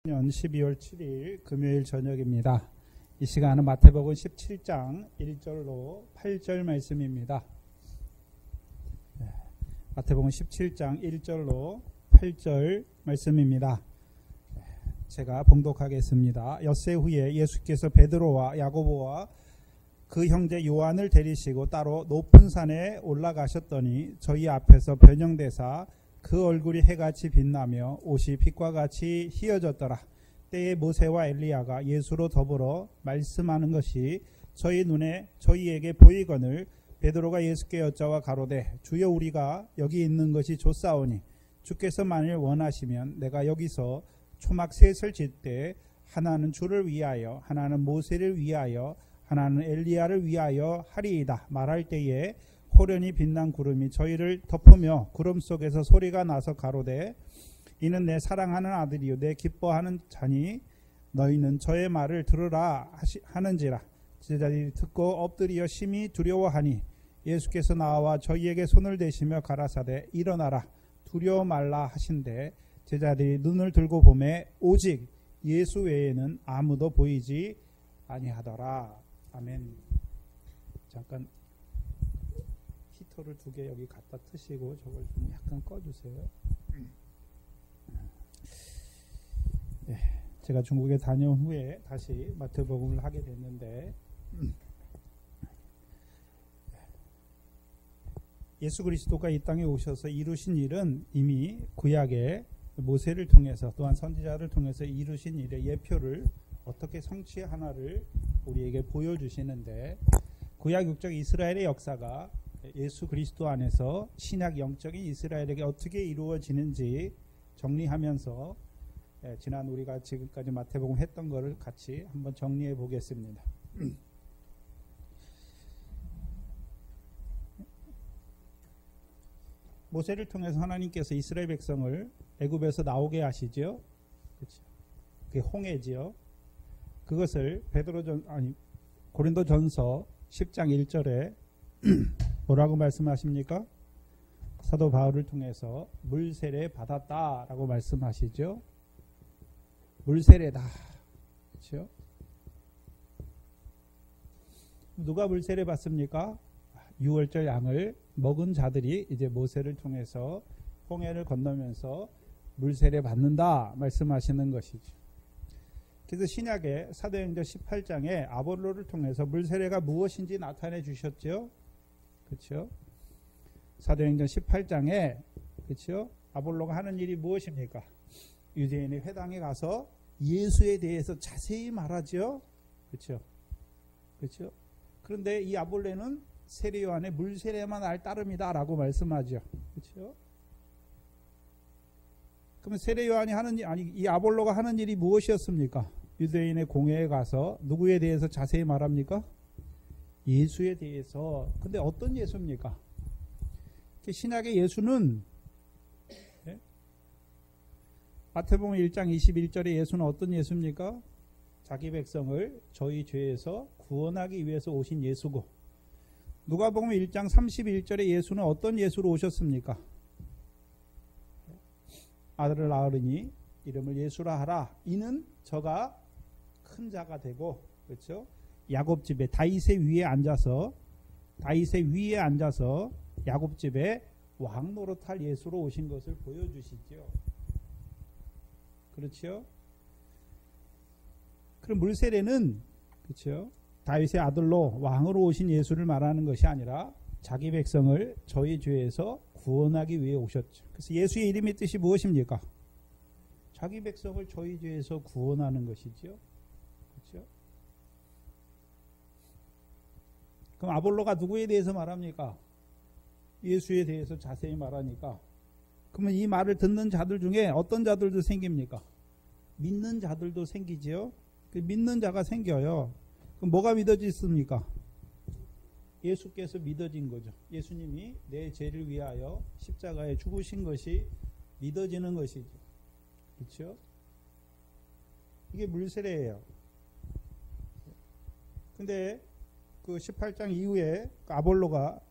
년 12월 7일 금요일 저녁입니다. 이 시간은 마태복음 17장 1절로 8절 말씀입니다. 마태복음 17장 1절로 8절 말씀입니다. 제가 봉독하겠습니다. 엿새 후에 예수께서 베드로와 야고보와 그 형제 요한을 데리시고 따로 높은 산에 올라가셨더니 저희 앞에서 변형되사 그 얼굴이 해같이 빛나며 옷이 빛과 같이 희어졌더라. 때에 모세와 엘리야가 예수로 더불어 말씀하는 것이 저희 눈에 저희에게 보이거늘 베드로가 예수께 여짜와 가로되 주여 우리가 여기 있는 것이 좋사오니 주께서 만일 원하시면 내가 여기서 초막 셋을 짓되 하나는 주를 위하여 하나는 모세를 위하여 하나는 엘리야를 위하여 하리이다 말할 때에 호련히 빛난 구름이 저희를 덮으며 구름 속에서 소리가 나서 가로되 이는 내 사랑하는 아들이요 내 기뻐하는 자니 너희는 저의 말을 들으라 하는지라. 제자들이 듣고 엎드려 심히 두려워하니 예수께서 나와 저희에게 손을 대시며 가라사대 일어나라 두려워 말라 하신대 제자들이 눈을 들고 보매 오직 예수 외에는 아무도 보이지 아니하더라. 아멘. 잠깐 히터를 두 개 여기 갖다 트시고 저걸 좀 약간 꺼주세요. 네, 제가 중국에 다녀온 후에 다시 마태복음을 하게 됐는데 예수 그리스도가 이 땅에 오셔서 이루신 일은 이미 구약의 모세를 통해서 또한 선지자를 통해서 이루신 일의 예표를 어떻게 성취하나를 우리에게 보여주시는데 구약 육적 이스라엘의 역사가 예수 그리스도 안에서 신약 영적인 이스라엘에게 어떻게 이루어지는지 정리하면서 지난 우리가 지금까지 마태복음 했던 것을 같이 한번 정리해 보겠습니다. 모세를 통해서 하나님께서 이스라엘 백성을 애굽에서 나오게 하시죠. 그렇죠. 그게 홍해지요. 그것을 고린도전서 10장 1절에 뭐라고 말씀하십니까? 사도 바울을 통해서 물세례 받았다라고 말씀하시죠. 물세례다. 그렇죠? 누가 물세례 받습니까? 6월절 양을 먹은 자들이 이제 모세를 통해서 홍해를 건너면서 물세례 받는다 말씀하시는 것이죠. 그래서 신약의 사도행전 18장에 아볼로를 통해서 물세례가 무엇인지 나타내 주셨죠. 그렇죠? 사도행전 18장에 그렇죠? 아볼로가 하는 일이 무엇입니까? 유대인의 회당에 가서 예수에 대해서 자세히 말하죠. 그렇죠? 그렇죠? 그런데 이 아볼로는 세례 요한의 물세례만 알 따름이다라고 말씀하죠. 그렇죠? 그러면 세례 요한이 이 아볼로가 하는 일이 무엇이었습니까? 유대인의 공회에 가서 누구에 대해서 자세히 말합니까? 예수에 대해서. 근데 어떤 예수입니까? 신약의 예수는 마태복음 1장 21절의 예수는 어떤 예수입니까? 자기 백성을 저희 죄에서 구원하기 위해서 오신 예수고, 누가복음 1장 31절의 예수는 어떤 예수로 오셨습니까? 아들을 낳으리니 이름을 예수라 하라. 이는 저가 큰 자가 되고, 그렇죠? 야곱 집에 다윗의 위에 앉아서 야곱 집에 왕 노릇할 예수로 오신 것을 보여주시죠. 그렇죠? 그럼 물세례는 그렇죠? 다윗의 아들로 왕으로 오신 예수를 말하는 것이 아니라 자기 백성을 저희 죄에서 구원하기 위해 오셨죠. 그래서 예수의 이름의 뜻이 무엇입니까? 자기 백성을 저희 죄에서 구원하는 것이죠. 그렇죠? 그럼 아볼로가 누구에 대해서 말합니까? 예수에 대해서 자세히 말하니까. 그러면 이 말을 듣는 자들 중에 어떤 자들도 생깁니까? 믿는 자들도 생기지요. 그 믿는 자가 생겨요. 그럼 뭐가 믿어졌습니까? 예수께서 믿어진 거죠. 예수님이 내 죄를 위하여 십자가에 죽으신 것이 믿어지는 것이죠. 그렇죠? 이게 물세례예요. 근데 그 18장 이후에 아볼로가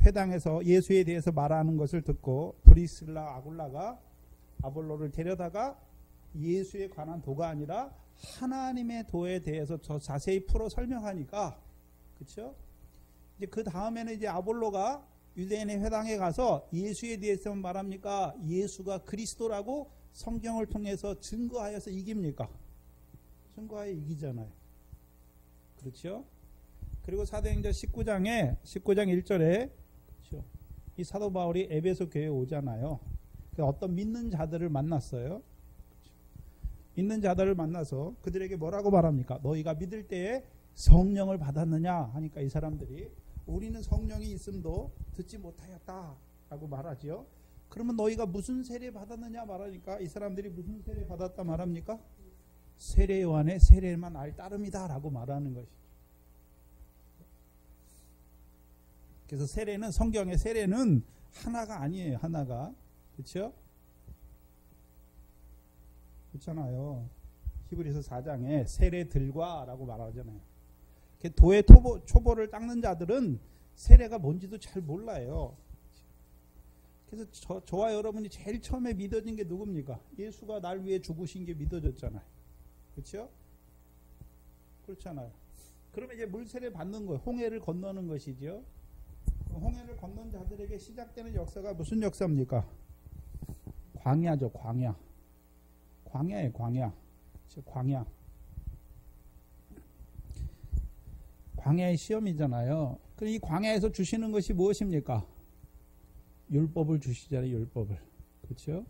회당에서 예수에 대해서 말하는 것을 듣고 브리스라 아굴라가 아볼로를 데려다가 예수에 관한 도가 아니라 하나님의 도에 대해서 더 자세히 풀어 설명하니까, 그렇죠? 이제 그 다음에는 이제 아볼로가 유대인의 회당에 가서 예수에 대해서 말합니까? 예수가 그리스도라고 성경을 통해서 증거하여서 이깁니까? 증거하여 이기잖아요. 그렇죠? 그리고 사도행전 19장 1절에, 그렇죠? 이 사도 바울이 에베소 교회에 오잖아요. 어떤 믿는 자들을 만났어요. 그렇죠? 믿는 자들을 만나서 그들에게 뭐라고 말합니까? 너희가 믿을 때에 성령을 받았느냐 하니까 이 사람들이 우리는 성령이 있음도 듣지 못하였다 라고 말하죠. 그러면 너희가 무슨 세례 받았느냐 말하니까 이 사람들이 무슨 세례 받았다 말합니까? 세례 요한의 세례만 알 따름이다 라고 말하는 것이죠. 그래서 세례는, 성경의 세례는 하나가 아니에요. 하나가. 그렇죠? 그렇잖아요. 히브리서 4장에 세례들과 라고 말하잖아요. 도의 초보를 닦는 자들은 세례가 뭔지도 잘 몰라요. 그래서 저와 여러분이 제일 처음에 믿어진 게 누굽니까? 예수가 날 위해 죽으신 게 믿어졌잖아요. 그렇죠? 그렇잖아요. 그러면 이제 물세례 받는 거예요. 홍해를 건너는 것이죠. 홍해를 건넌 자들에게 시작되는 역사가 무슨 역사입니까? 광야죠. 광야. 광야예요. 광야. 광야. 광야의 시험이잖아요. 그럼 이 광야에서 주시는 것이 무엇입니까? 율법을 주시잖아요. 율법을. 그렇죠?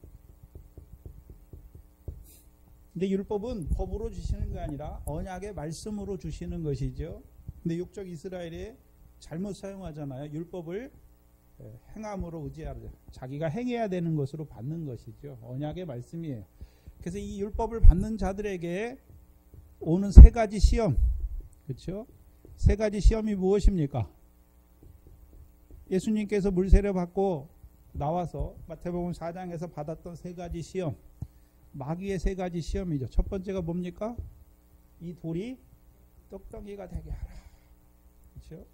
근데 율법은 법으로 주시는 게 아니라 언약의 말씀으로 주시는 것이죠. 근데 육적 이스라엘이 잘못 사용하잖아요. 율법을 행함으로 의지하죠. 자기가 행해야 되는 것으로 받는 것이죠. 언약의 말씀이에요. 그래서 이 율법을 받는 자들에게 오는 세 가지 시험, 그렇죠? 세 가지 시험이 무엇입니까? 예수님께서 물세례 받고 나와서 마태복음 4장에서 받았던 세 가지 시험, 마귀의 세 가지 시험이죠. 첫 번째가 뭡니까? 이 돌이 떡덩이가 되게 하라. 그렇죠?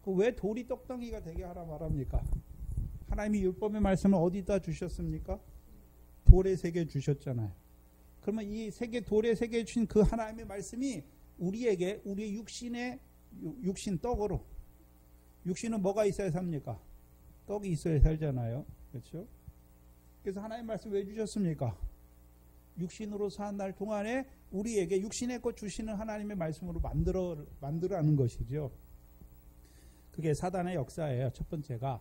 왜 돌이 떡덩이가 되게 하라 말합니까? 하나님이 율법의 말씀을 어디다 주셨습니까? 돌에 새겨 주셨잖아요. 그러면 이 돌에 새겨 주신 그 하나님의 말씀이 우리에게 우리의 육신 떡으로, 육신은 뭐가 있어야 삽니까? 떡이 있어야 살잖아요. 그렇죠? 그래서 하나님 말씀 왜 주셨습니까? 육신으로 사는 날 동안에 우리에게 육신의 것 주시는 하나님의 말씀으로 만들어라는 것이죠. 그게 사단의 역사예요. 첫 번째가.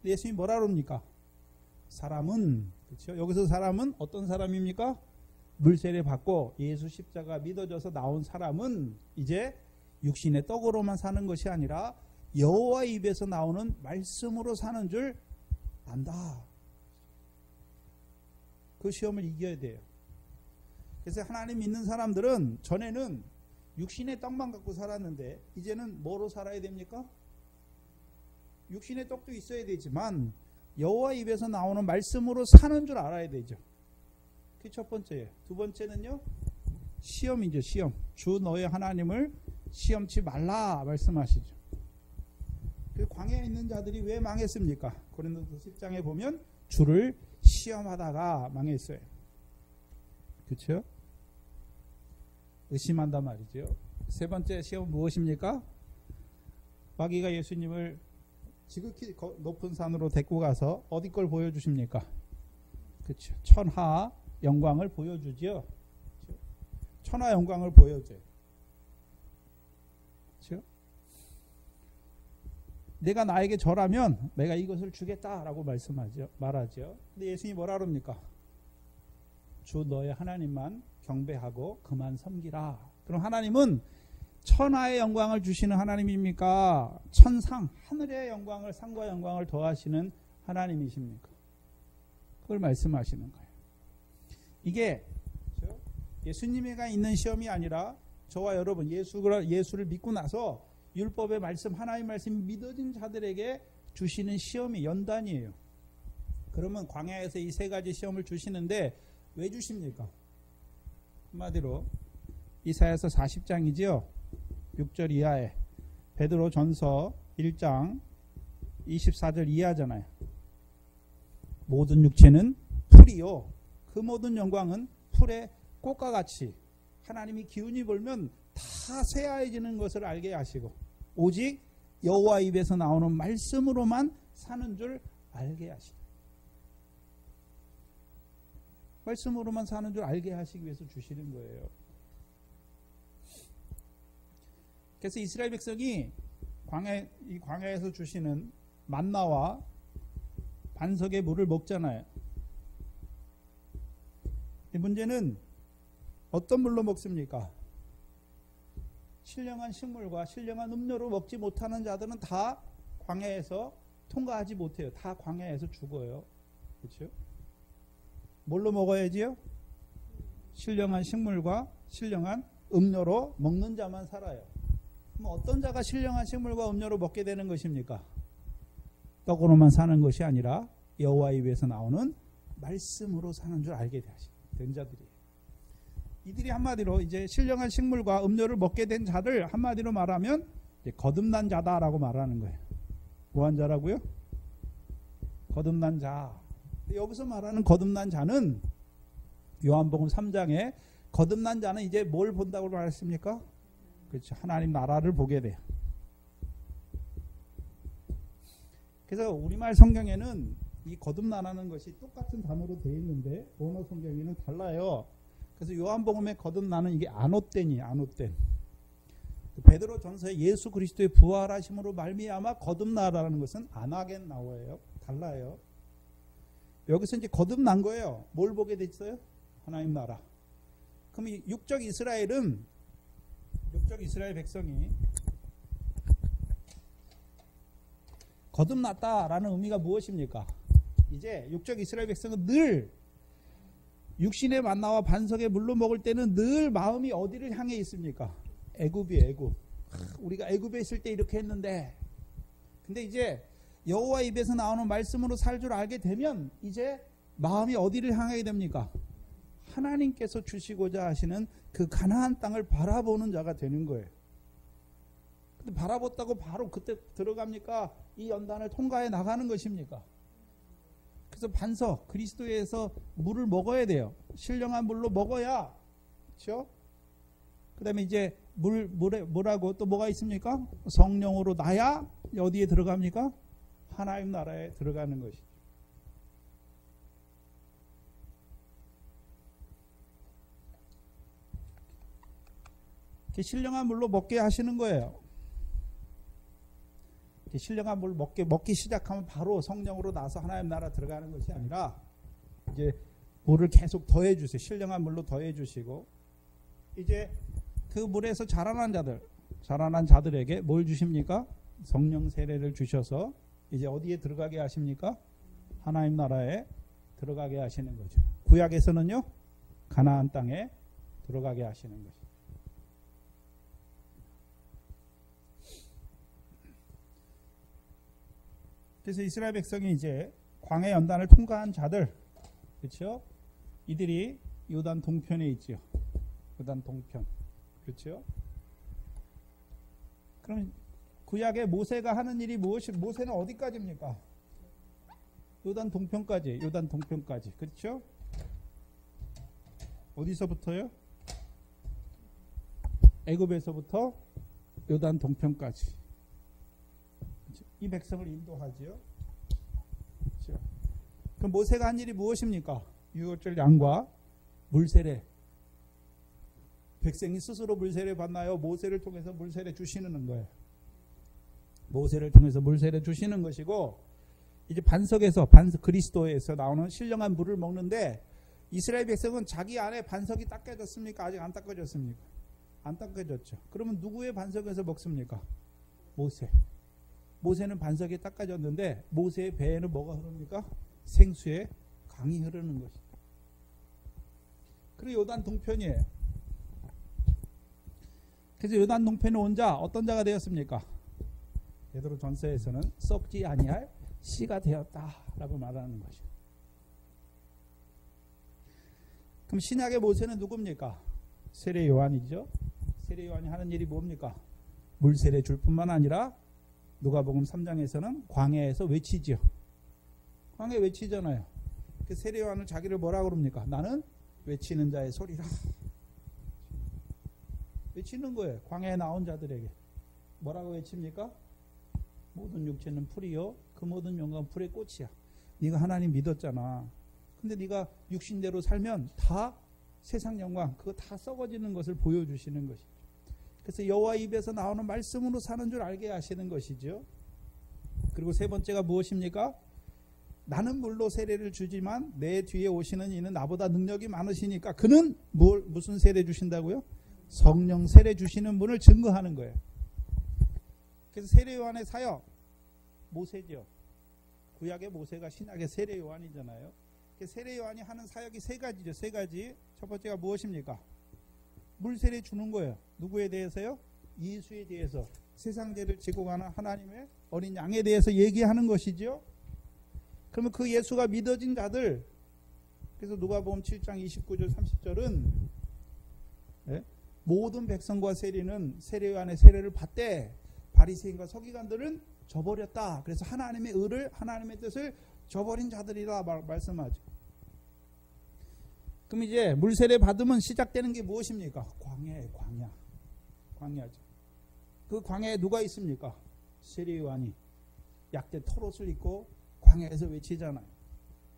예수님이 뭐라 그럽니까? 사람은, 그렇죠? 여기서 사람은 어떤 사람입니까? 물세례 받고 예수 십자가 믿어져서 나온 사람은 이제 육신의 떡으로만 사는 것이 아니라 여호와 입에서 나오는 말씀으로 사는 줄 안다. 그 시험을 이겨야 돼요. 그래서 하나님 믿는 사람들은 전에는 육신의 떡만 갖고 살았는데 이제는 뭐로 살아야 됩니까? 육신의 떡도 있어야 되지만 여호와 입에서 나오는 말씀으로 사는 줄 알아야 되죠. 그게 첫 번째예요. 두 번째는요, 시험이죠. 시험. 주 너의 하나님을 시험치 말라 말씀하시죠. 그 광야에 있는 자들이 왜 망했습니까? 고린도서 10장에 보면 주를 시험하다가 망했어요. 그렇죠? 의심한단 말이죠. 세 번째 시험 무엇입니까? 마귀가 예수님을 지극히 높은 산으로 데리고 가서 어디 걸 보여주십니까? 그렇죠. 천하 영광을 보여주죠. 그렇죠? 천하 영광을 보여줘요. 그렇죠? 내가 나에게 절하면 내가 이것을 주겠다라고 말하죠. 근데 예수님이 뭐라 그럽니까? 주 너의 하나님만 경배하고 그만 섬기라. 그럼 하나님은 천하의 영광을 주시는 하나님입니까? 천상, 하늘의 영광을, 상과 영광을 더하시는 하나님이십니까? 그걸 말씀하시는 거예요. 이게 예수님에게 있는 시험이 아니라 저와 여러분 예수를 믿고 나서 율법의 말씀, 하나님의 말씀이 믿어진 자들에게 주시는 시험이 연단이에요. 그러면 광야에서 이 세 가지 시험을 주시는데 왜 주십니까? 한마디로 이사야서 40장이지요. 6절 이하에 베드로 전서 1장 24절 이하잖아요. 모든 육체는 풀이요 그 모든 영광은 풀의 꽃과 같이 하나님이 기운이 불면 다 쇠하여지는 것을 알게 하시고 오직 여호와 입에서 나오는 말씀으로만 사는 줄 알게 하시고 말씀으로만 사는 줄 알게 하시기 위해서 주시는 거예요. 그래서 이스라엘 백성이 이 광야에서 주시는 만나와 반석의 물을 먹잖아요. 이 문제는 어떤 물로 먹습니까? 신령한 식물과 신령한 음료로 먹지 못하는 자들은 다 광야에서 통과하지 못해요. 다 광야에서 죽어요. 그렇죠? 뭘로 먹어야지요? 신령한 식물과 신령한 음료로 먹는 자만 살아요. 그럼 어떤 자가 신령한 식물과 음료로 먹게 되는 것입니까? 떡으로만 사는 것이 아니라 여호와 입에서 나오는 말씀으로 사는 줄 알게 된 자들이에요. 이들이 한마디로 이제 신령한 식물과 음료를 먹게 된 자들 한마디로 말하면 이제 거듭난 자다라고 말하는 거예요. 뭐한 자라고요? 거듭난 자. 여기서 말하는 거듭난 자는 요한복음 3장에 거듭난 자는 이제 뭘 본다고 말했습니까? 그렇죠. 하나님 나라를 보게 돼요. 그래서 우리말 성경에는 이 거듭나라는 것이 똑같은 단어로 되어 있는데 원어 성경에는 달라요. 그래서 요한복음에 거듭나는 이게 아노덴이에요. 아노덴. 베드로 전서에 예수 그리스도의 부활하심으로 말미암아 거듭나라는 것은 아나겐 나오예요. 달라요. 여기서 이제 거듭난 거예요. 뭘 보게 됐어요? 하나님 나라. 그럼 이 육적 이스라엘 백성이 거듭났다라는 의미가 무엇입니까? 이제 육적 이스라엘 백성은 늘 육신의 만나와 반석의 물로 먹을 때는 늘 마음이 어디를 향해 있습니까? 애굽이에요. 애굽. 우리가 애굽에 있을 때 이렇게 했는데 근데 이제 여호와 입에서 나오는 말씀으로 살 줄 알게 되면 이제 마음이 어디를 향하게 됩니까? 하나님께서 주시고자 하시는 그 가나안 땅을 바라보는 자가 되는 거예요. 근데 바라봤다고 바로 그때 들어갑니까? 이 연단을 통과해 나가는 것입니까? 그래서 반석 그리스도에서 물을 먹어야 돼요. 신령한 물로 먹어야, 그렇죠? 그다음에 이제 뭐라고 또 뭐가 있습니까? 성령으로 나야 어디에 들어갑니까? 하나님 나라에 들어가는 것이죠. 신령한 물로 먹게 하시는 거예요. 신령한 물 먹기 시작하면 바로 성령으로 나서 하나님 나라 들어가는 것이 아니라 이제 물을 계속 더해 주세요. 신령한 물로 더해 주시고 이제 그 물에서 자라난 자들에게 뭘 주십니까? 성령 세례를 주셔서 이제 어디에 들어가게 하십니까? 하나님 나라에 들어가게 하시는 거죠. 구약에서는요, 가나안 땅에 들어가게 하시는 거죠. 그래서 이스라엘 백성이 이제 광해 연단을 통과한 자들, 그렇죠? 이들이 요단 동편에 있죠. 요단 동편, 그렇죠? 그럼 구약의 모세가 하는 일이 모세는 어디까지입니까? 요단 동편까지, 그렇죠? 어디서부터요? 애굽에서부터 요단 동편까지. 이 백성을 인도하지요. 그렇죠? 그럼 모세가 한 일이 무엇입니까? 유월절 양과 물세례. 백성이 스스로 물세례 받나요? 모세를 통해서 물세례 주시는 거예요. 모세를 통해서 물세례 주시는 것이고 이제 반석 그리스도에서 나오는 신령한 물을 먹는데 이스라엘 백성은 자기 안에 반석이 닦여졌습니까? 아직 안 닦여졌습니까? 안 닦여졌죠. 그러면 누구의 반석에서 먹습니까? 모세는 반석이 닦아졌는데 모세의 배에는 뭐가 흐릅니까? 생수의 강이 흐르는 것입니다. 그리고 요단 동편이에요. 그래서 요단 동편에 온 자 어떤 자가 되었습니까? 베드로 전서에서는 썩지 아니할 씨가 되었다라고 말하는 것이죠. 그럼 신약의 모세는 누굽니까? 세례 요한이죠. 세례 요한이 하는 일이 뭡니까? 물세례 줄 뿐만 아니라 누가복음 3장에서는 광야에서 외치죠. 광야에 외치잖아요. 그 세례요한은 자기를 뭐라 그럽니까? 나는 외치는 자의 소리라. 외치는 거예요. 광야에 나온 자들에게. 뭐라고 외칩니까? 모든 육체는 풀이요 그 모든 영광은 풀의 꽃이야. 네가 하나님 믿었잖아. 근데 네가 육신대로 살면 다 세상 영광 그거 다 썩어지는 것을 보여주시는 것이죠. 그래서 여호와 입에서 나오는 말씀으로 사는 줄 알게 하시는 것이죠. 그리고 세 번째가 무엇입니까? 나는 물로 세례를 주지만 내 뒤에 오시는 이는 나보다 능력이 많으시니까 그는 무슨 세례 주신다고요? 성령 세례 주시는 분을 증거하는 거예요. 그래서 세례 요한의 사역 모세죠. 구약의 모세가 신약의 세례 요한이잖아요. 세례 요한이 하는 사역이 세 가지죠. 세 가지. 첫 번째가 무엇입니까? 물 세례 주는 거예요. 누구에 대해서요? 예수에 대해서. 세상 죄를 지고 가는 하나님의 어린 양에 대해서 얘기하는 것이죠. 그러면 그 예수가 믿어진 자들, 그래서 누가복음 7장 29절 30절은 모든 백성과 세리는 세례 요한의 세례를 받되 바리새인과 서기관들은 저버렸다. 그래서 하나님의 의를, 하나님의 뜻을 저버린 자들이라 말씀하죠. 그럼 이제 물세례 받으면 시작되는 게 무엇입니까? 광야죠. 그 광야에 누가 있습니까? 세례 요한이 약대 털옷을 입고 광야에서 외치잖아요.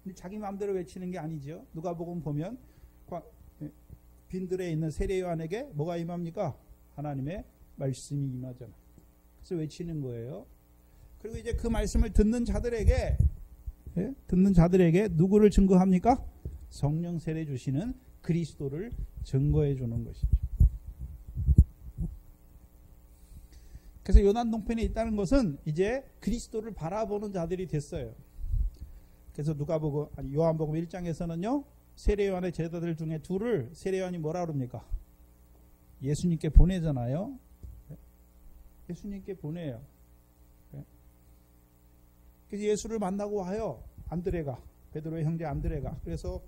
근데 자기 마음대로 외치는 게 아니죠. 누가복음 보면 빈들에 있는 세례 요한에게 뭐가 임합니까? 하나님의 말씀이 임하잖아요. 그래서 외치는 거예요. 그리고 이제 그 말씀을 듣는 자들에게 누구를 증거합니까? 성령 세례 주시는 그리스도를 증거해 주는 것이죠. 그래서 요단 동편에 있다는 것은 이제 그리스도를 바라보는 자들이 됐어요. 그래서 요한복음 1장에서는요. 세례 요한의 제자들 중에 둘을 세례 요한이 뭐라 그럽니까? 예수님께 보내잖아요. 예수님께 보내요. 그래서 예수를 만나고 와요. 안드레가, 베드로의 형제 안드레가. 그래서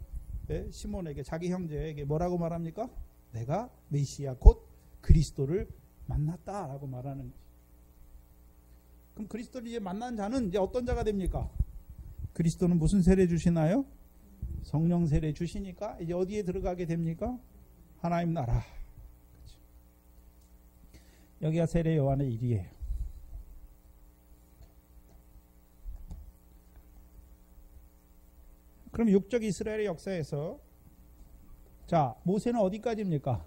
시몬에게, 자기 형제에게 뭐라고 말합니까? 내가 메시아 곧 그리스도를 만났다라고 말하는 거죠. 그럼 그리스도를 이제 만난 자는 이제 어떤 자가 됩니까? 그리스도는 무슨 세례 주시나요? 성령 세례 주시니까 이제 어디에 들어가게 됩니까? 하나님 나라. 그렇죠. 여기가 세례 요한의 일이에요. 그럼 육적 이스라엘의 역사에서 자, 모세는 어디까지입니까?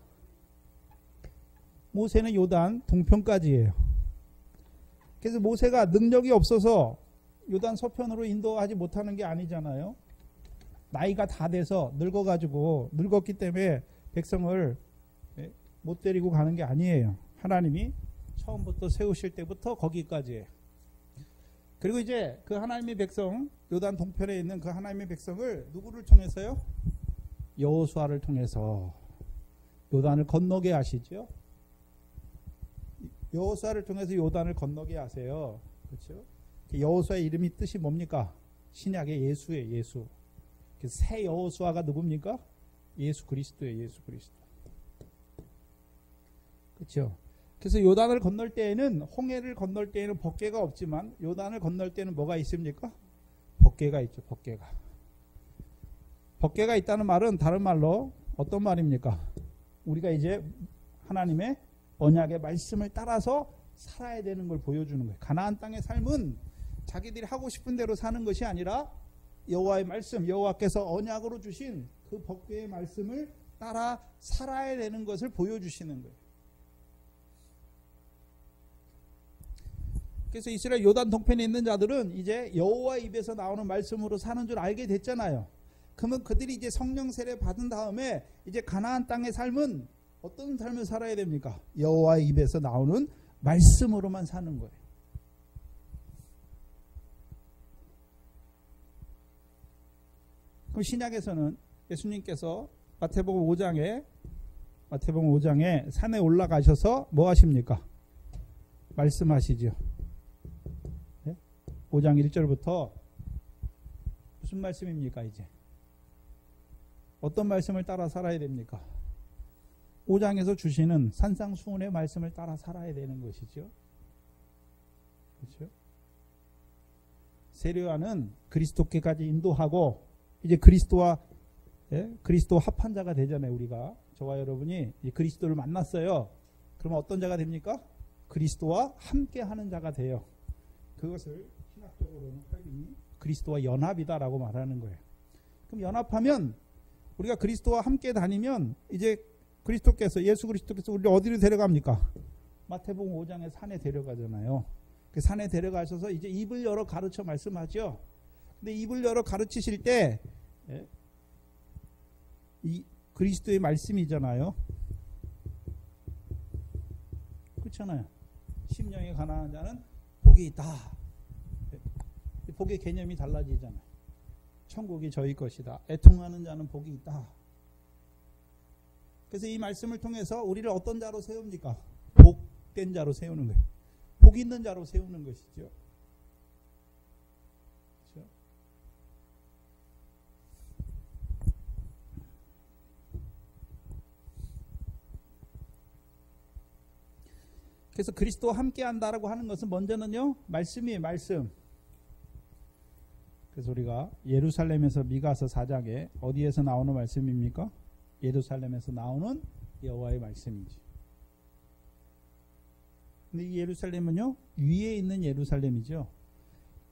모세는 요단 동편까지예요. 그래서 모세가 능력이 없어서 요단 서편으로 인도하지 못하는 게 아니잖아요. 나이가 다 돼서 늙었기 때문에 백성을 못 데리고 가는 게 아니에요. 하나님이 처음부터 세우실 때부터 거기까지예요. 그리고 이제 그 하나님의 백성, 요단 동편에 있는 그 하나님의 백성을 누구를 통해서요? 여호수아를 통해서 요단을 건너게 하시죠. 여호수아를 통해서 요단을 건너게 하세요. 그렇죠? 여호수아의 이름이 뜻이 뭡니까? 신약의 예수예요. 예수. 새 여호수아가 누굽니까? 예수 그리스도예요. 예수 그리스도. 그렇죠? 그래서 요단을 건널 때에는, 홍해를 건널 때에는 법궤가 없지만 요단을 건널 때는 뭐가 있습니까? 법궤가 있죠. 법궤가 있다는 말은 다른 말로 어떤 말입니까? 우리가 이제 하나님의 언약의 말씀을 따라서 살아야 되는 걸 보여주는 거예요. 가나안 땅의 삶은 자기들이 하고 싶은 대로 사는 것이 아니라 여호와의 말씀, 여호와께서 언약으로 주신 그 법궤의 말씀을 따라 살아야 되는 것을 보여주시는 거예요. 그래서 이스라엘 요단 동편에 있는 자들은 이제 여호와의 입에서 나오는 말씀으로 사는 줄 알게 됐잖아요. 그러면 그들이 이제 성령 세례 받은 다음에 이제 가나안 땅의 삶은 어떤 삶을 살아야 됩니까? 여호와의 입에서 나오는 말씀으로만 사는 거예요. 그럼 신약에서는 예수님께서 마태복음 5장에 산에 올라가셔서 뭐 하십니까? 말씀하시죠. 5장 1절부터 무슨 말씀입니까? 이제 어떤 말씀을 따라 살아야 됩니까? 5장에서 주시는 산상수훈의 말씀을 따라 살아야 되는 것이죠. 그렇죠? 세례요한은 그리스도께까지 인도하고 이제 그리스도와 그리스도 합한 자가 되잖아요. 우리가 저와 여러분이 이제 그리스도를 만났어요. 그러면 어떤 자가 됩니까? 그리스도와 함께하는 자가 돼요. 그것을 신학적으로는 팔빙이 그리스도와 연합이다라고 말하는 거예요. 그럼 연합하면 우리가 그리스도와 함께 다니면 이제 그리스도께서 예수 그리스도께서 우리를 어디로 데려갑니까? 마태복음 5장에 산에 데려가잖아요. 그 산에 데려가셔서 이제 입을 열어 가르쳐 말씀하죠. 근데 입을 열어 가르치실 때 이 그리스도의 말씀이잖아요. 그렇잖아요. 심령에 가난한 자는 복이 있다. 복의 개념이 달라지잖아요. 천국이 저희 것이다. 애통하는 자는 복이 있다. 그래서 이 말씀을 통해서 우리를 어떤 자로 세웁니까? 복된 자로 세우는 거예요. 복 있는 자로 세우는 것이죠. 그렇죠? 그래서 그리스도와 함께 한다라고 하는 것은 먼저는요, 말씀이에요, 말씀. 그래서 우리가 예루살렘에서 미가서 4장에 어디에서 나오는 말씀입니까? 예루살렘에서 나오는 여호와의 말씀이지. 근데 이 예루살렘은요, 위에 있는 예루살렘이죠.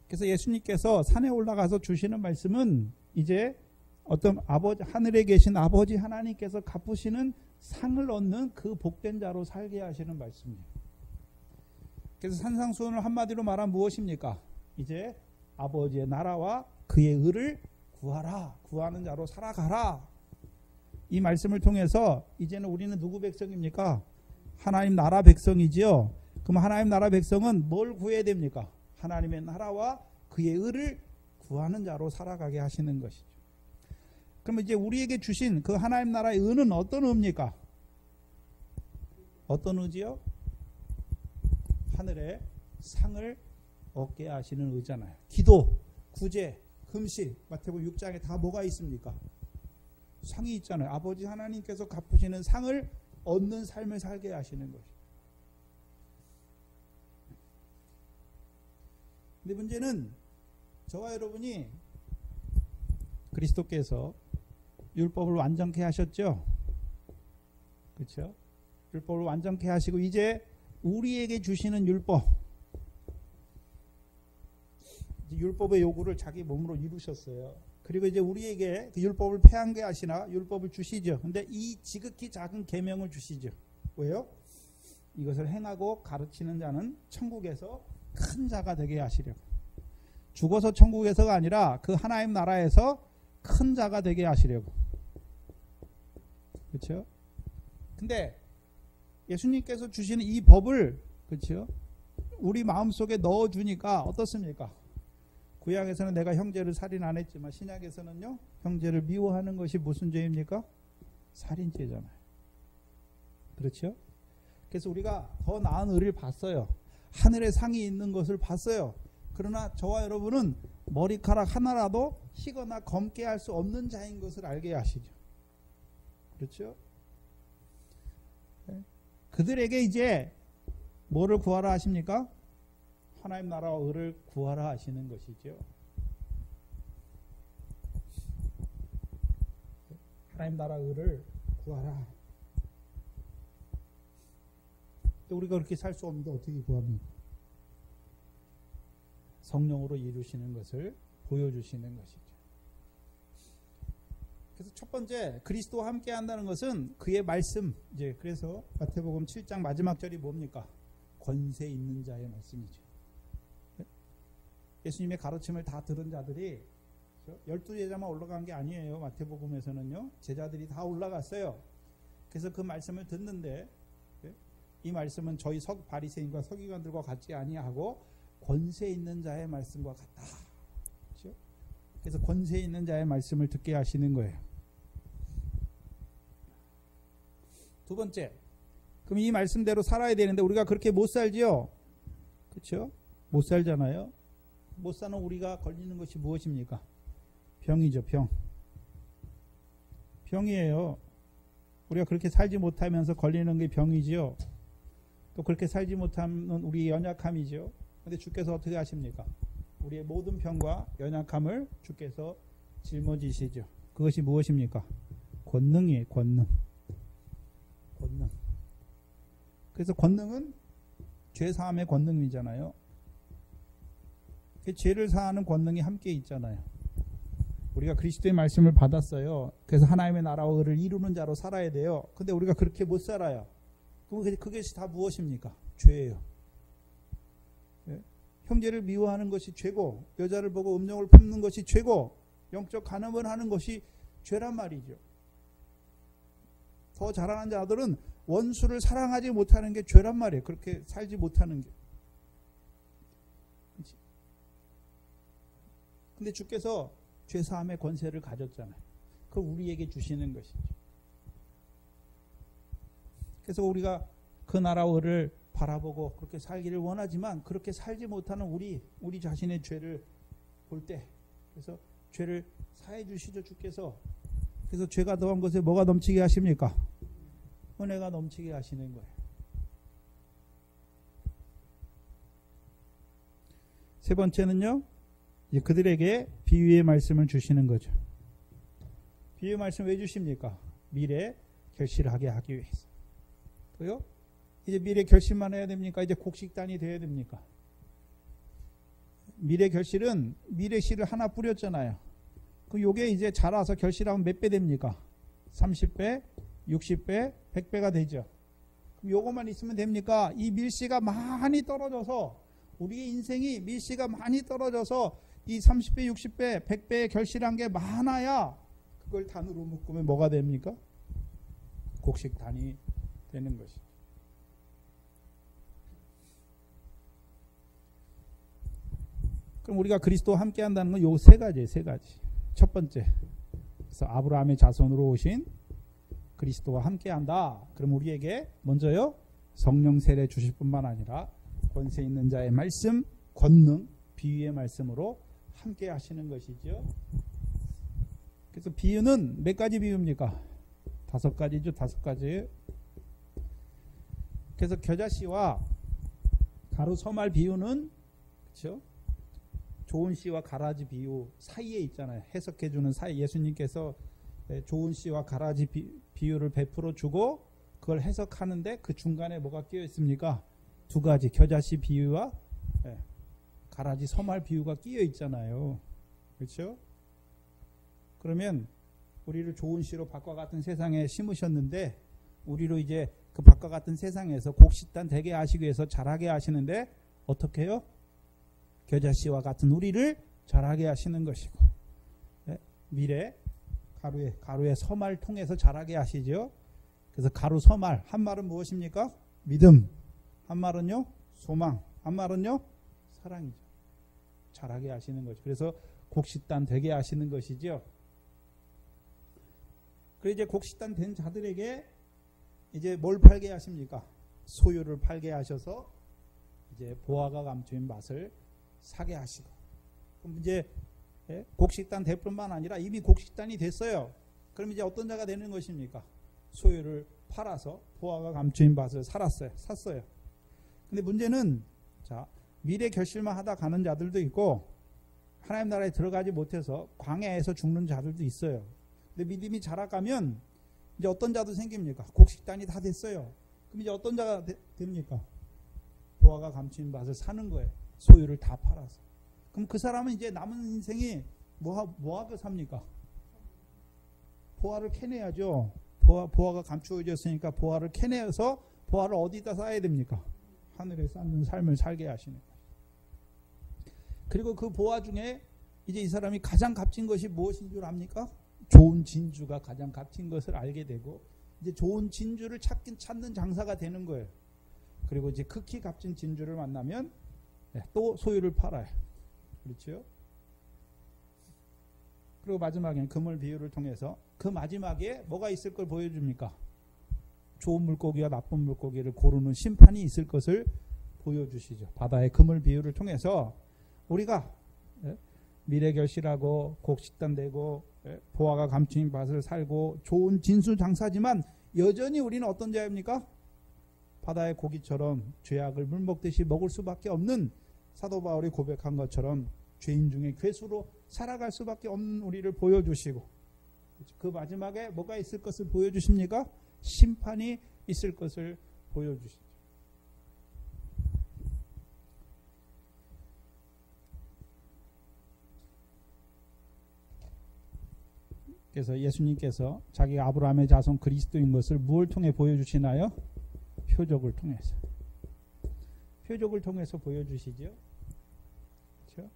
그래서 예수님께서 산에 올라가서 주시는 말씀은 이제 어떤 아버지, 하늘에 계신 아버지 하나님께서 갚으시는 상을 얻는 그 복된 자로 살게 하시는 말씀이에요. 그래서 산상수훈을 한마디로 말하면 무엇입니까? 이제 아버지의 나라와 그의 의를 구하라. 구하는 자로 살아가라. 이 말씀을 통해서 이제는 우리는 누구 백성입니까? 하나님 나라 백성이지요. 그럼 하나님 나라 백성은 뭘 구해야 됩니까? 하나님의 나라와 그의 의를 구하는 자로 살아가게 하시는 것이죠. 그럼 이제 우리에게 주신 그 하나님 나라의 의는 어떤 의입니까? 어떤 의지요? 하늘의 상을 얻게 하시는 의잖아요. 기도, 구제, 금식, 마태복음 6장에 다 뭐가 있습니까? 상이 있잖아요. 아버지 하나님께서 갚으시는 상을 얻는 삶을 살게 하시는 것이죠. 근데 문제는 저와 여러분이 그리스도께서 율법을 완전케 하셨죠. 그렇죠? 율법을 완전케 하시고 이제 우리에게 주시는 율법의 요구를 자기 몸으로 이루셨어요. 그리고 이제 우리에게 그 율법을 폐하게 하시나 율법을 주시죠. 근데 이 지극히 작은 계명을 주시죠. 왜요? 이것을 행하고 가르치는 자는 천국에서 큰 자가 되게 하시려고. 죽어서 천국에서가 아니라 그 하나님 나라에서 큰 자가 되게 하시려고. 그렇죠? 근데 예수님께서 주시는 이 법을, 그렇죠? 우리 마음속에 넣어주니까 어떻습니까? 구약에서는 내가 형제를 살인 안 했지만 신약에서는요, 형제를 미워하는 것이 무슨 죄입니까? 살인죄잖아요. 그렇죠? 그래서 우리가 더 나은 의를 봤어요. 하늘에 상이 있는 것을 봤어요. 그러나 저와 여러분은 머리카락 하나라도 희거나 검게 할 수 없는 자인 것을 알게 하시죠. 그렇죠? 그들에게 이제 뭐를 구하라 하십니까? 하나님 나라와 의를 구하라 하시는 것이죠. 하나님 나라 의를 구하라. 우리가 그렇게 살 수 없는데 어떻게 구합니까? 성령으로 이루시는 것을 보여주시는 것이죠. 그래서 첫 번째 그리스도와 함께 한다는 것은 그의 말씀, 이제 그래서 마태복음 7장 마지막 절이 뭡니까? 권세 있는 자의 말씀이죠. 예수님의 가르침을 다 들은 자들이 12제자만 올라간 게 아니에요. 마태복음에서는요. 제자들이 다 올라갔어요. 그래서 그 말씀을 듣는데 이 말씀은 저희 바리새인과 서기관들과 같지 아니하고 권세 있는 자의 말씀과 같다. 그렇죠? 그래서 권세 있는 자의 말씀을 듣게 하시는 거예요. 두 번째, 그럼 이 말씀대로 살아야 되는데 우리가 그렇게 못 살지요? 그렇죠? 못 살잖아요. 못 사는 우리가 걸리는 것이 무엇입니까? 병이죠, 병. 병이에요. 우리가 그렇게 살지 못하면서 걸리는 게 병이지요. 또 그렇게 살지 못하면 우리의 연약함이죠. 근데 주께서 어떻게 하십니까? 우리의 모든 병과 연약함을 주께서 짊어지시죠. 그것이 무엇입니까? 권능이에요. 권능. 그래서 권능은 죄사함의 권능이잖아요. 죄를 사하는 권능이 함께 있잖아요. 우리가 그리스도의 말씀을 받았어요. 그래서 하나님의 나라와 의를 이루는 자로 살아야 돼요. 근데 우리가 그렇게 못 살아요. 그럼 그것이 다 무엇입니까? 죄예요. 네? 형제를 미워하는 것이 죄고, 여자를 보고 음욕을 품는 것이 죄고, 영적 간음을 하는 것이 죄란 말이죠. 더 잘하는 자들은 원수를 사랑하지 못하는 게 죄란 말이에요. 그렇게 살지 못하는 게. 근데 주께서 죄사함의 권세를 가졌잖아요. 그걸 우리에게 주시는 것이죠. 그래서 우리가 그 나라를 바라보고 그렇게 살기를 원하지만 그렇게 살지 못하는 우리 자신의 죄를 볼 때, 그래서 죄를 사해 주시죠, 주께서. 그래서 죄가 더한 것에 뭐가 넘치게 하십니까? 은혜가 넘치게 하시는 거예요. 세 번째는요, 이제 그들에게 비유의 말씀을 주시는 거죠. 비유의 말씀 왜 주십니까? 미래 결실하게 하기 위해서. 또요, 이제 미래 결실만 해야 됩니까? 이제 곡식단이 돼야 됩니까? 미래 결실은 미래 씨를 하나 뿌렸잖아요. 그 요게 이제 자라서 결실하면 몇 배 됩니까? 30배, 60배, 100배가 되죠. 그럼 요것만 있으면 됩니까? 이 밀씨가 많이 떨어져서, 우리의 인생이 밀씨가 많이 떨어져서 이 30배, 60배, 100배의 결실한 게 많아야 그걸 단으로 묶으면 뭐가 됩니까? 곡식단이 되는 것이죠. 그럼 우리가 그리스도와 함께 한다는 건 요 세 가지예요. 세 가지. 첫 번째, 그래서 아브라함의 자손으로 오신 그리스도와 함께 한다. 그럼 우리에게 먼저요, 성령 세례 주실 뿐만 아니라 권세 있는 자의 말씀, 권능, 비유의 말씀으로 함께 하시는 것이죠. 그래서 비유는 몇 가지 비유입니까? 5가지죠. 5가지. 그래서 겨자씨와 가루 서말 비유는, 그렇죠? 좋은 씨와 가라지 비유 사이에 있잖아요. 해석해 주는 사이. 예수님께서 좋은 씨와 가라지 비유를 베풀어 주고 그걸 해석하는데 그 중간에 뭐가 끼어 있습니까? 2가지, 겨자씨 비유와 가라지 서말 비유가 끼어 있잖아요. 그렇죠? 그러면 우리를 좋은 씨로 밖과 같은 세상에 심으셨는데, 우리로 이제 그 밖과 같은 세상에서 곡식단 되게 하시기 위해서 자라게 하시는데, 어떻게 해요? 겨자씨와 같은 우리를 자라게 하시는 것이고, 미래 가루의 서말 통해서 자라게 하시죠. 그래서 가루 서말, 한 말은 무엇입니까? 믿음, 한 말은요 소망, 한 말은요 사랑이죠. 자라게 하시는 거죠. 그래서 곡식단 되게 하시는 것이죠. 그래서 이제 곡식단 된 자들에게 이제 뭘 팔게 하십니까? 소유를 팔게 하셔서 이제 보화가 감추인 맛을 사게 하시고, 그럼 이제 곡식단 될 뿐만 아니라 이미 곡식단이 됐어요. 그럼 이제 어떤 자가 되는 것입니까? 소유를 팔아서 보화가 감추인 밭을 샀어요. 근데 문제는, 자, 미래 결실만 하다 가는 자들도 있고, 하나님 나라에 들어가지 못해서 광야에서 죽는 자들도 있어요. 근데 믿음이 자라가면 이제 어떤 자도 생깁니까? 곡식단이 다 됐어요. 그럼 이제 어떤 자가 됩니까? 보화가 감추인 밭을 사는 거예요. 소유를 다 팔아서. 그럼 그 사람은 이제 남은 인생이 뭐하고 삽니까? 보화를 캐내야죠. 보화가 감추어졌으니까 보화를 캐내서 보화를 어디다 쌓아야 됩니까? 하늘에 쌓는 삶을 살게 하시는 거예요. 그리고 그 보화 중에 이제 이 사람이 가장 값진 것이 무엇인 줄 압니까? 좋은 진주가 가장 값진 것을 알게 되고, 이제 좋은 진주를 찾는 장사가 되는 거예요. 그리고 이제 극히 값진 진주를 만나면 또 소유를 팔아요. 그렇죠? 그리고 마지막에는 그물 비유를 통해서 그 마지막에 뭐가 있을 걸 보여줍니까? 좋은 물고기와 나쁜 물고기를 고르는 심판이 있을 것을 보여주시죠. 바다의 그물 비유를 통해서 우리가 미래 결실하고 곡식단 되고 보화가 감추인 밭을 살고 좋은 진수 장사지만 여전히 우리는 어떤 자입니까? 바다의 고기처럼 죄악을 물 먹듯이 먹을 수밖에 없는, 사도 바울이 고백한 것처럼 죄인 중에 괴수로 살아갈 수밖에 없는 우리를 보여주시고 그 마지막에 뭐가 있을 것을 보여주십니까? 심판이 있을 것을 보여주시죠. 그래서 예수님께서 자기가 아브라함의 자손 그리스도인 것을 무엇을 통해 보여주시나요? 표적을 통해서. 표적을 통해서 보여주시죠. 그렇죠?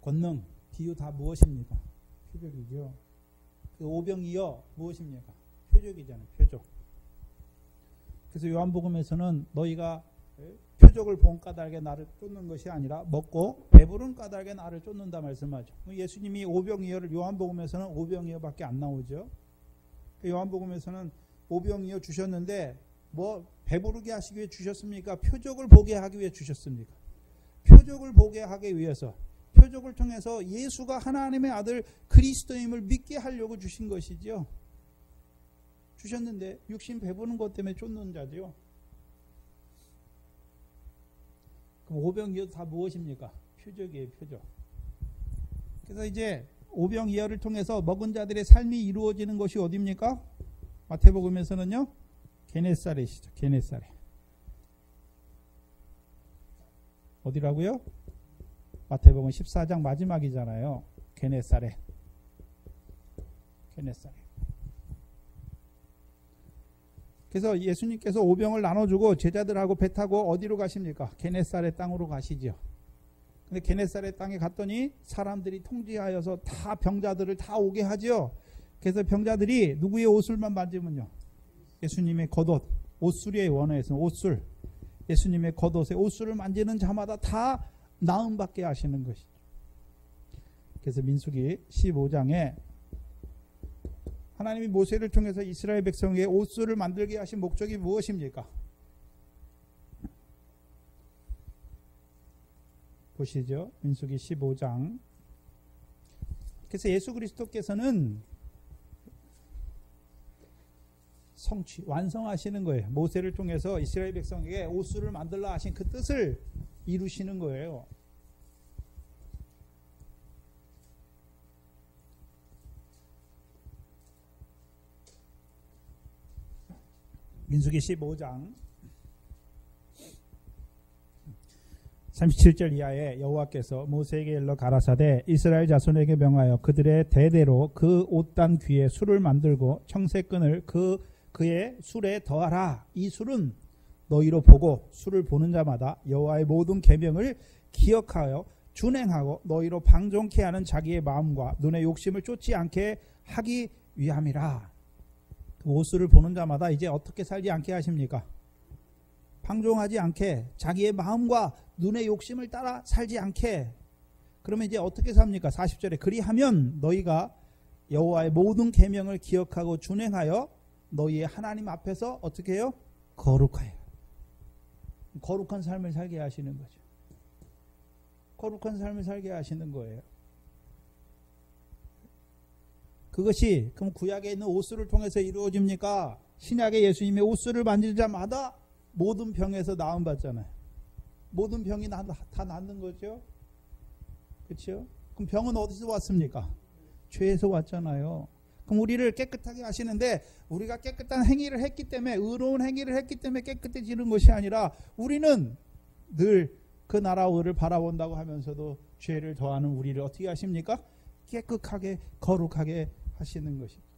권능, 비유 다 무엇입니까? 표적이죠. 그 오병이어 무엇입니까? 표적이잖아요. 표적. 그래서 요한복음에서는 너희가 표적을 본 까닭에 나를 쫓는 것이 아니라 먹고 배부른 까닭에 나를 쫓는다 말씀하죠. 예수님이 오병이어를 요한복음에서는 오병이어밖에 안 나오죠. 요한복음에서는 오병이어 주셨는데 뭐 배부르게 하시기 위해 주셨습니까? 표적을 보게 하기 위해 주셨습니까? 표적을 보게 하기 위해서 표적을 통해서 예수가 하나님의 아들 그리스도임을 믿게 하려고 주신 것이죠. 주셨는데 육신 배부른 것 때문에 쫓는 자죠. 그럼 오병이어도 다 무엇입니까? 표적이에요. 표적. 그래서 이제 오병이어를 통해서 먹은 자들의 삶이 이루어지는 것이 어디입니까? 마태복음에서는요. 게네사렛이죠. 게네사렛. 어디라고요? 마태복음 14장 마지막이잖아요. 게네사렛. 게네사렛. 그래서 예수님께서 오병을 나눠주고 제자들하고 배 타고 어디로 가십니까? 게네사렛 땅으로 가시죠. 근데 게네사렛 땅에 갔더니 사람들이 통지하여서 다 병자들을 다 오게 하죠. 그래서 병자들이 누구의 옷술만 만지면요. 예수님의 겉옷, 옷술의 원어에서 옷술. 예수님의 겉옷에 옷술을 만지는 자마다 다 나음 받게 하시는 것이죠. 그래서 민수기 15장에 하나님이 모세를 통해서 이스라엘 백성에게 옷술을 만들게 하신 목적이 무엇입니까? 보시죠. 민수기 15장. 그래서 예수 그리스도께서는 완성하시는 거예요. 모세를 통해서 이스라엘 백성에게 옷술을 만들라 하신 그 뜻을 이루시는 거예요. 민수기 15장 37절 이하에 여호와께서 모세에게 일러 가라사대 이스라엘 자손에게 명하여 그들의 대대로 그 옷단 귀에 술을 만들고 청새끈을 그의 술에 더하라. 이 술은 너희로 보고 술을 보는 자마다 여호와의 모든 계명을 기억하여 준행하고 너희로 방종케 하는 자기의 마음과 눈의 욕심을 쫓지 않게 하기 위함이라. 옷술을 보는 자마다 이제 어떻게 살지 않게 하십니까? 방종하지 않게, 자기의 마음과 눈의 욕심을 따라 살지 않게. 그러면 이제 어떻게 삽니까? 40절에 그리하면 너희가 여호와의 모든 계명을 기억하고 준행하여 너희의 하나님 앞에서 어떻게 해요? 거룩하여. 거룩한 삶을 살게 하시는 거죠. 거룩한 삶을 살게 하시는 거예요. 그것이 그럼 구약에 있는 옷술을 통해서 이루어집니까? 신약의 예수님의 옷술을 만지자마다 모든 병에서 나음 받잖아요. 모든 병이 다 낫는 거죠. 그렇죠? 그럼 병은 어디서 왔습니까? 죄에서 왔잖아요. 그럼 우리를 깨끗하게 하시는데 우리가 깨끗한 행위를 했기 때문에 의로운 행위를 했기 때문에 깨끗해지는 것이 아니라 우리는 늘 그 나라 의를 바라본다고 하면서도 죄를 더하는 우리를 어떻게 하십니까? 깨끗하게 거룩하게 하시는 것입니다.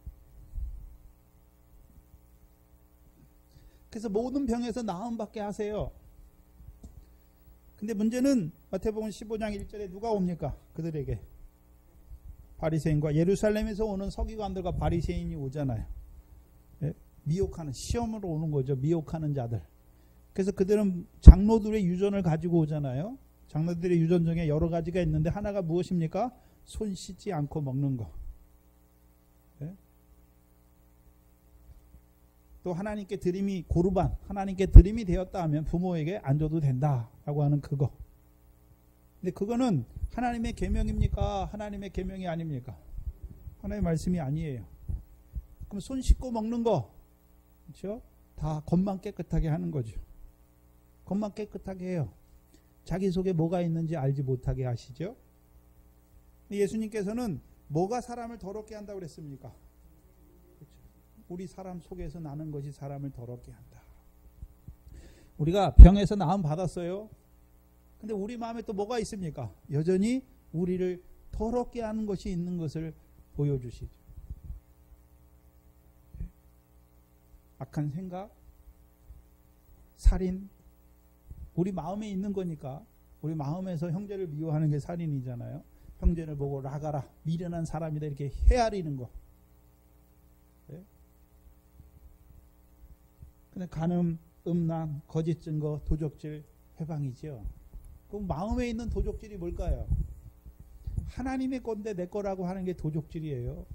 그래서 모든 병에서 나음 받게 하세요. 근데 문제는 마태복음 15장 1절에 누가 옵니까? 그들에게 바리새인과 예루살렘에서 오는 서기관들과 바리새인이 오잖아요. 예? 미혹하는, 시험으로 오는 거죠. 미혹하는 자들. 그래서 그들은 장로들의 유전을 가지고 오잖아요. 장로들의 유전 중에 여러 가지가 있는데 하나가 무엇입니까? 손 씻지 않고 먹는 거. 예? 또 하나님께 드림이 고르반, 하나님께 드림이 되었다 하면 부모에게 안 줘도 된다라고 하는 그거. 근데 그거는 하나님의 계명입니까? 하나님의 계명이 아닙니까? 하나님의 말씀이 아니에요. 그럼 손 씻고 먹는 거, 그렇죠? 다 겉만 깨끗하게 하는 거죠. 겉만 깨끗하게 해요. 자기 속에 뭐가 있는지 알지 못하게 하시죠. 예수님께서는 뭐가 사람을 더럽게 한다고 그랬습니까? 그렇죠. 우리 사람 속에서 나는 것이 사람을 더럽게 한다. 우리가 병에서 나음 받았어요. 근데 우리 마음에 또 뭐가 있습니까? 여전히 우리를 더럽게 하는 것이 있는 것을 보여주시죠. 악한 생각, 살인, 우리 마음에 있는 거니까 우리 마음에서 형제를 미워하는 게 살인이잖아요. 형제를 보고 나가라, 미련한 사람이다 이렇게 헤아리는 거. 근데 간음, 음란, 거짓 증거, 도적질, 회방이죠. 그럼 마음에 있는 도적질이 뭘까요? 하나님의 건데 내 거라고 하는 게 도적질이에요.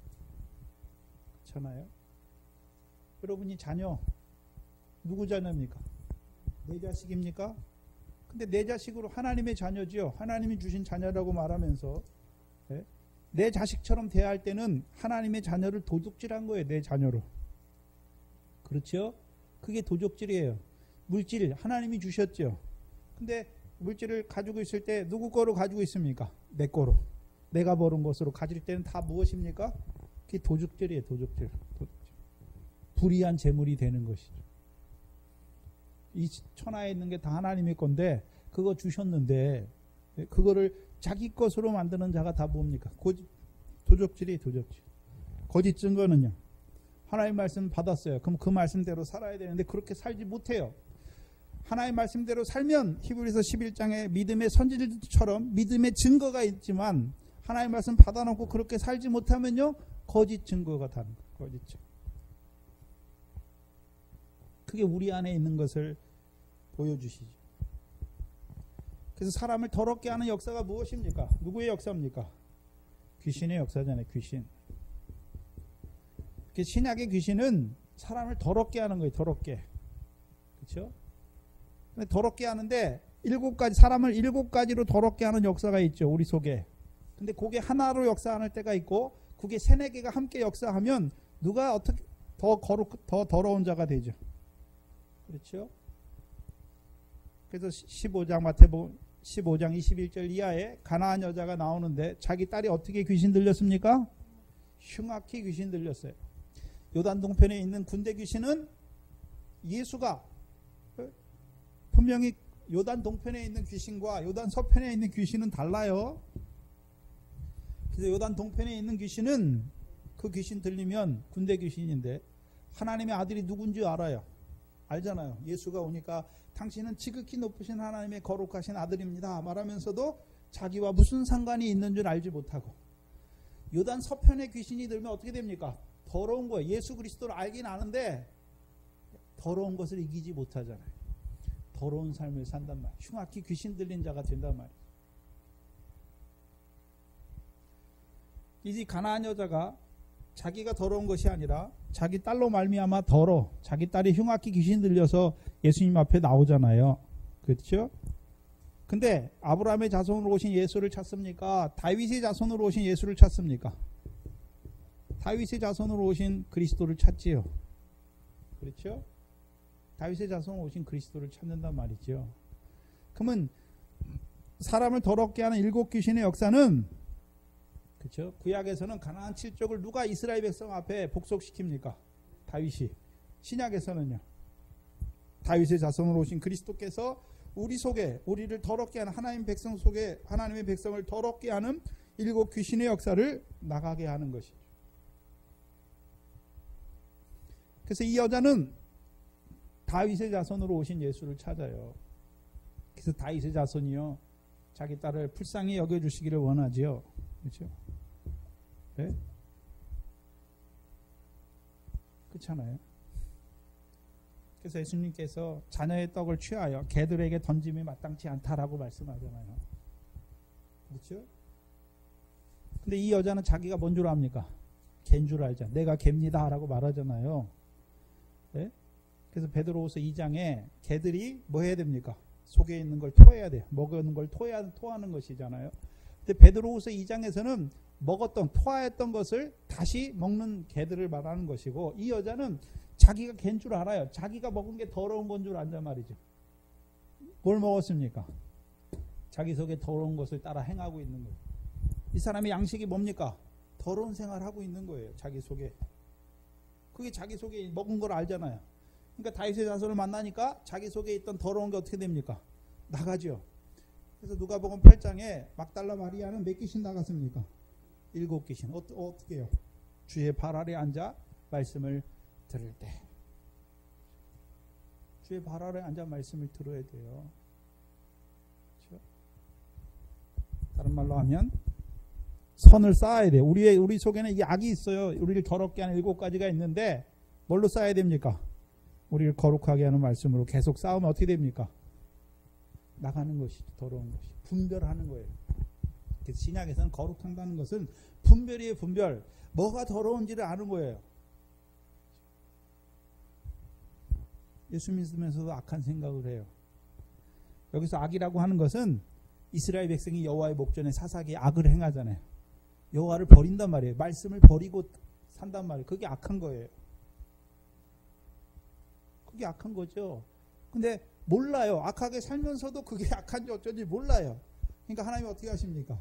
그렇잖아요. 여러분이 자녀, 누구 자녀입니까? 내 자식입니까? 근데 내 자식으로 하나님의 자녀지요. 하나님이 주신 자녀라고 말하면서 내 자식처럼 대할 때는 하나님의 자녀를 도둑질한 거예요. 내 자녀로. 그렇죠? 그게 도둑질이에요. 물질 하나님이 주셨죠. 근데 물질을 가지고 있을 때 누구 거로 가지고 있습니까? 내 거로. 내가 벌은 것으로 가질 때는 다 무엇입니까? 그게 도둑질이에요. 도둑질. 불의한 재물이 되는 것이죠. 이 천하에 있는 게 다 하나님의 건데 그거 주셨는데 그거를 자기 것으로 만드는 자가 다 뭡니까? 도적질이 도적질. 거짓 증거는요. 하나님 말씀 받았어요. 그럼 그 말씀대로 살아야 되는데 그렇게 살지 못해요. 하나님 말씀대로 살면 히브리서 11장에 믿음의 선지자들처럼 믿음의 증거가 있지만 하나님 말씀 받아놓고 그렇게 살지 못하면요. 거짓 증거가 다른 거예요. 거짓 증거. 그게 우리 안에 있는 것을 보여주시죠. 그래서 사람을 더럽게 하는 역사가 무엇입니까? 누구의 역사입니까? 귀신의 역사잖아요. 귀신. 신약의 귀신은 사람을 더럽게 하는 거예요. 더럽게. 그렇죠? 근데 더럽게 하는데 사람을 7가지로 더럽게 하는 역사가 있죠. 우리 속에. 근데 그게 하나로 역사하는 때가 있고 그게 3-4개가 함께 역사하면 누가 어떻게 더 더러운 자가 되죠. 그렇죠? 그래서 15장 마태복음 15장 21절 이하에 가나안 여자가 나오는데 자기 딸이 어떻게 귀신 들렸습니까? 흉악히 귀신 들렸어요. 요단 동편에 있는 군대 귀신은 예수가 분명히 요단 동편에 있는 귀신과 요단 서편에 있는 귀신은 달라요. 그래서 요단 동편에 있는 귀신은 그 귀신 들리면 군대 귀신인데 하나님의 아들이 누군지 알아요. 알잖아요. 예수가 오니까 당신은 지극히 높으신 하나님의 거룩하신 아들입니다 말하면서도 자기와 무슨 상관이 있는 줄 알지 못하고 요단 서편의 귀신이 들면 어떻게 됩니까? 더러운 거예요. 예수 그리스도를 알긴 아는데 더러운 것을 이기지 못하잖아요. 더러운 삶을 산단 말이에요. 흉악히 귀신 들린 자가 된단 말이에요. 이 가나안 여자가 자기가 더러운 것이 아니라 자기 딸로 말미암아 자기 딸이 흉악히 귀신 들려서 예수님 앞에 나오잖아요. 그렇죠? 근데 아브라함의 자손으로 오신 예수를 찾습니까? 다윗의 자손으로 오신 예수를 찾습니까? 다윗의 자손으로 오신 그리스도를 찾지요. 그렇죠? 다윗의 자손으로 오신 그리스도를 찾는단 말이죠. 그러면 사람을 더럽게 하는 7 귀신의 역사는 그렇죠? 구약에서는 가나안 7족을 누가 이스라엘 백성 앞에 복속시킵니까? 다윗이. 신약에서는요. 다윗의 자손으로 오신 그리스도께서 우리 속에 우리를 더럽게 하는 하나님 백성 속에 하나님의 백성을 더럽게 하는 7 귀신의 역사를 나가게 하는 것이죠. 그래서 이 여자는 다윗의 자손으로 오신 예수를 찾아요. 그래서 다윗의 자손이요. 자기 딸을 불쌍히 여겨주시기를 원하지요. 그렇죠? 네? 그렇잖아요. 그래서 예수님께서 자녀의 떡을 취하여 개들에게 던짐이 마땅치 않다라고 말씀하잖아요. 그렇죠? 근데 이 여자는 자기가 뭔 줄 압니까? 개인 줄 알죠. 내가 개입니다 라고 말하잖아요. 네? 그래서 베드로후서 2장에 개들이 뭐 해야 됩니까? 속에 있는 걸 토해야 돼요. 먹는 걸 토하는 것이잖아요. 근데 베드로후서 2장에서는 토하였던 것을 다시 먹는 개들을 말하는 것이고 이 여자는 자기가 개인 줄 알아요. 자기가 먹은 게 더러운 건 줄 안단 말이죠. 뭘 먹었습니까? 자기 속에 더러운 것을 따라 행하고 있는 거예요. 이 사람의 양식이 뭡니까? 더러운 생활을 하고 있는 거예요. 자기 속에. 그게 자기 속에 먹은 걸 알잖아요. 그러니까 다윗의 자손을 만나니까 자기 속에 있던 더러운 게 어떻게 됩니까? 나가죠. 그래서 누가복음 8장에 막달라 마리아는 몇 귀신 나갔습니까? 7귀신. 어떻게 해요? 주의 발 아래 앉아 말씀을 들을 때. 주의 발 아래 앉아 말씀을 들어야 돼요. 그렇죠? 다른 말로 하면 선을 쌓아야 돼요. 우리 속에는 이게 악이 있어요. 우리를 더럽게 하는 7가지가 있는데 뭘로 쌓아야 됩니까? 우리를 거룩하게 하는 말씀으로 계속 쌓으면 어떻게 됩니까? 나가는 것이 더러운 것이 분별하는 거예요. 그래서 신약에서는 거룩한다는 것은 분별이에요. 분별. 뭐가 더러운지를 아는 거예요. 예수 믿으면서도 악한 생각을 해요. 여기서 악이라고 하는 것은 이스라엘 백성이 여호와의 목전에 사사기에 악을 행하잖아요. 여호와를 버린단 말이에요. 말씀을 버리고 산단 말이에요. 그게 악한 거예요. 그게 악한 거죠. 근데 몰라요. 악하게 살면서도 그게 악한지 어쩐지 몰라요. 그러니까 하나님이 어떻게 하십니까?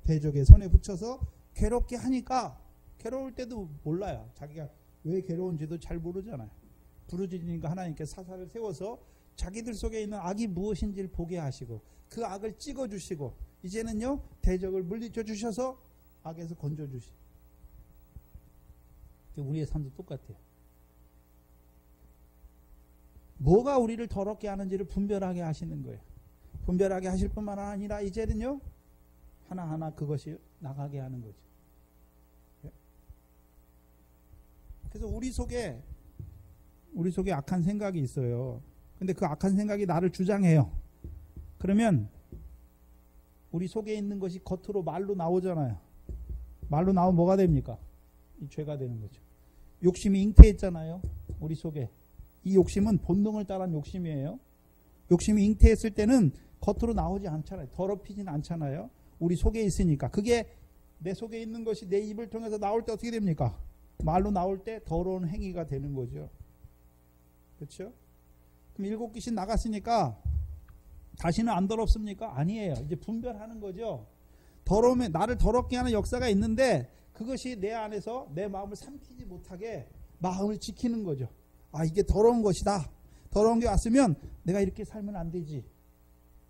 대적의 손에 붙여서 괴롭게 하니까 괴로울 때도 몰라요. 자기가 왜 괴로운지도 잘 모르잖아요. 부르짖으니까 하나님께 사사를 세워서 자기들 속에 있는 악이 무엇인지를 보게 하시고 그 악을 찍어주시고 이제는요 대적을 물리쳐 주셔서 악에서 건져주시고. 우리의 삶도 똑같아요. 뭐가 우리를 더럽게 하는지를 분별하게 하시는 거예요. 분별하게 하실 뿐만 아니라 이제는요 하나하나 그것이 나가게 하는 거죠. 그래서 우리 속에 악한 생각이 있어요. 근데 그 악한 생각이 나를 주장해요. 그러면 우리 속에 있는 것이 겉으로 말로 나오잖아요. 말로 나오면 뭐가 됩니까? 이 죄가 되는 거죠. 욕심이 잉태했잖아요. 우리 속에. 이 욕심은 본능을 따른 욕심이에요. 욕심이 잉태했을 때는 겉으로 나오지 않잖아요. 더럽히진 않잖아요. 우리 속에 있으니까. 그게 내 속에 있는 것이 내 입을 통해서 나올 때 어떻게 됩니까? 말로 나올 때 더러운 행위가 되는 거죠. 그렇죠? 그럼 7귀신 나갔으니까 다시는 안 더럽습니까? 아니에요. 이제 분별하는 거죠. 더러움에 나를 더럽게 하는 역사가 있는데 그것이 내 안에서 내 마음을 삼키지 못하게 마음을 지키는 거죠. 아, 이게 더러운 것이다. 더러운 게 왔으면 내가 이렇게 살면 안 되지.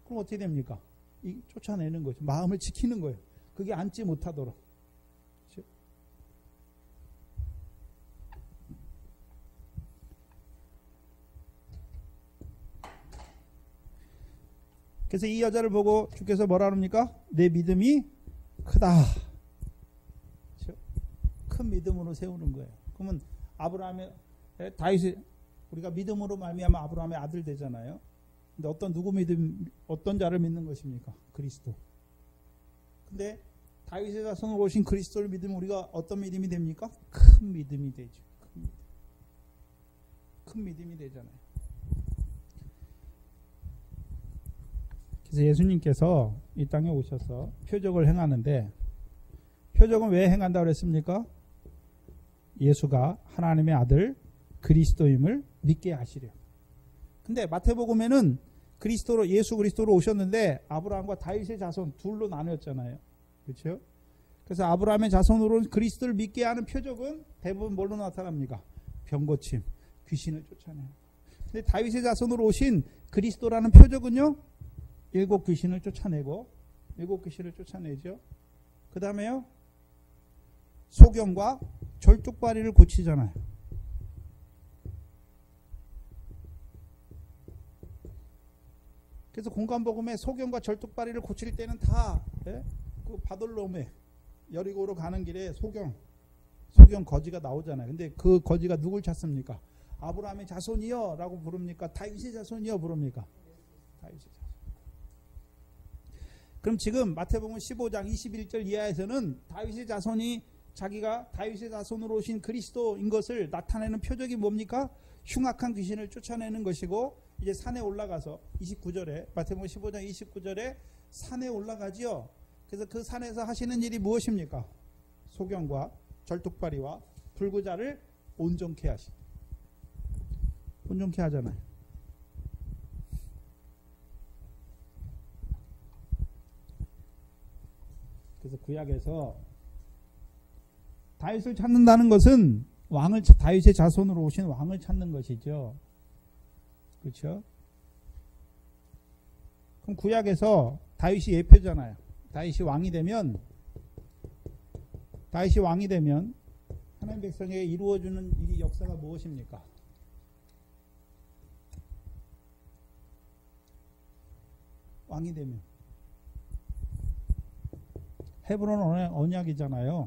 그럼 어떻게 됩니까? 쫓아내는 거죠. 마음을 지키는 거예요. 그게 앉지 못하도록. 그렇죠? 그래서 이 여자를 보고 주께서 뭐라 합니까? 내 믿음이 크다. 그렇죠? 큰 믿음으로 세우는 거예요. 그러면 아브라함의 다윗이 우리가 믿음으로 말미암아 아브라함의 아들 되잖아요. 근데 어떤 자를 믿는 것입니까? 그리스도. 근데 다윗의 자손으로 오신 그리스도를 믿으면 우리가 어떤 믿음이 됩니까? 큰 믿음이 되죠. 큰 믿음이 되잖아요. 그래서 예수님께서 이 땅에 오셔서 표적을 행하는데 표적은 왜 행한다고 그랬습니까? 예수가 하나님의 아들 그리스도임을 믿게 하시려. 근데 마태복음에는 예수 그리스도로 오셨는데 아브라함과 다윗의 자손 둘로 나뉘었잖아요. 그렇죠? 그래서 아브라함의 자손으로는 그리스도를 믿게 하는 표적은 대부분 뭘로 나타납니까? 병고침, 귀신을 쫓아내는. 근데 다윗의 자손으로 오신 그리스도라는 표적은요. 7귀신을 쫓아내고 7귀신을 쫓아내죠. 그 다음에요. 소경과 절뚝발이를 고치잖아요. 그래서 공관복음에 소경과 절뚝발이를 고칠 때는 다 그 바돌롬에 여리고로 가는 길에 소경 거지가 나오잖아요. 근데 그 거지가 누굴 찾습니까? 아브라함의 자손이여 라고 부릅니까? 다윗의 자손이여 부릅니까? 다윗의 자손. 그럼 지금 마태복음 15장 21절 이하에서는 다윗의 자손이 자기가 다윗의 자손으로 오신 그리스도인 것을 나타내는 표적이 뭡니까? 흉악한 귀신을 쫓아내는 것이고 이제 산에 올라가서 29절에 마태복음 15장 29절에 산에 올라가지요. 그래서 그 산에서 하시는 일이 무엇입니까? 소경과 절뚝발이와 불구자를 온전케 하잖아요. 그래서 구약에서 다윗을 찾는다는 것은 다윗의 자손으로 오신 왕을 찾는 것이죠. 그렇죠? 그럼 구약에서 다윗이 예표잖아요. 다윗이 왕이 되면 하나님 백성에게 이루어주는 일이 역사가 무엇입니까? 왕이 되면 헤브론 언약이잖아요.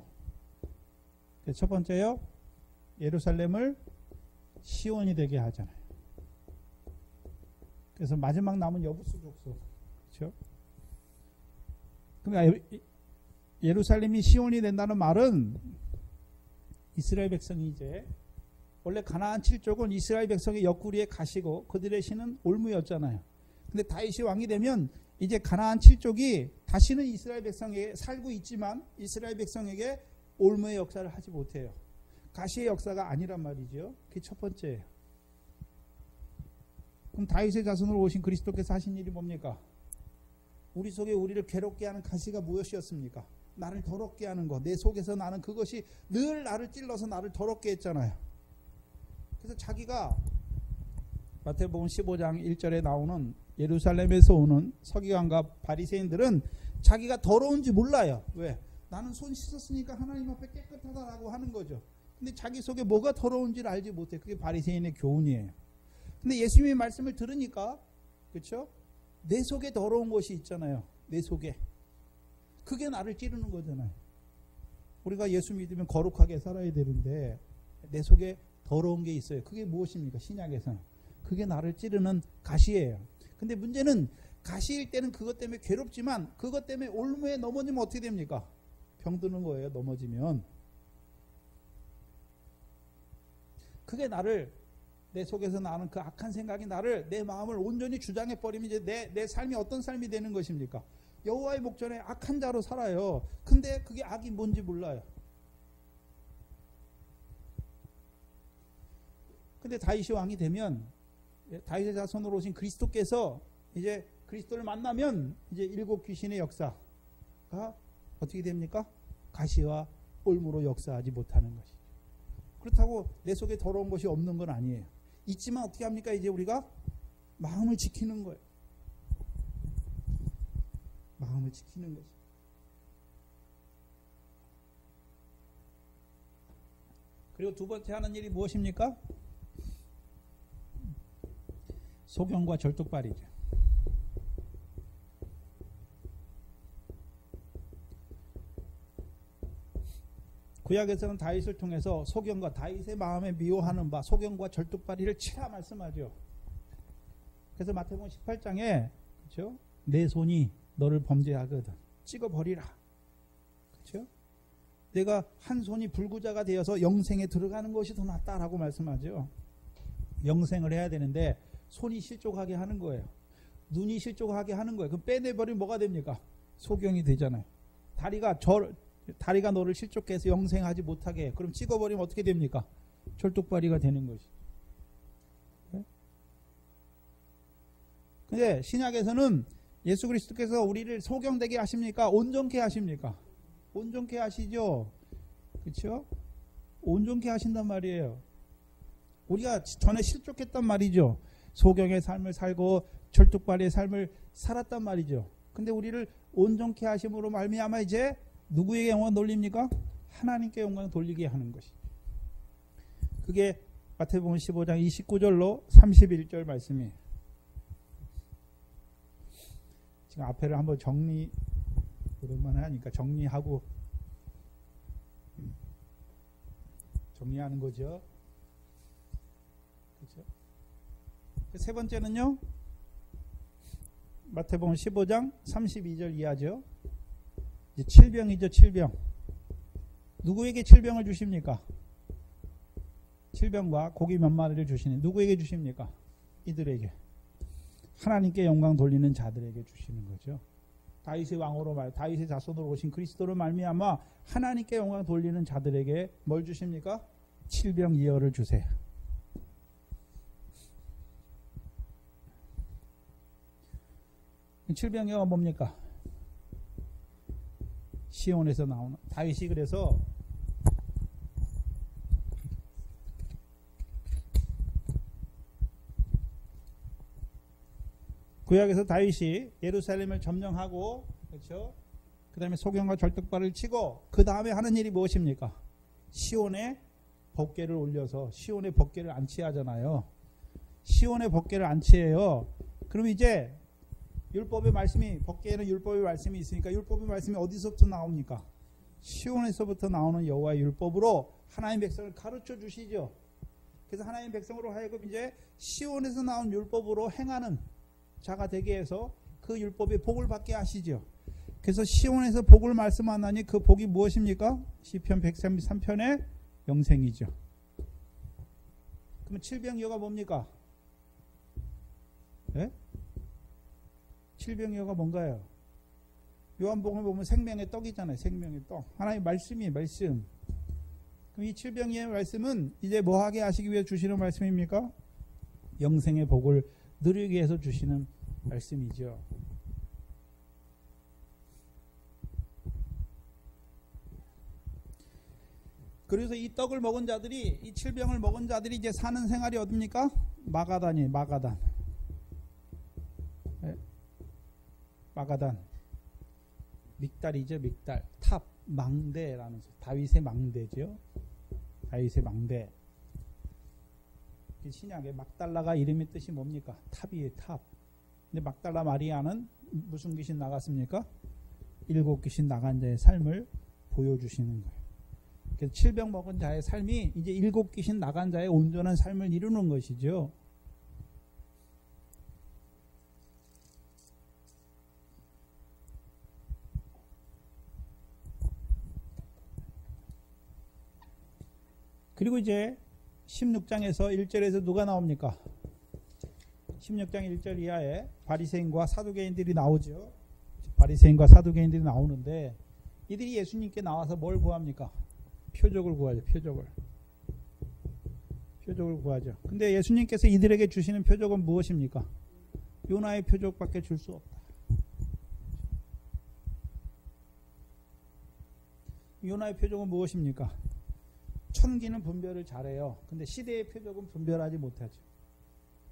첫 번째요, 예루살렘을 시온이 되게 하잖아요. 그래서 마지막 남은 여부수 족속, 그렇죠? 그러니까 예루살렘이 시온이 된다는 말은 이스라엘 백성이 이제 원래 가나안 7족은 이스라엘 백성의 옆구리에 가시고 그들의 신은 올무였잖아요. 근데 다윗이 왕이 되면 이제 가나안 7족이 다시는 이스라엘 백성에게 살고 있지만 이스라엘 백성에게 올무의 역사를 하지 못해요. 가시의 역사가 아니란 말이죠. 그게 첫 번째예요. 그럼 다윗의 자손으로 오신 그리스도께서 하신 일이 뭡니까? 우리 속에 우리를 괴롭게 하는 가시가 무엇이었습니까? 나를 더럽게 하는 것. 내 속에서 나는 그것이 늘 나를 찔러서 나를 더럽게 했잖아요. 그래서 자기가 마태복음 15장 1절에 나오는 예루살렘에서 오는 서기관과 바리새인들은 자기가 더러운지 몰라요. 왜? 나는 손 씻었으니까 하나님 앞에 깨끗하다라고 하는 거죠. 근데 자기 속에 뭐가 더러운지를 알지 못해. 그게 바리새인의 교훈이에요. 근데 예수님의 말씀을 들으니까, 그렇죠? 내 속에 더러운 것이 있잖아요. 내 속에. 그게 나를 찌르는 거잖아요. 우리가 예수 믿으면 거룩하게 살아야 되는데 내 속에 더러운 게 있어요. 그게 무엇입니까? 신약에서는. 그게 나를 찌르는 가시예요. 근데 문제는 가시일 때는 그것 때문에 괴롭지만 그것 때문에 올무에 넘어지면 어떻게 됩니까? 병드는 거예요. 넘어지면. 그게 나를, 내 속에서 나는 그 악한 생각이 나를, 내 마음을 온전히 주장해 버리면 이제 내 삶이 어떤 삶이 되는 것입니까? 여호와의 목전에 악한 자로 살아요. 근데 그게 악이 뭔지 몰라요. 근데 다윗이 왕이 되면 다윗의 자손으로 오신 그리스도께서 이제 그리스도를 만나면 이제 일곱 귀신의 역사가 어떻게 됩니까? 가시와 올무로 역사하지 못하는 것이죠. 그렇다고 내 속에 더러운 것이 없는 건 아니에요. 있지만 어떻게 합니까? 이제 우리가 마음을 지키는 거예요. 마음을 지키는 거죠. 그리고 두 번째 하는 일이 무엇입니까? 소경과 절뚝발이죠. 구약에서는 다윗을 통해서 소경과 다윗의 마음에 미워하는 바 소경과 절뚝발이를 치라 말씀하죠. 그래서 마태복음 18장에 그렇죠? 내 손이 너를 범죄하거든 찍어버리라. 그렇죠? 내가 한 손이 불구자가 되어서 영생에 들어가는 것이 더 낫다라고 말씀하죠. 영생을 해야 되는데 손이 실족하게 하는 거예요. 눈이 실족하게 하는 거예요. 그럼 빼내버리면 뭐가 됩니까? 소경이 되잖아요. 다리가 너를 실족해 해서 영생하지 못하게 해. 그럼 찍어버리면 어떻게 됩니까? 절뚝발이가 되는 것이. 근데 신약에서는 예수 그리스도께서 우리를 소경되게 하십니까? 온전케 하십니까? 온전케 하시죠. 그렇죠? 온전케 하신단 말이에요. 우리가 전에 실족했단 말이죠. 소경의 삶을 살고 절뚝발의 삶을 살았단 말이죠. 근데 우리를 온전케 하심으로 말미암아 이제 누구에게 영광 돌립니까? 하나님께 영광 돌리게 하는 것이. 그게 마태복음 15장 29절로 31절 말씀이에요. 지금 앞에를 한번 오랜만에 하니까 정리하고 정리하는 거죠. 그렇죠? 세 번째는요. 마태복음 15장 32절 이하죠. 이제 칠병이죠. 칠병. 누구에게 칠병을 주십니까? 칠병과 고기 몇 마리를 주시는 누구에게 주십니까? 이들에게. 하나님께 영광 돌리는 자들에게 주시는 거죠. 다윗의 왕으로 다윗의 자손으로 오신 그리스도를 말미암아 하나님께 영광 돌리는 자들에게 뭘 주십니까? 칠병 이어를 주세요. 칠병이어가 뭡니까? 시온에서 나오는 다윗이 그래서 구약에서 다윗이 예루살렘을 점령하고 그렇죠. 그 다음에 소경과 절뚝발을 치고 그 다음에 하는 일이 무엇입니까? 시온에 법궤를 올려서 시온에 법궤를 안치하잖아요. 시온에 법궤를 안치해요. 그럼 이제 율법의 말씀이 법궤에는 율법의 말씀이 있으니까 율법의 말씀이 어디서부터 나옵니까? 시온에서부터 나오는 여호와의 율법으로 하나님 백성을 가르쳐 주시죠. 그래서 하나님 백성으로 하여금 이제 시온에서 나온 율법으로 행하는 자가 되게 해서 그 율법의 복을 받게 하시죠. 그래서 시온에서 복을 말씀하나니 그 복이 무엇입니까? 시편 133편의 영생이죠. 그러면 칠병이어가 뭡니까? 네? 칠병이어가 뭔가요? 요한복음을 보면 생명의 떡이잖아요. 생명의 떡. 하나님의 말씀이에요. 말씀. 그럼 이 칠병이의 말씀은 이제 뭐 하게 하시기 위해 주시는 말씀입니까? 영생의 복을 누리기 위해서 주시는 말씀이죠. 그래서 이 떡을 먹은 자들이 이 칠병을 먹은 자들이 이제 사는 생활이 어딥니까? 마가단이에요. 마가단. 네. 마가단. 믹달이죠. 믹달. 탑. 망대라는 다윗의 망대죠. 다윗의 망대. 신약에 막달라가 이름의 뜻이 뭡니까? 탑이에요. 탑. 근데 막달라 마리아는 무슨 귀신 나갔습니까? 7 귀신 나간 자의 삶을 보여주시는 거예요. 그래서 칠병 먹은 자의 삶이 이제 7 귀신 나간 자의 온전한 삶을 이루는 것이죠. 그리고 이제 16장에서 1절에서 누가 나옵니까? 16장 1절 이하에 바리새인과 사두개인들이 나오죠. 바리새인과 사두개인들이 나오는데 이들이 예수님께 나와서 뭘 구합니까? 표적을 구하죠. 표적을 구하죠. 근데 예수님께서 이들에게 주시는 표적은 무엇입니까? 요나의 표적밖에 줄 수 없다. 요나의 표적은 무엇입니까? 천기는 분별을 잘해요. 근데 시대의 표적은 분별하지 못하죠.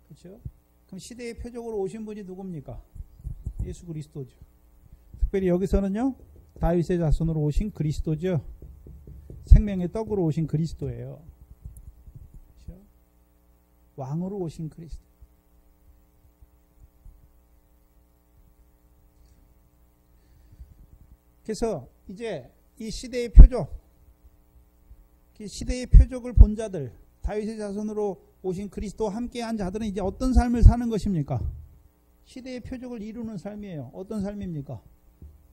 그렇죠? 그럼 시대의 표적으로 오신 분이 누굽니까? 예수 그리스도죠. 특별히 여기서는요, 다윗의 자손으로 오신 그리스도죠. 생명의 떡으로 오신 그리스도예요. 그렇죠? 왕으로 오신 그리스도. 그래서 이제 이 시대의 표적, 시대의 표적을 본 자들, 다윗의 자손으로 오신 그리스도와 함께한 자들은 이제 어떤 삶을 사는 것입니까? 시대의 표적을 이루는 삶이에요. 어떤 삶입니까?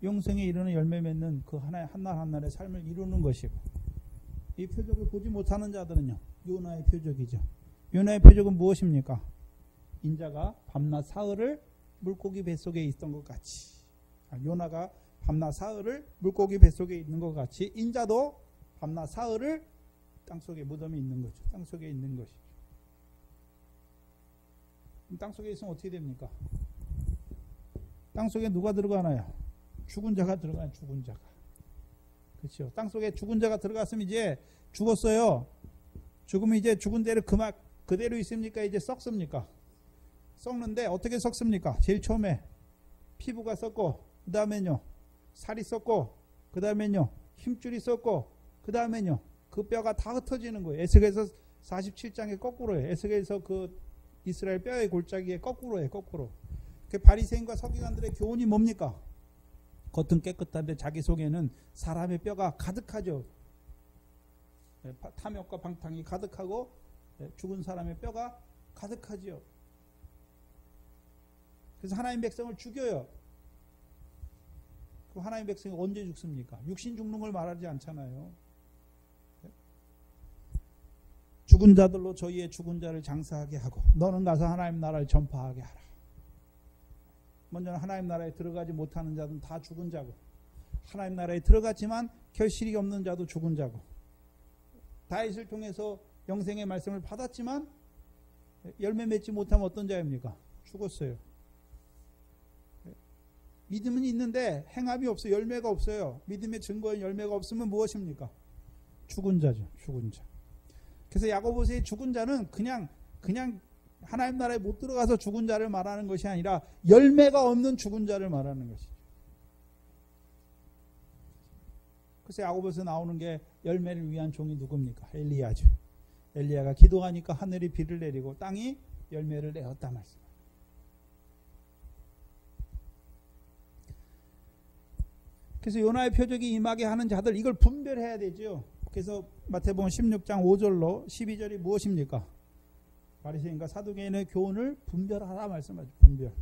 영생에 이르는 열매 맺는 그 하나의 한날 한날의 삶을 이루는 것이고, 이 표적을 보지 못하는 자들은요, 요나의 표적이죠. 요나의 표적은 무엇입니까? 인자가 밤낮 사흘을 물고기 뱃속에 있던 것 같이, 요나가 밤낮 사흘을 물고기 뱃속에 있는 것 같이 인자도 밤낮 사흘을 땅속에 무덤이 있는 거죠. 땅속에 있는 것이죠. 땅속에 있으면 어떻게 됩니까? 땅속에 누가 들어가나요? 죽은 자가 들어가요. 죽은 자가. 그렇죠. 땅속에 죽은 자가 들어갔으면 이제 죽었어요. 죽으면 이제 죽은 대로 그대로 있습니까? 이제 썩습니까? 썩는데 어떻게 썩습니까? 제일 처음에 피부가 썩고, 그 다음에는요 살이 썩고, 그 다음에는요 힘줄이 썩고, 그 다음에는요 그 뼈가 다 흩어지는 거예요. 에스겔서 47장에 거꾸로예요. 에스겔서 그 이스라엘 뼈의 골짜기에 거꾸로예요. 거꾸로. 그 바리새인과 서기관들의 교훈이 뭡니까? 겉은 깨끗한데 자기 속에는 사람의 뼈가 가득하죠. 탐욕과 방탕이 가득하고 죽은 사람의 뼈가 가득하지요. 그래서 하나님 백성을 죽여요. 그 하나님 백성이 언제 죽습니까? 육신 죽는 걸 말하지 않잖아요. 죽은 자들로 저희의 죽은 자를 장사하게 하고 너는 가서 하나님 나라를 전파하게 하라. 먼저는 하나님 나라에 들어가지 못하는 자들은 다 죽은 자고, 하나님 나라에 들어갔지만 결실이 없는 자도 죽은 자고, 다윗을 통해서 영생의 말씀을 받았지만 열매 맺지 못하면 어떤 자입니까? 죽었어요. 믿음은 있는데 행함이 없어요. 열매가 없어요. 믿음의 증거인 열매가 없으면 무엇입니까? 죽은 자죠. 죽은 자. 그래서 야고보서의 죽은 자는 그냥 하나님 나라에 못 들어가서 죽은 자를 말하는 것이 아니라 열매가 없는 죽은 자를 말하는 것이죠. 그래서 야고보서 나오는 게 열매를 위한 종이 누굽니까? 엘리야죠. 엘리야가 기도하니까 하늘이 비를 내리고 땅이 열매를 내었다 말씀. 그래서 요나의 표적이 임하게 하는 자들 이걸 분별해야 되죠. 그래서 마태복음 16장 5절로 12절이 무엇입니까? 바리새인과 사두개인의 교훈을 분별하라 말씀하죠. 분별.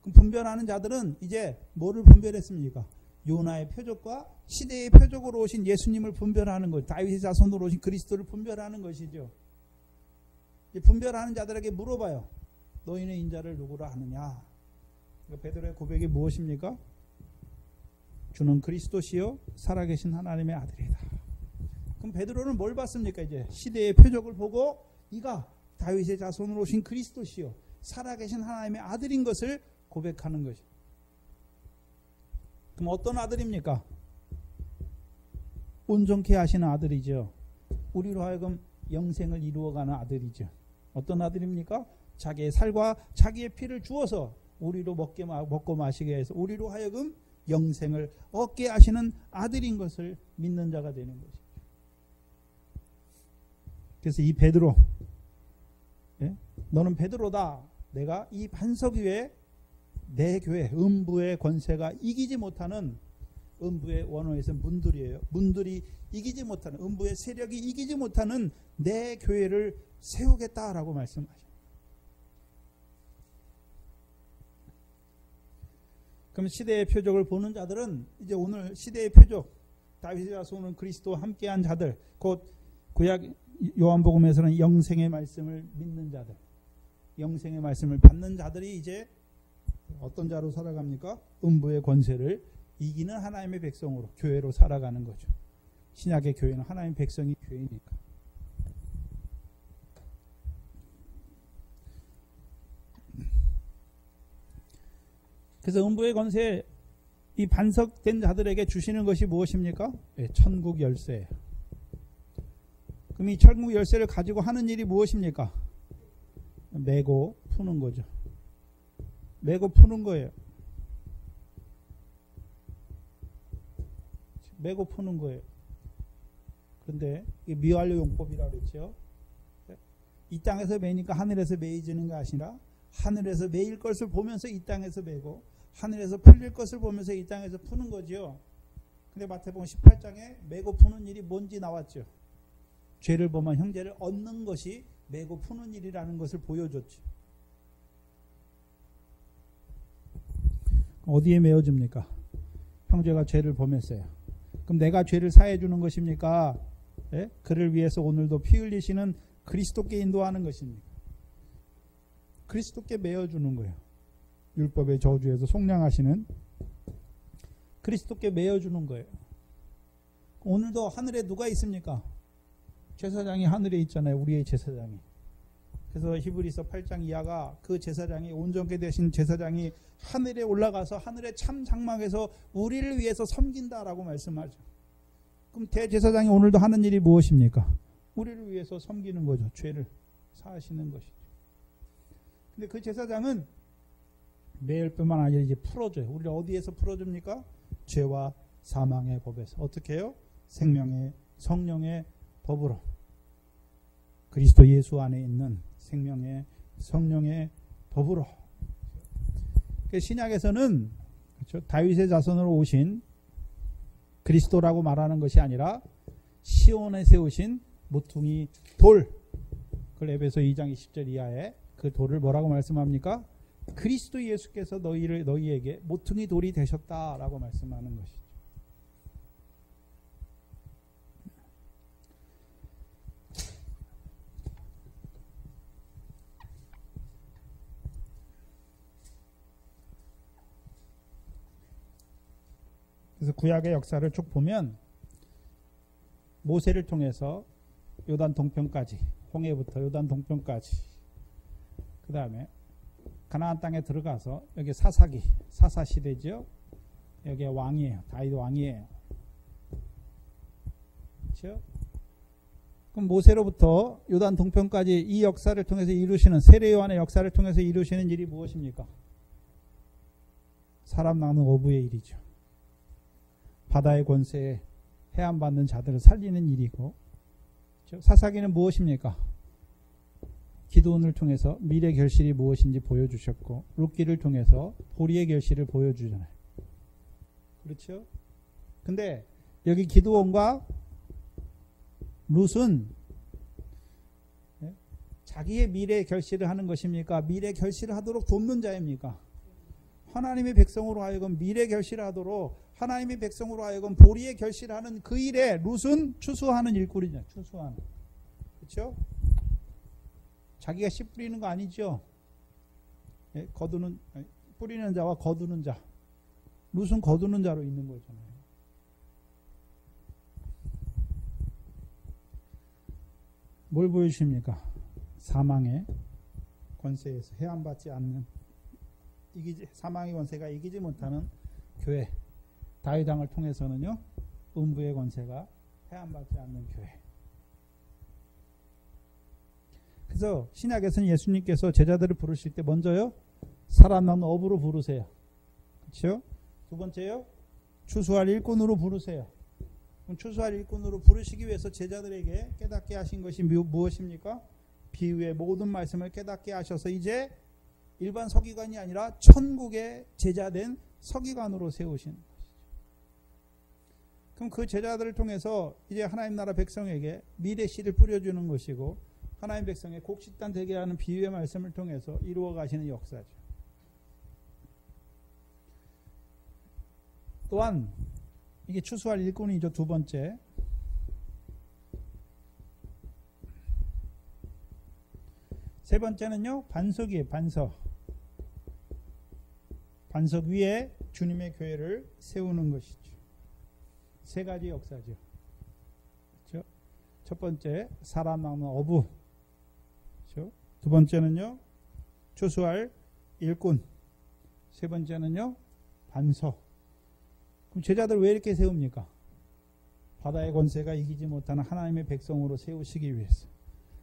그럼 분별하는 자들은 이제 뭐를 분별했습니까? 요나의 표적과 시대의 표적으로 오신 예수님을 분별하는 것, 다윗의 자손으로 오신 그리스도를 분별하는 것이죠. 분별하는 자들에게 물어봐요. 너희는 인자를 누구라 하느냐? 그러니까 베드로의 고백이 무엇입니까? 주는 그리스도시요 살아계신 하나님의 아들이다. 그럼 베드로는 뭘 봤습니까? 이제 시대의 표적을 보고 이가 다윗의 자손으로 오신 그리스도시요 살아계신 하나님의 아들인 것을 고백하는 것이죠. 그럼 어떤 아들입니까? 온전케 하시는 아들이죠. 우리로 하여금 영생을 이루어가는 아들이죠. 어떤 아들입니까? 자기의 살과 자기의 피를 주어서 우리로 먹고 마시게 해서 우리로 하여금 영생을 얻게 하시는 아들인 것을 믿는 자가 되는 것이죠. 그래서 이 베드로, 너는 베드로다. 내가 이 반석 위에 내 교회 음부의 권세가 이기지 못하는, 음부의 원어에서 문들이에요. 문들이 이기지 못하는, 음부의 세력이 이기지 못하는 내 교회를 세우겠다라고 말씀하셔요. 그럼 시대의 표적을 보는 자들은 이제 오늘 시대의 표적, 다윗의 자손은 그리스도와 함께한 자들, 곧 구약 요한복음에서는 영생의 말씀을 믿는 자들, 영생의 말씀을 받는 자들이 이제 어떤 자로 살아갑니까? 음부의 권세를 이기는 하나님의 백성으로, 교회로 살아가는 거죠. 신약의 교회는 하나님의 백성이 교회니까. 그래서 음부의 권세, 이 반석된 자들에게 주시는 것이 무엇입니까? 천국 열쇠예요. 그럼 이 천국 열쇠를 가지고 하는 일이 무엇입니까? 메고 푸는 거죠. 메고 푸는 거예요. 메고 푸는 거예요. 그런데 이게 미완료 용법이라고 그랬죠. 이 땅에서 매니까 하늘에서 매이지는 게 아니라 하늘에서 매일 것을 보면서 이 땅에서 매고 하늘에서 풀릴 것을 보면서 이 땅에서 푸는 거지요. 근데 마태복음 18장에 매고 푸는 일이 뭔지 나왔죠. 죄를 범한 형제를 얻는 것이 매고 푸는 일이라는 것을 보여줬죠. 어디에 매어줍니까? 형제가 죄를 범했어요. 그럼 내가 죄를 사해 주는 것입니까? 예? 그를 위해서 오늘도 피 흘리시는 그리스도께 인도하는 것입니까? 그리스도께 매어주는 거예요. 율법의 저주에서 속량하시는 그리스도께 매어주는 거예요. 오늘도 하늘에 누가 있습니까? 제사장이 하늘에 있잖아요. 우리의 제사장이. 그래서 히브리서 8장 이하가 그 제사장이, 온전케 되신 제사장이 하늘에 올라가서 하늘의 참 장막에서 우리를 위해서 섬긴다라고 말씀하죠. 그럼 대제사장이 오늘도 하는 일이 무엇입니까? 우리를 위해서 섬기는 거죠. 죄를 사하시는 것이죠. 근데 그 제사장은 매일 뿐만 아니라 이제 풀어줘요. 우리를 어디에서 풀어줍니까? 죄와 사망의 법에서. 어떻게 해요? 생명의 성령의 법으로. 그리스도 예수 안에 있는 생명의 성령의 법으로. 신약에서는 그렇죠? 다윗의 자손으로 오신 그리스도라고 말하는 것이 아니라 시온에 세우신 모퉁이 돌. 그걸 에베소 2장 20절 이하에 그 돌을 뭐라고 말씀합니까? 그리스도 예수께서 너희에게 모퉁이 돌이 되셨다라고 말씀하는 것이죠. 그래서 구약의 역사를 쭉 보면 모세를 통해서 요단 동편까지, 홍해부터 요단 동편까지, 그 다음에 가나안 땅에 들어가서 여기 사사 시대죠. 여기 왕이에요. 다윗 왕이에요. 그렇죠? 그럼 모세로부터 요단 동편까지 이 역사를 통해서 이루시는 세례 요한의 역사를 통해서 이루시는 일이 무엇입니까? 사람 낳는 어부의 일이죠. 바다의 권세에 해안받는 자들을 살리는 일이고, 그렇죠? 사사기는 무엇입니까? 기도원을 통해서 미래 결실이 무엇인지 보여주셨고, 룻기를 통해서 보리의 결실을 보여주잖아요. 그렇죠? 근데 여기 기도원과 룻은 자기의 미래 결실을 하는 것입니까? 미래 결실을 하도록 돕는 자입니까? 하나님의 백성으로 하여금 미래 결실하도록 하나님의 백성으로 하여금 보리의 결실하는 그 일에 룻은 추수하는 일꾼이죠. 추수하는. 그렇죠? 자기가 씨 뿌리는 거 아니죠. 뿌리는 자와 거두는 자. 룻은 거두는 자로 있는 거잖아요. 뭘 보여주십니까? 사망의 권세에서 해안받지 않는, 사망의 권세가 이기지 못하는 교회, 다윗 왕을 통해서는요, 음부의 권세가 해안받지 않는 교회. 그래서 신약에서는 예수님께서 제자들을 부르실 때 먼저요, 살아남는 어부로 부르세요. 그렇죠? 두 번째요, 추수할 일꾼으로 부르세요. 그럼 추수할 일꾼으로 부르시기 위해서 제자들에게 깨닫게 하신 것이 무엇입니까? 비유의 모든 말씀을 깨닫게 하셔서 이제 일반 서기관이 아니라 천국의 제자된 서기관으로 세우신 것이죠. 그럼 그 제자들을 통해서 이제 하나님 나라 백성에게 미래 씨를 뿌려주는 것이고, 하나님 백성의 곡식단 되게 하는 비유의 말씀을 통해서 이루어 가시는 역사죠. 또한 이게 추수할 일꾼이죠. 두 번째, 세 번째는요, 반석이에요. 반석 위에 주님의 교회를 세우는 것이죠. 세 가지 역사죠. 그렇죠? 첫 번째, 사람 낳는 어부. 그렇죠? 두 번째는요, 추수할 일꾼. 세 번째는요, 반석. 그럼 제자들 왜 이렇게 세웁니까? 바다의 권세가 이기지 못하는 하나님의 백성으로 세우시기 위해서,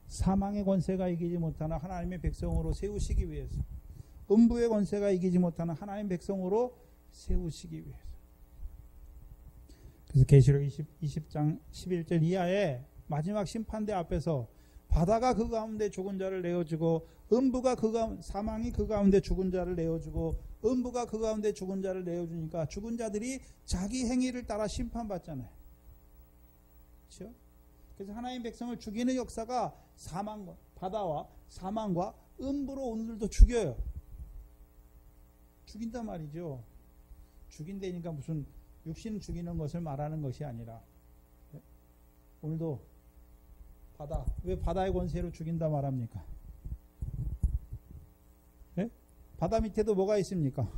사망의 권세가 이기지 못하는 하나님의 백성으로 세우시기 위해서, 음부의 권세가 이기지 못하는 하나님의 백성으로 세우시기 위해서. 그래서 계시록 20장 11절 이하에 마지막 심판대 앞에서 바다가 그 가운데 죽은 자를 내어주고, 음부가 사망이 그 가운데 죽은 자를 내어주고, 음부가 그 가운데 죽은 자를 내어주니까 죽은 자들이 자기 행위를 따라 심판받잖아요. 그렇죠? 그래서 하나님 백성을 죽이는 역사가 바다와 사망과 음부로 오늘도 죽여요. 죽인단 말이죠. 죽인다니까 무슨 육신 죽이는 것을 말하는 것이 아니라, 오늘도 왜 바다의 권세로 죽인다 말합니까? 네? 바다 밑에도 뭐가 있습니까?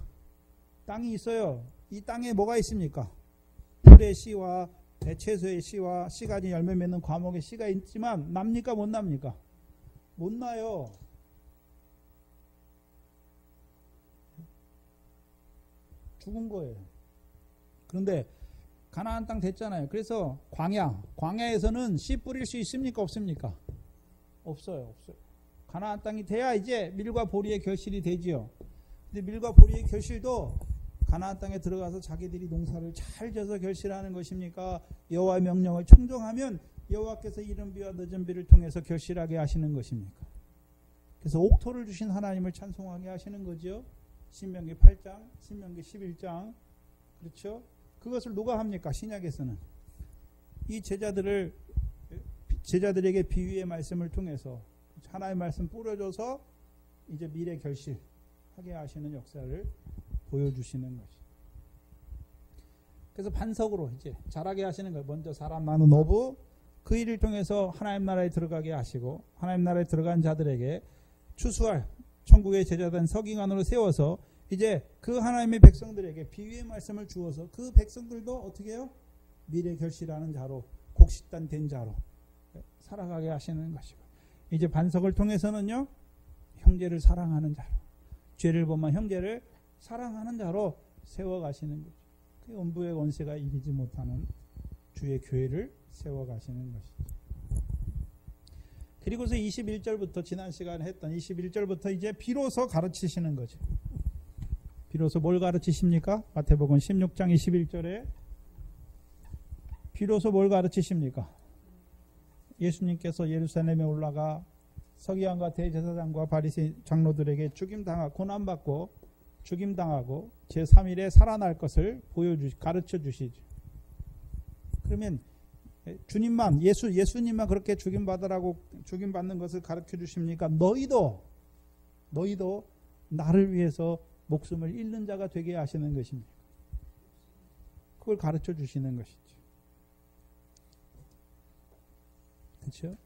땅이 있어요. 이 땅에 뭐가 있습니까? 풀의 씨와 대채소의 씨와 씨가지 열매 맺는 과목의 씨가 있지만 납니까? 못 납니까? 못 나요. 죽은 거예요. 그런데 가나안 땅 됐잖아요. 그래서 광야에서는 씨 뿌릴 수 있습니까? 없습니까? 없어요. 가나안 땅이 돼야 이제 밀과 보리의 결실이 되지요. 근데 밀과 보리의 결실도 가나안 땅에 들어가서 자기들이 농사를 잘 져서 결실하는 것입니까? 여호와의 명령을 청종하면 여호와께서 이른 비와 늦은 비를 통해서 결실하게 하시는 것입니까? 그래서 옥토를 주신 하나님을 찬송하게 하시는 거죠. 신명기 8장, 신명기 11장. 그렇죠? 그것을 누가 합니까? 신약에서는. 이 제자들에게 비유의 말씀을 통해서 하나님의 말씀 뿌려줘서 이제 미래 결실하게 하시는 역사를 보여주시는 것이. 그래서 반석으로 이제 자라게 하시는 거예요. 먼저 사람 많은 어부, 그 일을 통해서 하나님 나라에 들어가게 하시고, 하나님 나라에 들어간 자들에게 추수할 천국의 제자된 서기관으로 세워서 이제 그 하나님의 백성들에게 비유의 말씀을 주어서 그 백성들도 어떻게 해요? 미래 결실하는 자로, 곡식단 된 자로 살아가게 하시는 것이고, 이제 반석을 통해서는요, 형제를 사랑하는 자로, 죄를 범한 형제를 사랑하는 자로 세워가시는 거죠. 그 음부의 권세가 이기지 못하는 주의 교회를 세워가시는 것이죠. 그리고서 21절부터 지난 시간에 했던 21절부터 이제 비로소 가르치시는 거죠. 비로소 뭘 가르치십니까? 마태복음 16장 21절에 비로소 뭘 가르치십니까? 예수님께서 예루살렘에 올라가 서기관과 대제사장과 바리새 장로들에게 고난받고 죽임당하고 제3일에 살아날 것을 가르쳐 주시죠. 그러면 주님만 예수님만 그렇게 죽임받는 것을 가르쳐 주십니까? 너희도 나를 위해서 목숨을 잃는 자가 되게 하시는 것입니다. 그걸 가르쳐 주시는 것이죠. 그렇죠?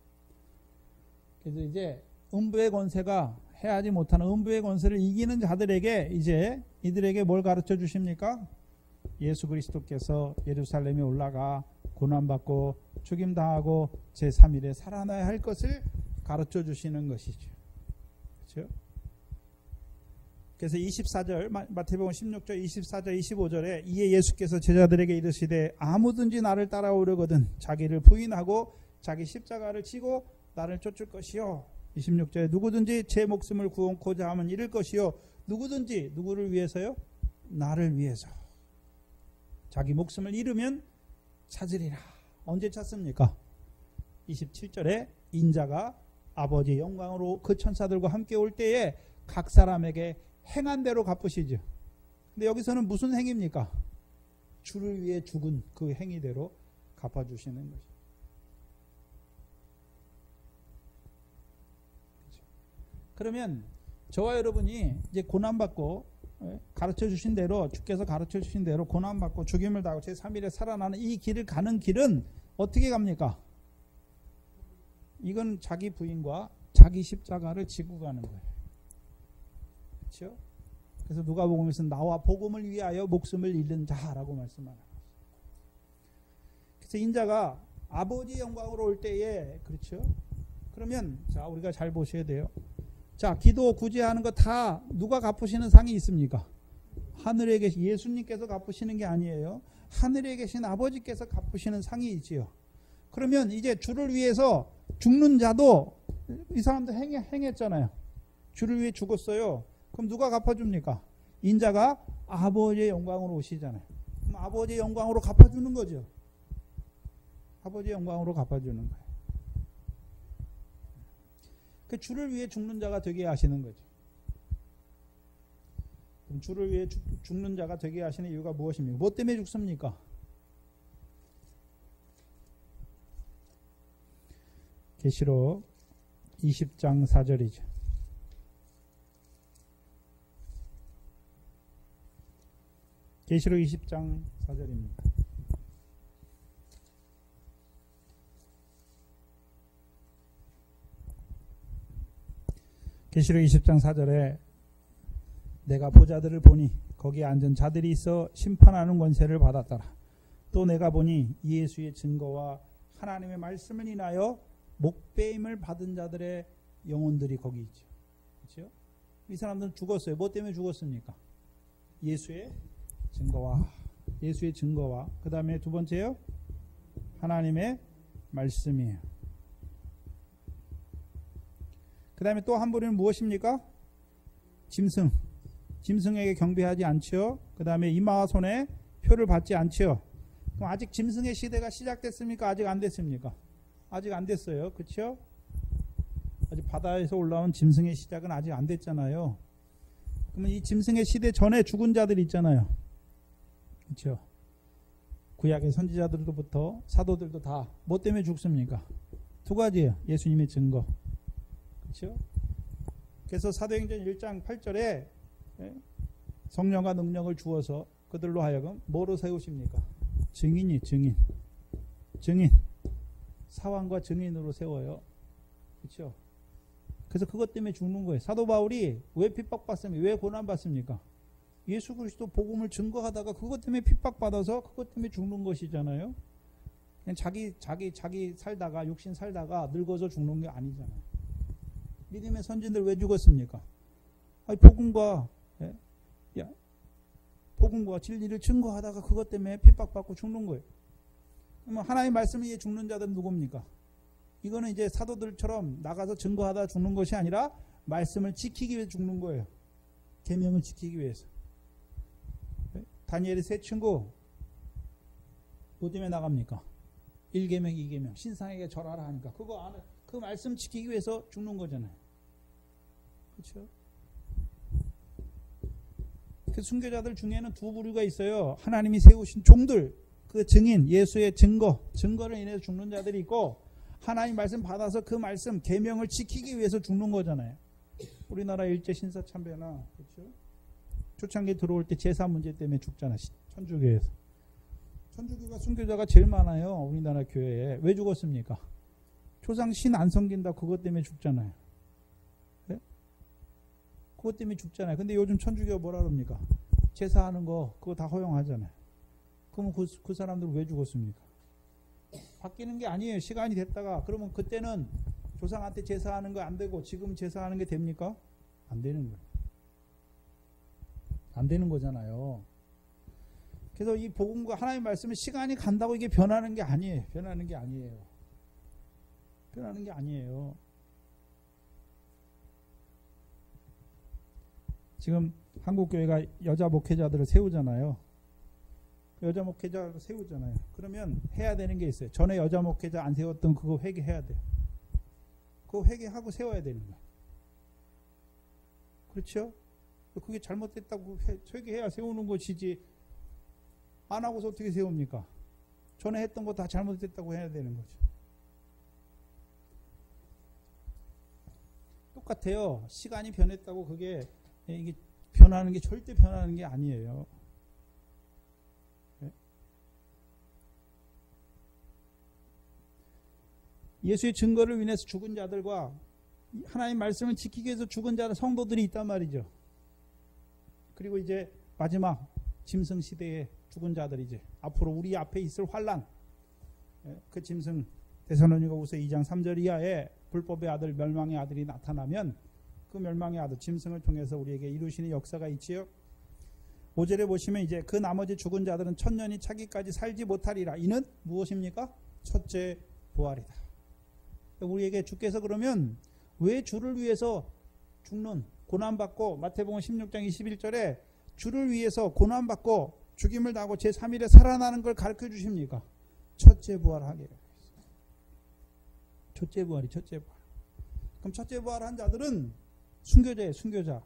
그래서 이제 음부의 권세가 해하지 못하는 음부의 권세를 이기는 자들에게 이제 이들에게 뭘 가르쳐 주십니까? 예수 그리스도께서 예루살렘에 올라가 고난받고 죽임당하고 제3일에 살아나야 할 것을 가르쳐 주시는 것이죠. 그렇죠? 그래서 24절 마태복음 16절 24절 25절에 이에 예수께서 제자들에게 이르시되 아무든지 나를 따라오려거든 자기를 부인하고 자기 십자가를 지고 나를 쫓을 것이요. 26절에 누구든지 제 목숨을 구원코자 하면 잃을 것이요. 누구든지 누구를 위해서요? 나를 위해서. 자기 목숨을 잃으면 찾으리라. 언제 찾습니까? 27절에 인자가 아버지의 영광으로 그 천사들과 함께 올 때에 각 사람에게 행한 대로 갚으시죠. 근데 여기서는 무슨 행입니까? 주를 위해 죽은 그 행위대로 갚아주시는 것이죠. 그러면 저와 여러분이 이제 고난받고 가르쳐 주신 대로 주께서 가르쳐 주신 대로 고난받고 죽임을 당하고 제3일에 살아나는 이 길을 가는 길은 어떻게 갑니까? 이건 자기 부인과 자기 십자가를 지고 가는 거예요. 그렇죠? 그래서 누가복음에서 나와 복음을 위하여 목숨을 잃는 자라고 말씀하는 거예요. 그래서 인자가 아버지 영광으로 올 때에 그렇죠? 그러면 자 우리가 잘 보셔야 돼요. 자, 기도 구제하는 거 다 누가 갚으시는 상이 있습니까? 하늘에 계신 예수님께서 갚으시는 게 아니에요. 하늘에 계신 아버지께서 갚으시는 상이 있지요. 그러면 이제 주를 위해서 죽는 자도 이 사람도 행했잖아요. 주를 위해 죽었어요. 그럼 누가 갚아줍니까? 인자가 아버지의 영광으로 오시잖아요. 그럼 아버지의 영광으로 갚아주는 거죠. 아버지의 영광으로 갚아주는 거예요. 그 주를 위해 죽는 자가 되게 하시는 거죠. 그럼 주를 위해 죽는 자가 되게 하시는 이유가 무엇입니까? 뭐 때문에 죽습니까? 계시록 20장 4절이죠. 계시록 20장 4절입니다. 계시록 20장 4절에 내가 보자들을 보니 거기에 앉은 자들이 있어 심판하는 권세를 받았더라. 또 내가 보니 예수의 증거와 하나님의 말씀을 인하여 목배임을 받은 자들의 영혼들이 거기 있죠. 그렇죠? 이 사람들은 죽었어요. 뭐 때문에 죽었습니까? 예수의 증거와 그 다음에 두 번째요. 하나님의 말씀이에요. 그 다음에 또 한 부류는 무엇입니까? 짐승에게 경배하지 않죠. 그 다음에 이마와 손에 표를 받지 않죠. 그럼 아직 짐승의 시대가 시작됐습니까? 아직 안 됐습니까? 아직 안 됐어요. 그렇죠? 아직 바다에서 올라온 짐승의 시작은 아직 안 됐잖아요. 그러면 이 짐승의 시대 전에 죽은 자들이 있잖아요. 그렇죠? 구약의 선지자들로부터 사도들도 다 뭐 때문에 죽습니까? 두 가지예요. 예수님의 증거. 그렇죠? 그래서 사도행전 1장 8절에 성령과 능력을 주어서 그들로 하여금 뭐로 세우십니까? 증인. 사왕과 증인으로 세워요. 그렇죠? 그래서 그것 때문에 죽는 거예요. 사도 바울이 왜 핍박받습니까? 왜 고난받습니까? 예수 그리스도 복음을 증거하다가 그것 때문에 핍박받아서 그것 때문에 죽는 것이잖아요. 그냥 자기 살다가 육신 살다가 늙어서 죽는 게 아니잖아요. 믿음의 선진들 왜 죽었습니까? 아니, 복음과 복음과 진리를 증거하다가 그것 때문에 핍박받고 죽는 거예요. 그러면 하나님의 말씀에 의해 죽는 자들은 누굽니까? 이거는 이제 사도들처럼 나가서 증거하다 죽는 것이 아니라 말씀을 지키기 위해 죽는 거예요. 계명을 지키기 위해서. 다니엘의 세 친구 뭐 때문에 나갑니까? 1계명, 2계명, 신상에게 절하라 하니까 그거 안에 그 말씀 지키기 위해서 죽는 거잖아요. 그렇죠? 그 순교자들 중에는 두 부류가 있어요. 하나님이 세우신 종들, 그 증인, 예수의 증거를 인해서 죽는 자들이 있고, 하나님 말씀 받아서 그 말씀, 계명을 지키기 위해서 죽는 거잖아요. 우리나라 일제 신사참배나, 그렇죠? 초창기 들어올 때 제사 문제 때문에 죽잖아, 천주교에서. 천주교가 순교자가 제일 많아요, 우리나라 교회에. 왜 죽었습니까? 조상 신 안 섬긴다, 그것 때문에 죽잖아요. 네? 그것 때문에 죽잖아요. 근데 요즘 천주교가 뭐라 그럽니까? 제사하는 거, 그거 다 허용하잖아요. 그러면 그 사람들은 왜 죽었습니까? 바뀌는 게 아니에요. 시간이 됐다가. 그러면 그때는 조상한테 제사하는 거 안 되고 지금 제사하는 게 됩니까? 안 되는 거예요. 안 되는 거잖아요. 그래서 이 복음과 하나님의 말씀은 시간이 간다고 이게 변하는 게 아니에요. 변하는 게 아니에요. 변하는 게 아니에요. 지금 한국교회가 여자 목회자들을 세우잖아요. 여자 목회자 세우잖아요. 그러면 해야 되는 게 있어요. 전에 여자 목회자 안 세웠던 그거 회개해야 돼요. 그거 회개하고 세워야 되는 거예요. 그렇죠? 그게 잘못됐다고 회개해야 세우는 것이지, 안 하고서 어떻게 세웁니까? 전에 했던 거 다 잘못됐다고 해야 되는 거죠. 똑같아요. 시간이 변했다고 그게 이게 변하는 게 절대 변하는 게 아니에요. 예수의 증거를 인해서 죽은 자들과 하나님 말씀을 지키기 위해서 죽은 자들, 성도들이 있단 말이죠. 그리고 이제 마지막 짐승 시대에 죽은 자들이지. 앞으로 우리 앞에 있을 환란, 그 짐승, 데살로니가후서 2장 3절 이하에 불법의 아들, 멸망의 아들이 나타나면 그 멸망의 아들, 짐승을 통해서 우리에게 이루시는 역사가 있지요. 5절에 보시면 이제 그 나머지 죽은 자들은 천년이 차기까지 살지 못하리라. 이는 무엇입니까? 첫째 부활이다. 우리에게 주께서 그러면 왜 주를 위해서 죽는, 고난받고, 마태복음 16장 21절에 주를 위해서 고난받고 죽임을 당하고 제3일에 살아나는 걸 가르쳐 주십니까? 첫째 부활하게. 첫째 부활이 첫째 부활. 그럼 첫째 부활한 자들은 순교자예요, 순교자.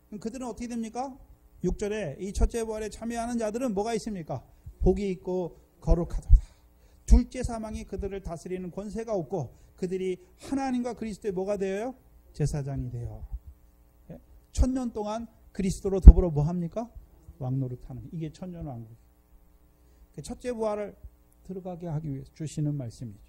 그럼 그들은 어떻게 됩니까? 6절에 이 첫째 부활에 참여하는 자들은 뭐가 있습니까? 복이 있고 거룩하도다. 둘째 사망이 그들을 다스리는 권세가 없고 그들이 하나님과 그리스도의 뭐가 되어요? 제사장이 되어 1000년 동안 그리스도로 더불어 뭐 합니까? 왕노릇하는, 이게 천년왕국. 첫째 부활을 들어가게 하기 위해서 주시는 말씀이죠.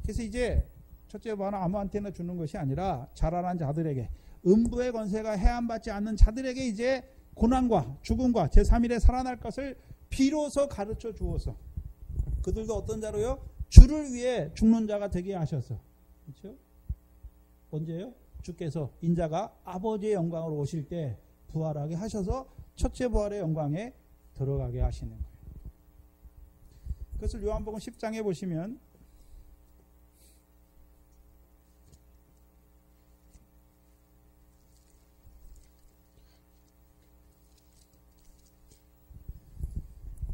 그래서 이제 첫째 부활은 아무한테나 주는 것이 아니라 자라난 자들에게, 음부의 권세가 해함받지 않는 자들에게 이제 고난과 죽음과 제3일에 살아날 것을 비로소 가르쳐 주어서 그들도 어떤 자로요? 주를 위해 죽는 자가 되게 하셔서. 그렇죠? 언제요? 주께서 인자가 아버지의 영광으로 오실 때 부활하게 하셔서 첫째 부활의 영광에 들어가게 하시는 거예요. 그것을 요한복음 10장에 보시면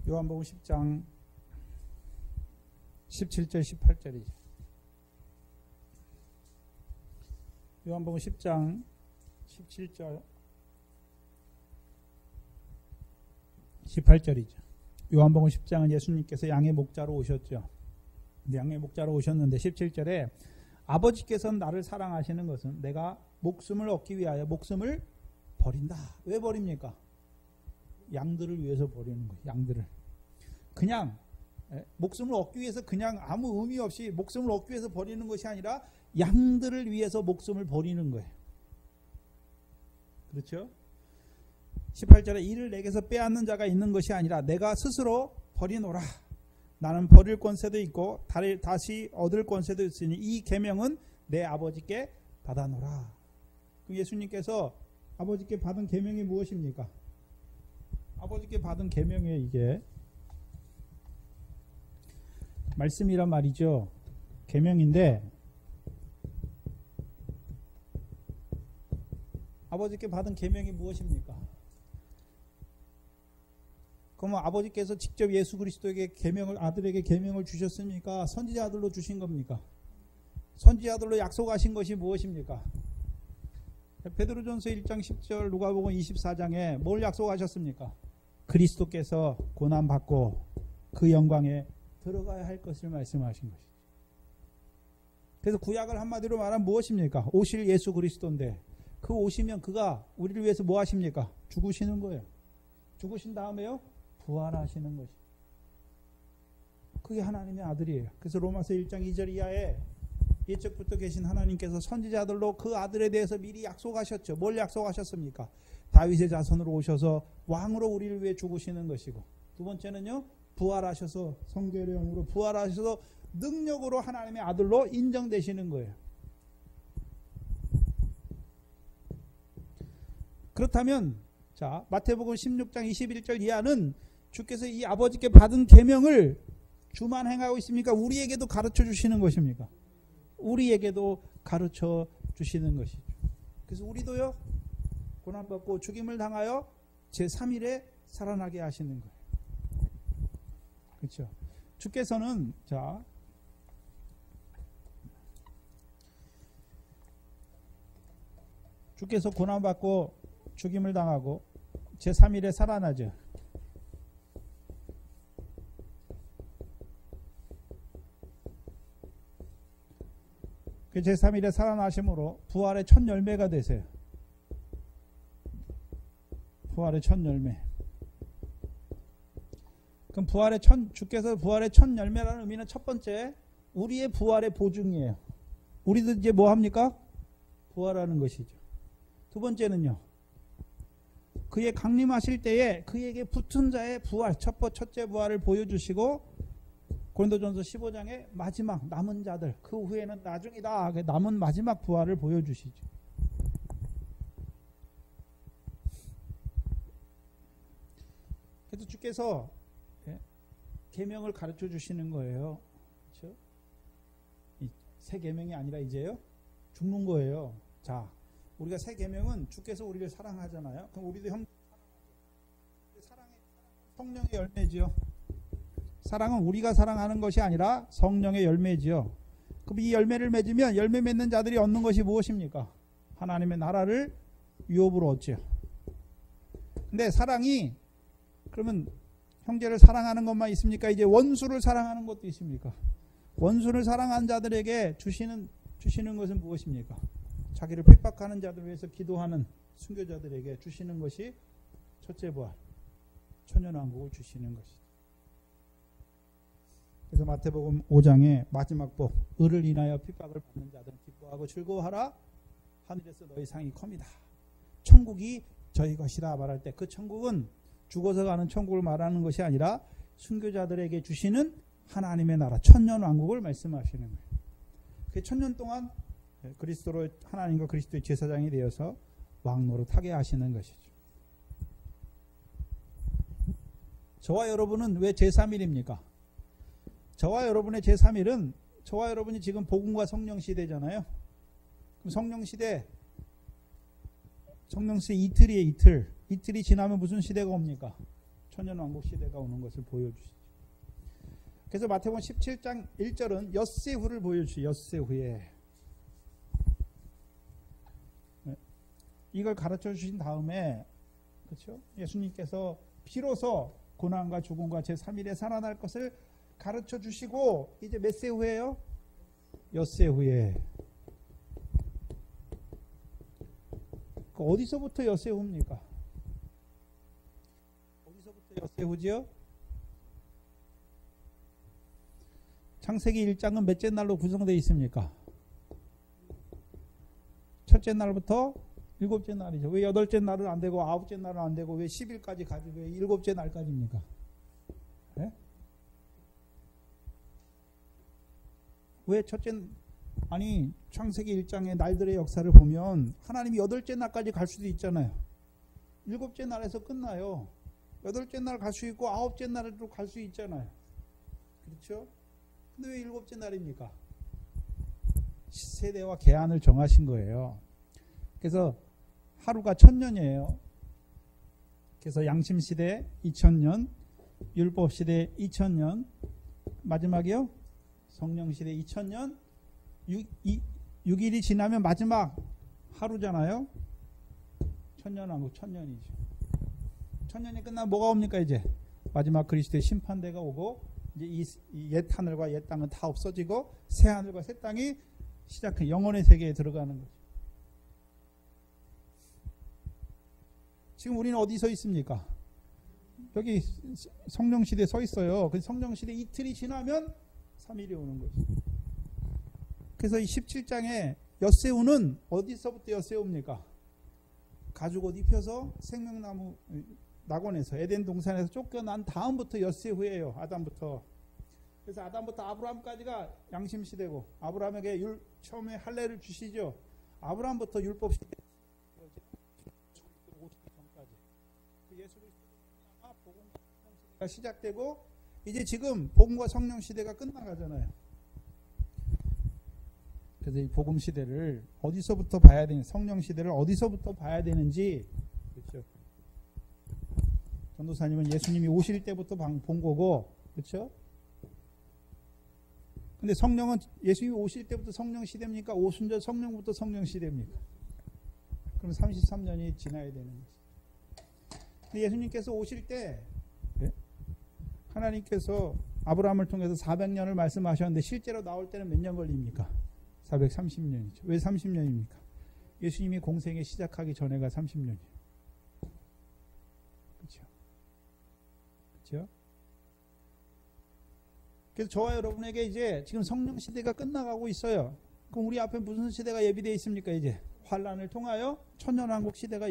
요한복음 10장 17절 18절이죠. 요한복음 10장 17절 18절이죠. 요한복음 10장은 예수님께서 양의 목자로 오셨죠. 양의 목자로 오셨는데 17절에 아버지께서는 나를 사랑하시는 것은 내가 목숨을 얻기 위하여 목숨을 버린다. 왜 버립니까? 양들을 위해서 버리는 거예요. 양들을. 그냥 목숨을 얻기 위해서 그냥 아무 의미 없이 목숨을 얻기 위해서 버리는 것이 아니라 양들을 위해서 목숨을 버리는 거예요. 그렇죠? 18절에 이를 내게서 빼앗는 자가 있는 것이 아니라 내가 스스로 버리노라. 나는 버릴 권세도 있고 다시 얻을 권세도 있으니 이 계명은 내 아버지께 받아노라. 그럼 예수님께서 아버지께 받은 계명이 무엇입니까? 아버지께 받은 계명이에요. 이게 말씀이란 말이죠. 계명인데 아버지께 받은 계명이 무엇입니까? 그러면 아버지께서 직접 예수 그리스도에게 계명을 아들에게 계명을 주셨습니까? 선지자 아들로 주신 겁니까? 선지자 아들로 약속하신 것이 무엇입니까? 베드로전서 1장 10절 누가복음 24장에 뭘 약속하셨습니까? 그리스도께서 고난 받고 그 영광에 들어가야 할 것을 말씀하신 것이죠. 그래서 구약을 한마디로 말하면 무엇입니까? 오실 예수 그리스도인데 그 오시면 그가 우리를 위해서 뭐 하십니까? 죽으시는 거예요. 죽으신 다음에요? 부활하시는 것이. 그게 하나님의 아들이에요. 그래서 로마서 1장 2절 이하에 예적부터 계신 하나님께서 선지자들로 그 아들에 대해서 미리 약속하셨죠. 뭘 약속하셨습니까? 다윗의 자손으로 오셔서 왕으로 우리를 위해 죽으시는 것이고, 두 번째는요, 부활하셔서 성결의 영으로 부활하셔서 능력으로 하나님의 아들로 인정되시는 거예요. 그렇다면 자, 마태복음 16장 21절 이하는 주께서 이 아버지께 받은 계명을 주만 행하고 있습니까? 우리에게도 가르쳐 주시는 것입니까? 우리에게도 가르쳐 주시는 것이죠. 그래서 우리도요, 고난받고 죽임을 당하여 제3일에 살아나게 하시는 거예요. 그렇죠? 주께서는 자, 주께서 고난받고 죽임을 당하고 제3일에 살아나죠. 그 제3일에 살아나심으로 부활의 첫 열매가 되세요. 부활의 첫 열매. 그럼 주께서 부활의 첫 열매라는 의미는 첫 번째, 우리의 부활의 보증이에요. 우리도 이제 뭐 합니까? 부활하는 것이죠. 두 번째는요, 그의 강림하실 때에 그에게 붙은 자의 부활, 첫째 부활을 보여주시고, 고린도전서 15장에 마지막 남은 자들, 그 후에는 나중이다, 남은 마지막 부활을 보여주시죠. 그래서 주께서 계명을 가르쳐 주시는 거예요. 그렇죠? 새 계명이 아니라 이제요, 죽는 거예요. 자, 우리가 새 계명은 주께서 우리를 사랑하잖아요. 그럼 우리도 사랑의 성령의 열매지요. 사랑은 우리가 사랑하는 것이 아니라 성령의 열매지요. 그럼 이 열매를 맺으면 열매 맺는 자들이 얻는 것이 무엇입니까? 하나님의 나라를 유업으로 얻죠. 근데 사랑이 그러면 형제를 사랑하는 것만 있습니까? 이제 원수를 사랑하는 것도 있습니까? 원수를 사랑한 자들에게 주시는 것은 무엇입니까? 자기를 핍박하는 자들을 위해서 기도하는 순교자들에게 주시는 것이 첫째 부활, 천년왕국을 주시는 것이죠. 그래서 마태복음 5장의 마지막 복, 의를 인하여 핍박을 받는 자들은 기뻐하고 즐거워하라. 하늘에서 너희 상이 컵니다. 천국이 저희 것이다 말할 때 그 천국은 죽어서 가는 천국을 말하는 것이 아니라 순교자들에게 주시는 하나님의 나라, 천년왕국을 말씀하시는 거예요. 그 천년 동안 그리스도로 하나님과 그리스도의 제사장이 되어서 왕노릇하게 하시는 것이죠. 저와 여러분은 왜 제3일입니까? 저와 여러분의 제3일은 저와 여러분이 지금 복음과 성령 시대잖아요. 그럼 성령 시대 이틀이에요. 이틀이 지나면 무슨 시대가 옵니까? 천년왕국 시대가 오는 것을 보여주시죠. 그래서 마태복음 17장 1절은 엿새 후를 보여주시죠. 엿새 후에. 이걸 가르쳐 주신 다음에, 그렇죠? 예수님께서 비로소 고난과 죽음과 제3일에 살아날 것을 가르쳐 주시고, 이제 몇 세 후에요? 엿새 후에. 어디서부터 엿새 후입니까? 어디서부터 엿새 후지요? 창세기 1장은 몇째 날로 구성되어 있습니까? 첫째 날부터 일곱째 날이죠. 왜 여덟째 날은 안 되고 아홉째 날은 안 되고 왜 10일까지 가지 왜 일곱째 날까지입니까? 네? 왜 첫째 아니 창세기 1장의 날들의 역사를 보면 하나님이 8째 날까지 갈 수도 있잖아요. 7째 날에서 끝나요. 8째 날 갈 수 있고 9째 날에도 갈 수 있잖아요. 그렇죠? 근데 왜 7째 날입니까? 세대와 계한을 정하신 거예요. 그래서 하루가 1000년이에요. 그래서 양심시대 2000년, 율법시대 2000년, 마지막이요? 성령시대 2000년, 6일이 지나면 마지막 하루잖아요. 1000년하고 1000년이죠. 1000년이 끝나면 뭐가 옵니까 이제? 마지막 그리스도의 심판대가 오고 이제 이 옛 하늘과 옛 땅은 다 없어지고 새 하늘과 새 땅이 시작해 영원의 세계에 들어가는 거죠. 지금 우리는 어디 서 있습니까? 여기 성령시대에 서 있어요. 그 성령시대 이틀이 지나면 3일이 오는 거죠. 그래서 이 17장에 엿새우는 어디서부터 엿새웁니까? 가죽 옷 입혀서 생명나무 낙원에서 에덴 동산에서 쫓겨난 다음부터 엿새우예요. 아담부터. 그래서 아담부터 아브라함까지가 양심시대고 아브라함에게 처음에 할례를 주시죠. 아브라함부터 율법시대 예수 그리스도가 복음과 성령 시대가 시작되고 이제 지금 복음과 성령 시대가 끝나가잖아요. 그래서 이 복음 시대를 어디서부터 봐야 되는지, 성령 시대를 어디서부터 봐야 되는지, 그렇죠? 전도사님은 예수님이 오실 때부터 본 거고, 그렇죠? 근데 성령은 예수님이 오실 때부터 성령 시대입니까? 오순절 성령부터 성령 시대입니까? 그럼 33년이 지나야 되는 거죠. 근데 예수님께서 오실 때 하나님께서 아브라함을 통해서 400년을 말씀하셨는데 실제로 나올 때는 몇 년 걸립니까? 430년이죠. 왜 30년입니까? 예수님이 공생에 시작하기 전에가 30년이에요. 그렇죠? 그렇죠? 그래서 저와 여러분에게 이제 지금 성령 시대가 끝나가고 있어요. 그럼 우리 앞에 무슨 시대가 예비되어 있습니까? 이제 환란을 통하여 천년왕국 시대가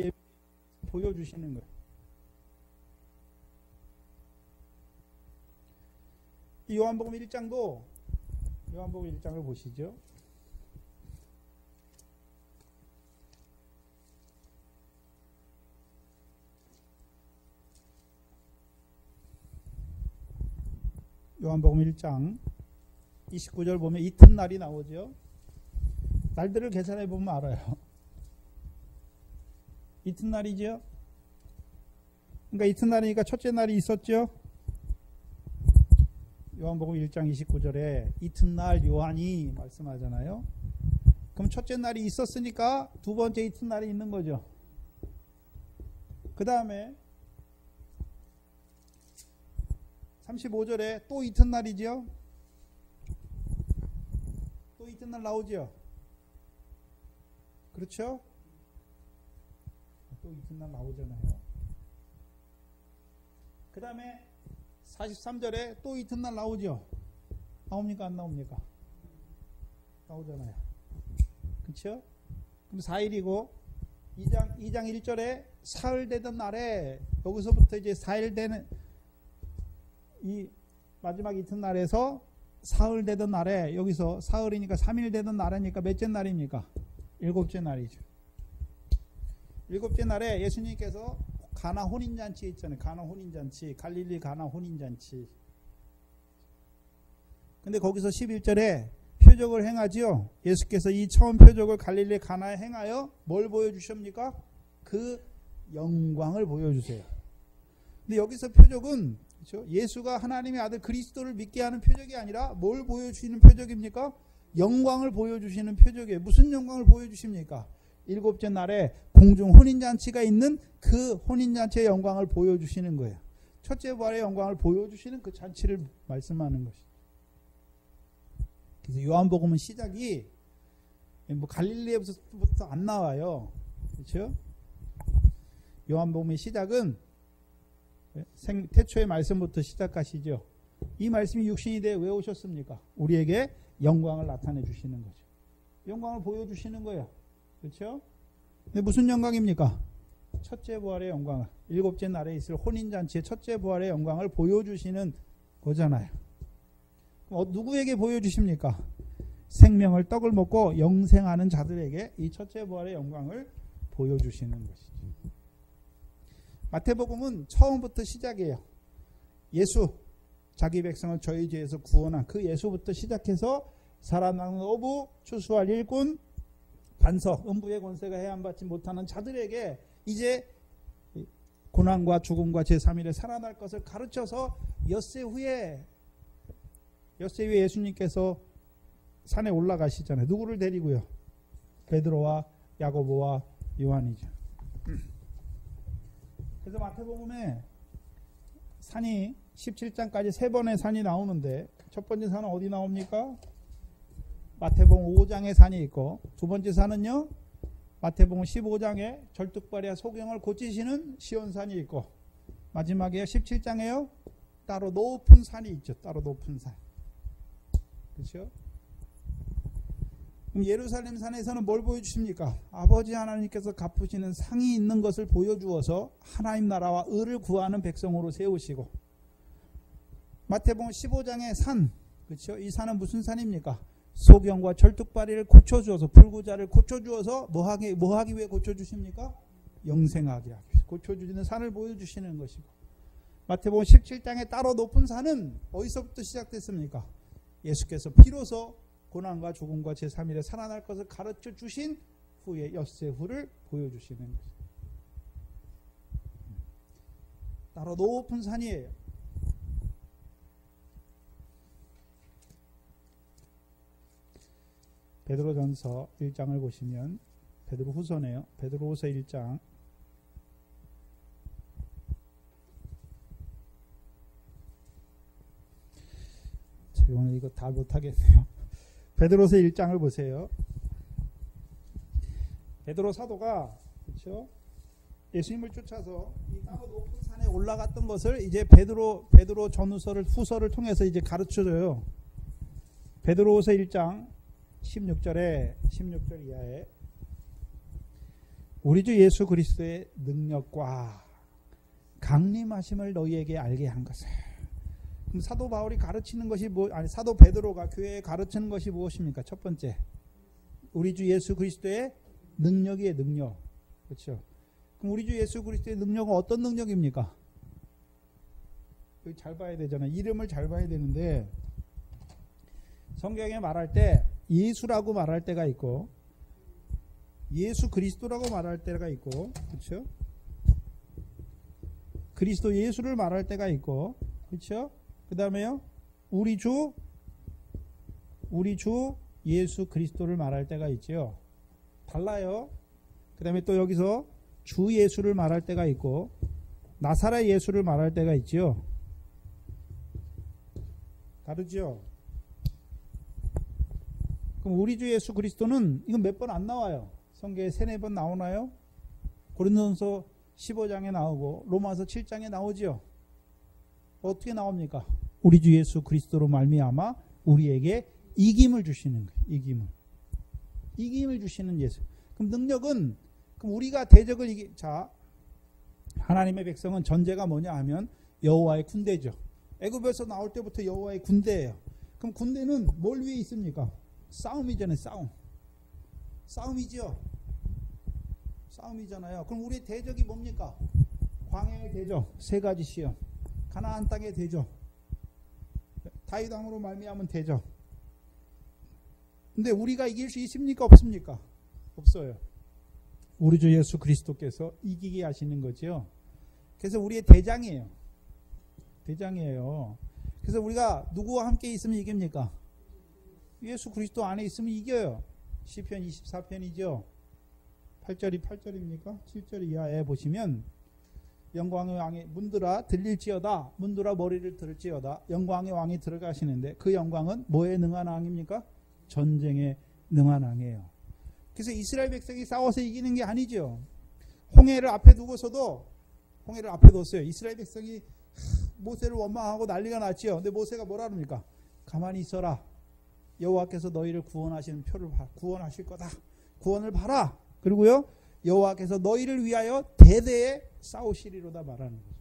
보여주시는 거예요. 이 요한복음 1장도 요한복음 1장을 보시죠. 요한복음 1장 29절 보면 이튿날이 나오죠. 날들을 계산해 보면 알아요. 이튿날이죠. 그러니까 이튿날이니까 첫째 날이 있었죠. 요한복음 1장 29절에 이튿날 요한이 말씀하잖아요. 그럼 첫째 날이 있었으니까 두 번째 이튿날이 있는 거죠. 그 다음에 35절에 또 이튿날이죠. 또 이튿날 나오죠. 그렇죠? 또 이튿날 나오잖아요. 그 다음에 43절에 또 이튿날 나오죠. 나옵니까? 안 나옵니까? 나오잖아요. 그렇죠? 그럼 4일이고 2장 1절에 사흘 되던 날에 여기서부터 이제 4일 되는 이 마지막 이튿날에서 사흘 되던 날에 여기서 사흘이니까 3일 되던 날이니까 몇째 날입니까? 7째 날이죠. 7째 날에 예수님께서 가나 혼인잔치 있잖아요. 가나 혼인잔치, 갈릴리 가나 혼인잔치. 근데 거기서 11절에 표적을 행하지요. 예수께서 이 처음 표적을 갈릴리 가나에 행하여 뭘 보여주십니까? 그 영광을 보여주세요. 근데 여기서 표적은 그렇죠? 예수가 하나님의 아들 그리스도를 믿게 하는 표적이 아니라 뭘 보여주시는 표적입니까? 영광을 보여주시는 표적이에요. 무슨 영광을 보여주십니까? 7째 날에 공중 혼인잔치가 있는 그 혼인잔치의 영광을 보여주시는 거예요. 첫째 부활의 영광을 보여주시는 그 잔치를 말씀하는 것이죠. 그래서 요한복음은 시작이 뭐 갈릴리에부터 안 나와요. 그렇죠? 요한복음의 시작은 태초의 말씀부터 시작하시죠. 이 말씀이 육신이 되어 왜 오셨습니까? 우리에게 영광을 나타내 주시는 거죠. 영광을 보여주시는 거예요. 그렇죠? 근데 무슨 영광입니까? 첫째 부활의 영광, 7째 날에 있을 혼인잔치의 첫째 부활의 영광을 보여주시는 거잖아요. 누구에게 보여주십니까? 생명을 떡을 먹고 영생하는 자들에게 이 첫째 부활의 영광을 보여주시는 것이죠. 마태복음은 처음부터 시작이에요. 예수, 자기 백성을 저희 죄에서 구원한 그 예수부터 시작해서 살아남은 어부, 추수할 일꾼, 반석, 음부의 권세가 해함받지 못하는 자들에게 이제 고난과 죽음과 제3일에 살아날 것을 가르쳐서 엿새 후에 예수님께서 산에 올라가시잖아요. 누구를 데리고요? 베드로와 야고보와 요한이죠. 그래서 마태복음에 산이 17장까지 세 번의 산이 나오는데 첫 번째 산은 어디 나옵니까? 마태복음 5장에 산이 있고 두 번째 산은요, 마태복음 15장에 절뚝발이와 소경을 고치시는 시온산이 있고 마지막에 17장에요 따로 높은 산이 있죠. 따로 높은 산. 그렇죠? 그럼 예루살렘 산에서는 뭘 보여주십니까? 아버지 하나님께서 갚으시는 상이 있는 것을 보여주어서 하나님 나라와 의를 구하는 백성으로 세우시고, 마태복음 15장의 산, 그렇죠? 이 산은 무슨 산입니까? 소경과 절뚝발이를 고쳐주어서, 불구자를 고쳐주어서 뭐 하기 위해 고쳐주십니까? 영생하게 하기 위해 고쳐주시는 산을 보여주시는 것이고, 마태복음 17장의 따로 높은 산은 어디서부터 시작됐습니까? 예수께서 비로소 고난과 죽음과 제3일에 살아날 것을 가르쳐 주신 후에 엿새 후를 보여주시는 것입니다. 따로 높은 산이에요. 베드로전서 1장을 보시면 베드로후서네요. 베드로후서 1장 제가 오늘 이거 다 못하겠네요. 베드로서 1장을 보세요. 베드로 사도가, 그렇죠? 예수님을 쫓아서 이 따로 높은 산에 올라갔던 것을 이제 베드로 후서를 통해서 이제 가르쳐줘요. 베드로서 1장 16절 이하에 우리 주 예수 그리스도의 능력과 강림하심을 너희에게 알게 한 것을. 그럼 사도 바울이 가르치는 것이 사도 베드로가 교회에 가르치는 것이 무엇입니까? 첫 번째, 우리 주 예수 그리스도의 능력이에요. 능력. 그렇죠? 그럼 우리 주 예수 그리스도의 능력은 어떤 능력입니까? 여기 잘 봐야 되잖아요. 이름을 잘 봐야 되는데 성경에 말할 때 예수라고 말할 때가 있고 예수 그리스도라고 말할 때가 있고, 그렇죠? 그리스도 예수를 말할 때가 있고, 그렇죠? 그 다음에요, 우리 주 예수 그리스도를 말할 때가 있죠. 달라요. 그 다음에 또 여기서 주 예수를 말할 때가 있고 나사렛 예수를 말할 때가 있죠. 다르죠. 그럼 우리 주 예수 그리스도는 이건 몇 번 안 나와요. 성경에 3-4번 나오나요? 고린도전서 15장에 나오고 로마서 7장에 나오죠. 어떻게 나옵니까? 우리 주 예수 그리스도로 말미암아 우리에게 이김을 주시는 거예요. 이김을 주시는 예수. 그럼 능력은, 그럼 우리가 대적을 자, 하나님의 백성은 전제가 뭐냐 하면 여호와의 군대죠. 애굽에서 나올 때부터 여호와의 군대예요. 그럼 군대는 뭘 위해 있습니까? 싸움이잖아요. 싸움이죠. 싸움이잖아요. 그럼 우리의 대적이 뭡니까? 광야의 대적, 3가지 시험, 가나안 땅의 대적, 다윗 왕으로 말미암은 대적. 근데 우리가 이길 수 있습니까? 없습니까? 없어요. 우리 주 예수 그리스도께서 이기게 하시는 거죠. 그래서 우리의 대장이에요. 그래서 우리가 누구와 함께 있으면 이깁니까? 예수 그리스도 안에 있으면 이겨요. 시편 24편이죠. 8절입니까? 7절 이하에 보시면 영광의 왕이 문들아 들릴지어다, 문들아 머리를 들을지어다. 영광의 왕이 들어가시는데 그 영광은 뭐에 능한 왕입니까? 전쟁에 능한 왕이에요. 그래서 이스라엘 백성이 싸워서 이기는 게 아니죠. 홍해를 앞에 두고서도, 홍해를 앞에 뒀어요. 이스라엘 백성이 모세를 원망하고 난리가 났지요. 근데 모세가 뭐라 합니까? 가만히 있어라. 여호와께서 너희를 구원하실 거다. 구원을 봐라. 그리고요, 여호와께서 너희를 위하여 대대에 싸우시리로다 말하는 거죠.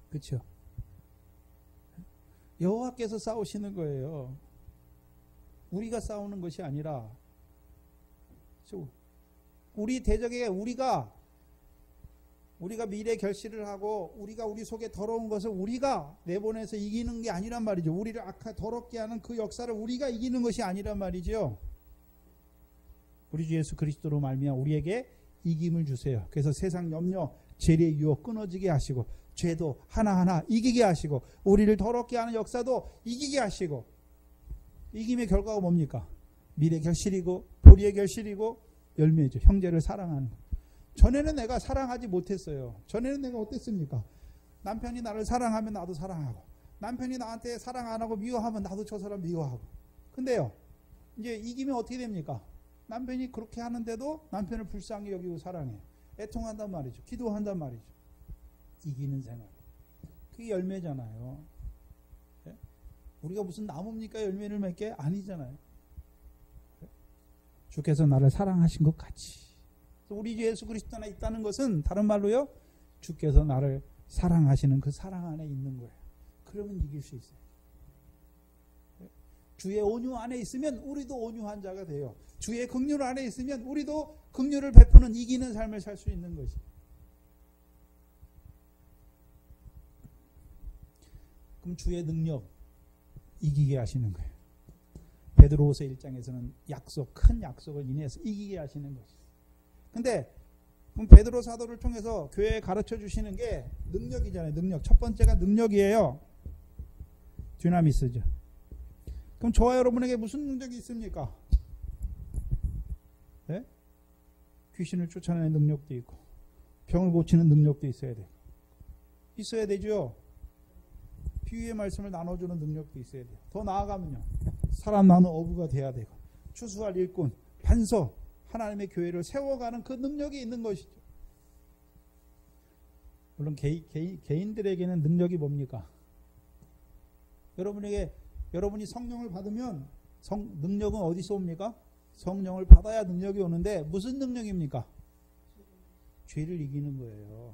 그렇죠? 여호와께서 싸우시는 거예요. 우리가 싸우는 것이 아니라 우리 대적에게 우리가 미래 결실을 하고 우리가 우리 속에 더러운 것을 우리가 내보내서 이기는 게 아니란 말이죠. 우리를 더럽게 하는 그 역사를 우리가 이기는 것이 아니란 말이죠. 우리 주 예수 그리스도로 말미암아 우리에게 이김을 주세요. 그래서 세상 염려, 죄의 유혹 끊어지게 하시고 죄도 하나하나 이기게 하시고 우리를 더럽게 하는 역사도 이기게 하시고 이김의 결과가 뭡니까? 미래 결실이고 보리의 결실이고 열매죠. 형제를 사랑하는 것. 전에는 내가 사랑하지 못했어요. 전에는 내가 어땠습니까? 남편이 나를 사랑하면 나도 사랑하고 남편이 나한테 사랑 안 하고 미워하면 나도 저 사람 미워하고. 근데요 이제 이기면 어떻게 됩니까? 남편이 그렇게 하는데도 남편을 불쌍히 여기고 사랑해요. 애통한단 말이죠. 기도한단 말이죠. 이기는 생활. 그게 열매잖아요. 네? 우리가 무슨 나무입니까? 열매를 맺게? 아니잖아요. 네? 주께서 나를 사랑하신 것 같이. 우리 예수 그리스도 안에 있다는 것은 다른 말로요. 주께서 나를 사랑하시는 그 사랑 안에 있는 거예요. 그러면 이길 수 있어요. 네? 주의 온유 안에 있으면 우리도 온유한 자가 돼요. 주의 긍휼 안에 있으면 우리도 긍휼을 베푸는 이기는 삶을 살 수 있는 것이에요. 그럼 주의 능력 이기게 하시는 거예요. 베드로후서 1장에서는 큰 약속을 인해서 이기게 하시는 것이에요. 근데 그럼 베드로 사도를 통해서 교회에 가르쳐 주시는 게 능력이잖아요. 능력. 첫 번째가 능력이에요. 디나미스죠. 그럼 저와 여러분에게 무슨 능력이 있습니까? 네? 귀신을 쫓아내는 능력도 있고 병을 고치는 능력도 있어야 돼요. 있어야 되죠. 비유의 말씀을 나눠주는 능력도 있어야 돼요. 더 나아가면요. 사람 나누는 어부가 돼야 되고 추수할 일꾼, 반석, 하나님의 교회를 세워가는 그 능력이 있는 것이죠. 물론 개인들에게는 능력이 뭡니까? 여러분이 성령을 받으면 능력은 어디서 옵니까? 성령을 받아야 능력이 오는데 무슨 능력입니까? 죄를 이기는 거예요.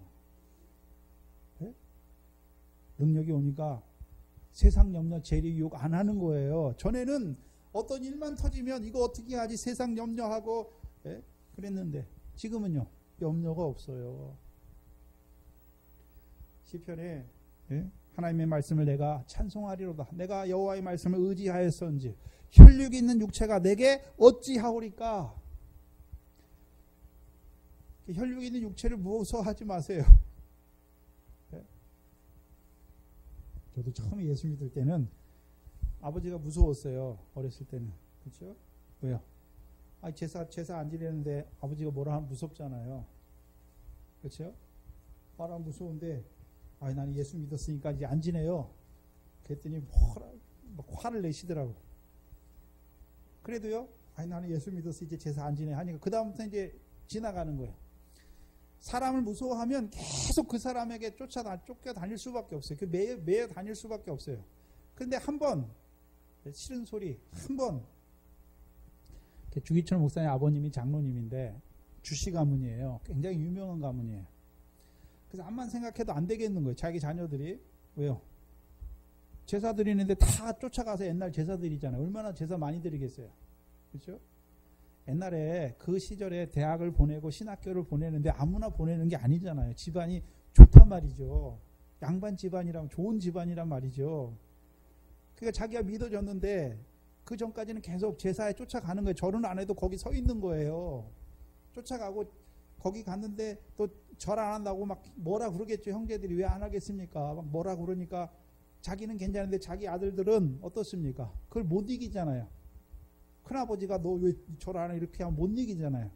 네? 능력이 오니까 세상 염려, 죄의 유혹 안 하는 거예요. 전에는 어떤 일만 터지면 이거 어떻게 하지 세상 염려하고 그랬는데 지금은요 염려가 없어요. 시편에 하나님의 말씀을 내가 찬송하리로다. 내가 여호와의 말씀을 의지하였은지 혈육이 있는 육체가 내게 어찌하오리까. 혈육이 있는 육체를 무서워하지 마세요. 저도 처음에 예수 믿을 때는 아버지가 무서웠어요. 어렸을 때는. 그렇죠? 왜요? 제사 안 지내는데 아버지가 뭐라 하면 무섭잖아요. 그렇죠? 말하면 무서운데 나는 예수 믿었으니까 이제 안 지내요. 그랬더니 화를 내시더라고. 그래도요. 나는 예수 믿었으니 이제 제사 안 지내 하니까 그 다음부터 이제 지나가는 거예요. 사람을 무서워하면 계속 그 사람에게 쫓겨다닐 수밖에 없어요. 매여 다닐 수밖에 없어요. 그런데 한번 싫은 소리 한번 주기철 목사님 아버님이 장로님인데 주씨 가문이에요. 굉장히 유명한 가문이에요. 그래서 암만 생각해도 안 되겠는 거예요. 자기 자녀들이. 왜요? 제사 드리는데 다 쫓아가서 옛날 제사 드리잖아요. 얼마나 제사 많이 드리겠어요. 그렇죠? 옛날에 그 시절에 대학을 보내고 신학교를 보내는데 아무나 보내는 게 아니잖아요. 집안이 좋단 말이죠. 양반 집안이라면 좋은 집안이란 말이죠. 그러니까 자기가 믿어졌는데 그 전까지는 계속 제사에 쫓아가는 거예요. 절은 안 해도 거기 서 있는 거예요. 쫓아가고 거기 갔는데 또 절 안 한다고 막 뭐라 그러겠죠. 형제들이 왜 안 하겠습니까? 막 뭐라 그러니까 자기는 괜찮은데 자기 아들들은 어떻습니까? 그걸 못 이기잖아요. 큰아버지가 너 왜 절 안 해? 이렇게 하면 못 이기잖아요.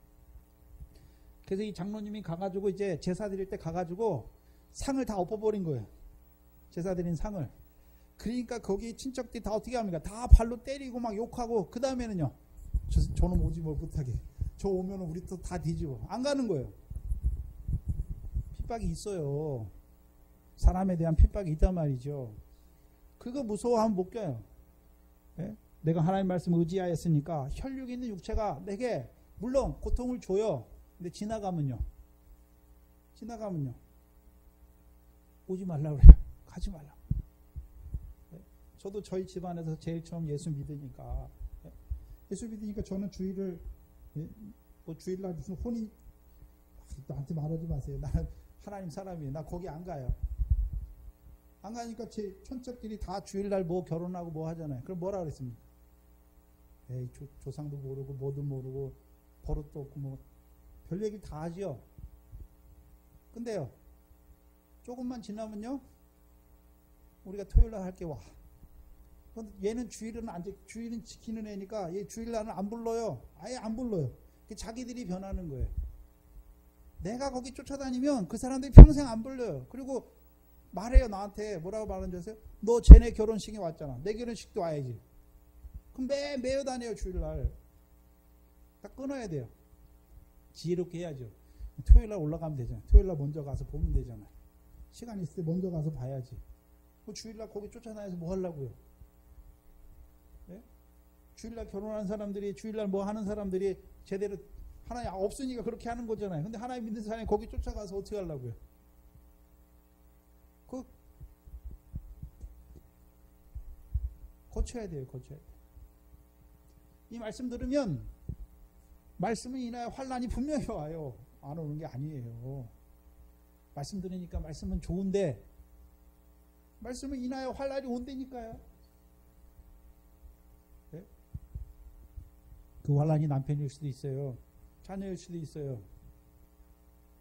그래서 이 장로님이 가가지고 이제 제사 드릴 때 가가지고 상을 다 엎어버린 거예요. 제사 드린 상을. 그러니까 거기 친척들이 다 어떻게 합니까? 다 발로 때리고 막 욕하고 그 다음에는요. 저놈 오지 뭘 못하게. 저 오면 우리 또 다 뒤집어. 안 가는 거예요. 핍박이 있어요. 사람에 대한 핍박이 있단 말이죠. 그거 무서워하면 못 껴요. 네? 내가 하나님 말씀 의지하였으니까 혈육이 있는 육체가 내게 물론 고통을 줘요. 근데 지나가면요. 오지 말라 그래요. 가지 말라. 네? 저도 저희 집안에서 제일 처음 예수 믿으니까 예수 믿으니까 저는 주일을, 뭐 주일날 무슨 혼인, 나한테 말하지 마세요. 나는 하나님 사람이에요. 나 거기 안 가요. 안 가니까 제 촌척들이 다 주일날 뭐 결혼하고 뭐 하잖아요. 그럼 뭐라 그랬습니까? 에이, 조상도 모르고 뭐도 모르고 버릇도 없고 뭐 별 얘기 다 하죠. 근데요, 조금만 지나면요, 우리가 토요일날 할게 와. 얘는 주일은 지키는 애니까 얘 주일날은 안 불러요. 아예 안 불러요. 자기들이 변하는 거예요. 내가 거기 쫓아다니면 그 사람들이 평생 안 불러요. 그리고 말해요. 나한테 뭐라고 말하는지 아세요? 너 쟤네 결혼식에 왔잖아. 내 결혼식도 와야지. 그럼 매여 다녀요. 주일날. 딱 끊어야 돼요. 지혜롭게 해야죠. 토요일날 올라가면 되잖아요. 토요일날 먼저 가서 보면 되잖아요. 시간 있을 때 먼저 가서 봐야지. 뭐 주일날 거기 쫓아다녀서 뭐 하려고요? 네? 주일날 결혼하는 사람들이, 주일날 뭐 하는 사람들이 제대로 하나님 없으니까 그렇게 하는 거잖아요. 근데 하나님 믿는 사람이 거기 쫓아가서 어떻게 하려고요? 고쳐야 돼요. 고쳐야 돼요. 이 말씀 들으면 말씀은 인하여 환란이 분명히 와요. 안 오는 게 아니에요. 말씀 들으니까 말씀은 좋은데 말씀은 인하여 환란이 온다니까요. 네? 그 환란이 남편일 수도 있어요. 자녀일 수도 있어요.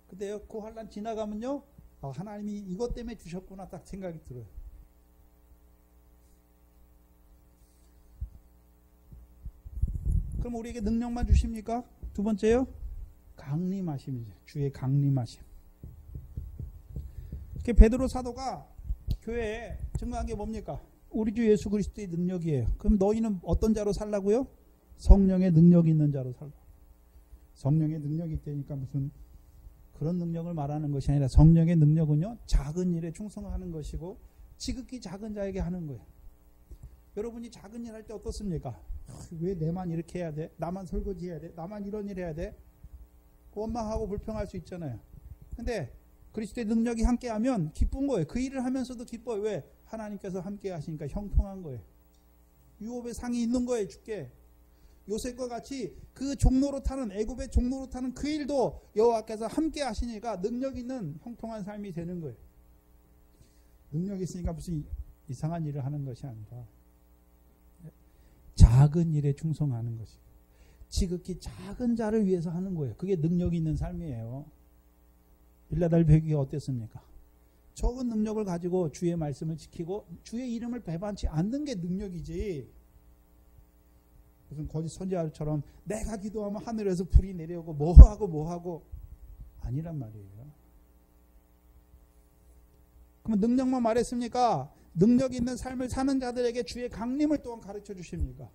근데요, 그 환란 지나가면요, 하나님이 이것 때문에 주셨구나 딱 생각이 들어요. 그럼 우리에게 능력만 주십니까? 두 번째요, 강림하심이죠. 주의 강림하심. 베드로 사도가 교회에 증거한 게 뭡니까? 우리 주 예수 그리스도의 능력이에요. 그럼 너희는 어떤 자로 살라고요? 성령의 능력이 있는 자로 살라. 성령의 능력이 있다니까 무슨 그런 능력을 말하는 것이 아니라 성령의 능력은요, 작은 일에 충성하는 것이고 지극히 작은 자에게 하는 거예요. 여러분이 작은 일 할 때 어떻습니까? 왜 내만 이렇게 해야 돼? 나만 설거지 해야 돼? 나만 이런 일 해야 돼? 원망하고 불평할 수 있잖아요. 근데 그리스도의 능력이 함께하면 기쁜 거예요. 그 일을 하면서도 기뻐요. 왜? 하나님께서 함께 하시니까 형통한 거예요. 유업의 상이 있는 거예요. 주께. 요셉과 같이 그 종로로 타는, 애굽의 종로로 타는 그 일도 여호와께서 함께 하시니까 능력 있는 형통한 삶이 되는 거예요. 능력이 있으니까 무슨 이상한 일을 하는 것이 아니라 작은 일에 충성하는 것이고 지극히 작은 자를 위해서 하는 거예요. 그게 능력이 있는 삶이에요. 빌라델비아가 어땠습니까? 적은 능력을 가지고 주의 말씀을 지키고 주의 이름을 배반치 않는 게 능력이지, 무슨 거짓 선지자처럼 내가 기도하면 하늘에서 불이 내려오고 뭐하고 아니란 말이에요. 그러면 능력만 말했습니까? 능력 있는 삶을 사는 자들에게 주의 강림을 또한 가르쳐 주십니까?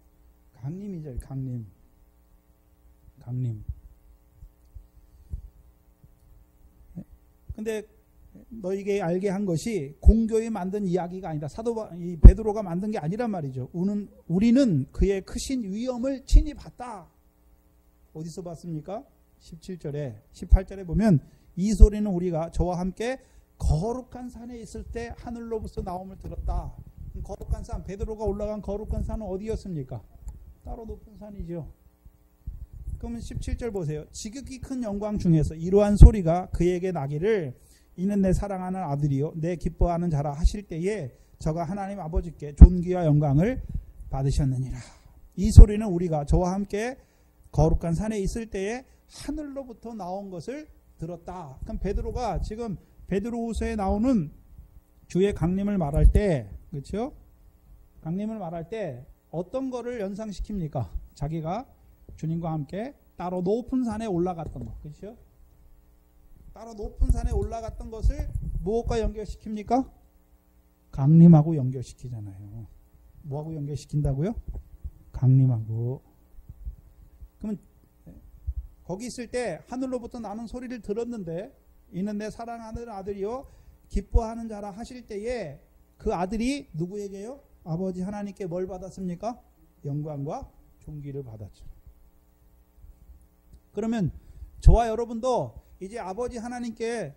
강림이죠. 강림. 근데 너에게 알게 한 것이 공교에 만든 이야기가 아니다. 이 베드로가 만든 게 아니란 말이죠. 우리는 그의 크신 위엄을 친히 봤다. 어디서 봤습니까? 17절에 18절에 보면 이 소리는 우리가 저와 함께 거룩한 산에 있을 때 하늘로부터 나옴을 들었다. 거룩한 산, 베드로가 올라간 거룩한 산은 어디였습니까? 따로 높은 산이죠. 그러면 17절 보세요. 지극히 큰 영광 중에서 이러한 소리가 그에게 나기를 이는 내 사랑하는 아들이요 내 기뻐하는 자라 하실 때에 저가 하나님 아버지께 존귀와 영광을 받으셨느니라. 이 소리는 우리가 저와 함께 거룩한 산에 있을 때에 하늘로부터 나온 것을 들었다. 그럼 베드로가 지금 베드로후서에 나오는 주의 강림을 말할 때, 그렇죠? 강림을 말할 때 어떤 거를 연상시킵니까? 자기가 주님과 함께 따로 높은 산에 올라갔던 것, 그렇죠? 따로 높은 산에 올라갔던 것을 무엇과 연결시킵니까? 강림하고 연결시키잖아요. 뭐하고 연결시킨다고요? 강림하고. 그러면 거기 있을 때 하늘로부터 나는 소리를 들었는데 이는 내 사랑하는 아들이요 기뻐하는 자라 하실 때에 그 아들이 누구에게요? 아버지 하나님께 뭘 받았습니까? 영광과 존귀를 받았죠. 그러면 저와 여러분도 이제 아버지 하나님께서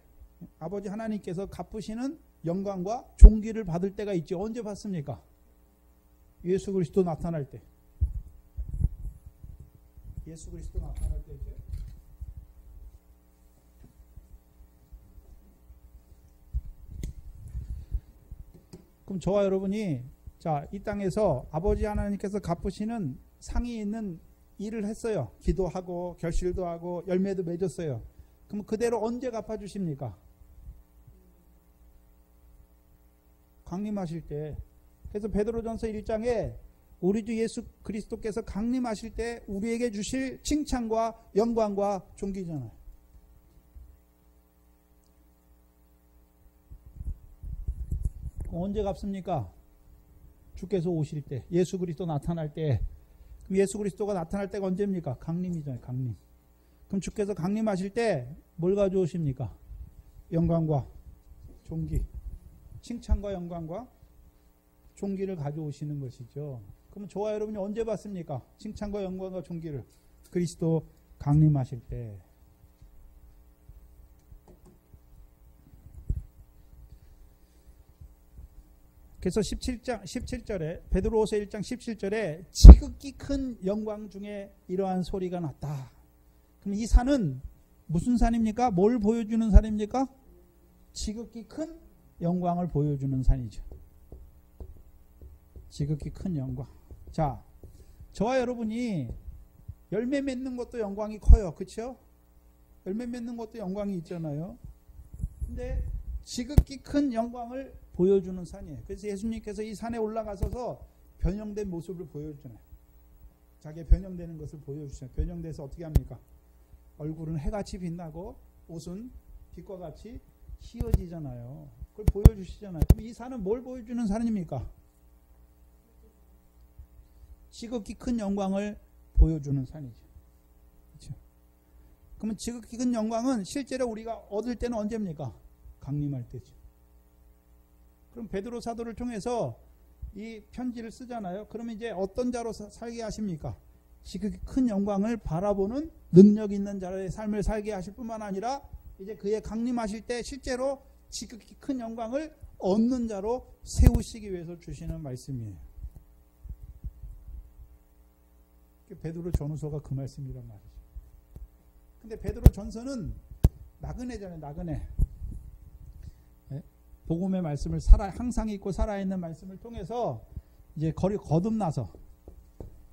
갚으시는 영광과 존귀를 받을 때가 있죠. 언제 받습니까? 예수 그리스도 나타날 때. 예수 그리스도 나타날 때죠. 그럼 저와 여러분이 이 땅에서 아버지 하나님께서 갚으시는 상이 있는 일을 했어요. 기도하고 결실도 하고 열매도 맺었어요. 그럼 그대로 언제 갚아주십니까? 강림하실 때. 그래서 베드로전서 1장에 우리 주 예수 그리스도께서 강림하실 때 우리에게 주실 칭찬과 영광과 존귀잖아요. 언제 갚습니까? 주께서 오실 때, 예수 그리스도 나타날 때. 그럼 예수 그리스도가 나타날 때가 언제입니까? 강림이잖아요. 강림. 그럼 주께서 강림하실 때 뭘 가져오십니까? 영광과 존귀, 칭찬과 영광과 존귀를 가져오시는 것이죠. 그럼 저와 여러분이 언제 받습니까? 칭찬과 영광과 존귀를. 그리스도 강림하실 때. 그래서 17절에 베드로후서 1장 17절에 지극히 큰 영광 중에 이러한 소리가 났다. 그럼 이 산은 무슨 산입니까? 뭘 보여주는 산입니까? 지극히 큰 영광을 보여주는 산이죠. 지극히 큰 영광. 자, 저와 여러분이 열매 맺는 것도 영광이 커요. 그렇죠? 열매 맺는 것도 영광이 있잖아요. 근데 지극히 큰 영광을 보여주는 산이에요. 그래서 예수님께서 이 산에 올라가셔서 변형된 모습을 보여주잖아요. 자기의 변형되는 것을 보여주잖아요. 변형돼서 어떻게 합니까? 얼굴은 해같이 빛나고 옷은 빛과 같이 휘어지잖아요. 그걸 보여주시잖아요. 그럼 이 산은 뭘 보여주는 산입니까? 지극히 큰 영광을 보여주는 산이죠. 그렇죠? 그러면 지극히 큰 영광은 실제로 우리가 얻을 때는 언제입니까? 강림할 때죠. 그럼 베드로 사도를 통해서 이 편지를 쓰잖아요. 그러면 이제 어떤 자로 살게 하십니까? 지극히 큰 영광을 바라보는 능력 있는 자의 삶을 살게 하실 뿐만 아니라 이제 그의 강림하실 때 실제로 지극히 큰 영광을 얻는 자로 세우시기 위해서 주시는 말씀이에요. 베드로 전후서가 그 말씀이란 말이죠. 근데 베드로 전서는 나그네잖아요. 나그네. 복음의 말씀을 항상 있고 살아있는 말씀을 통해서 이제 거듭나서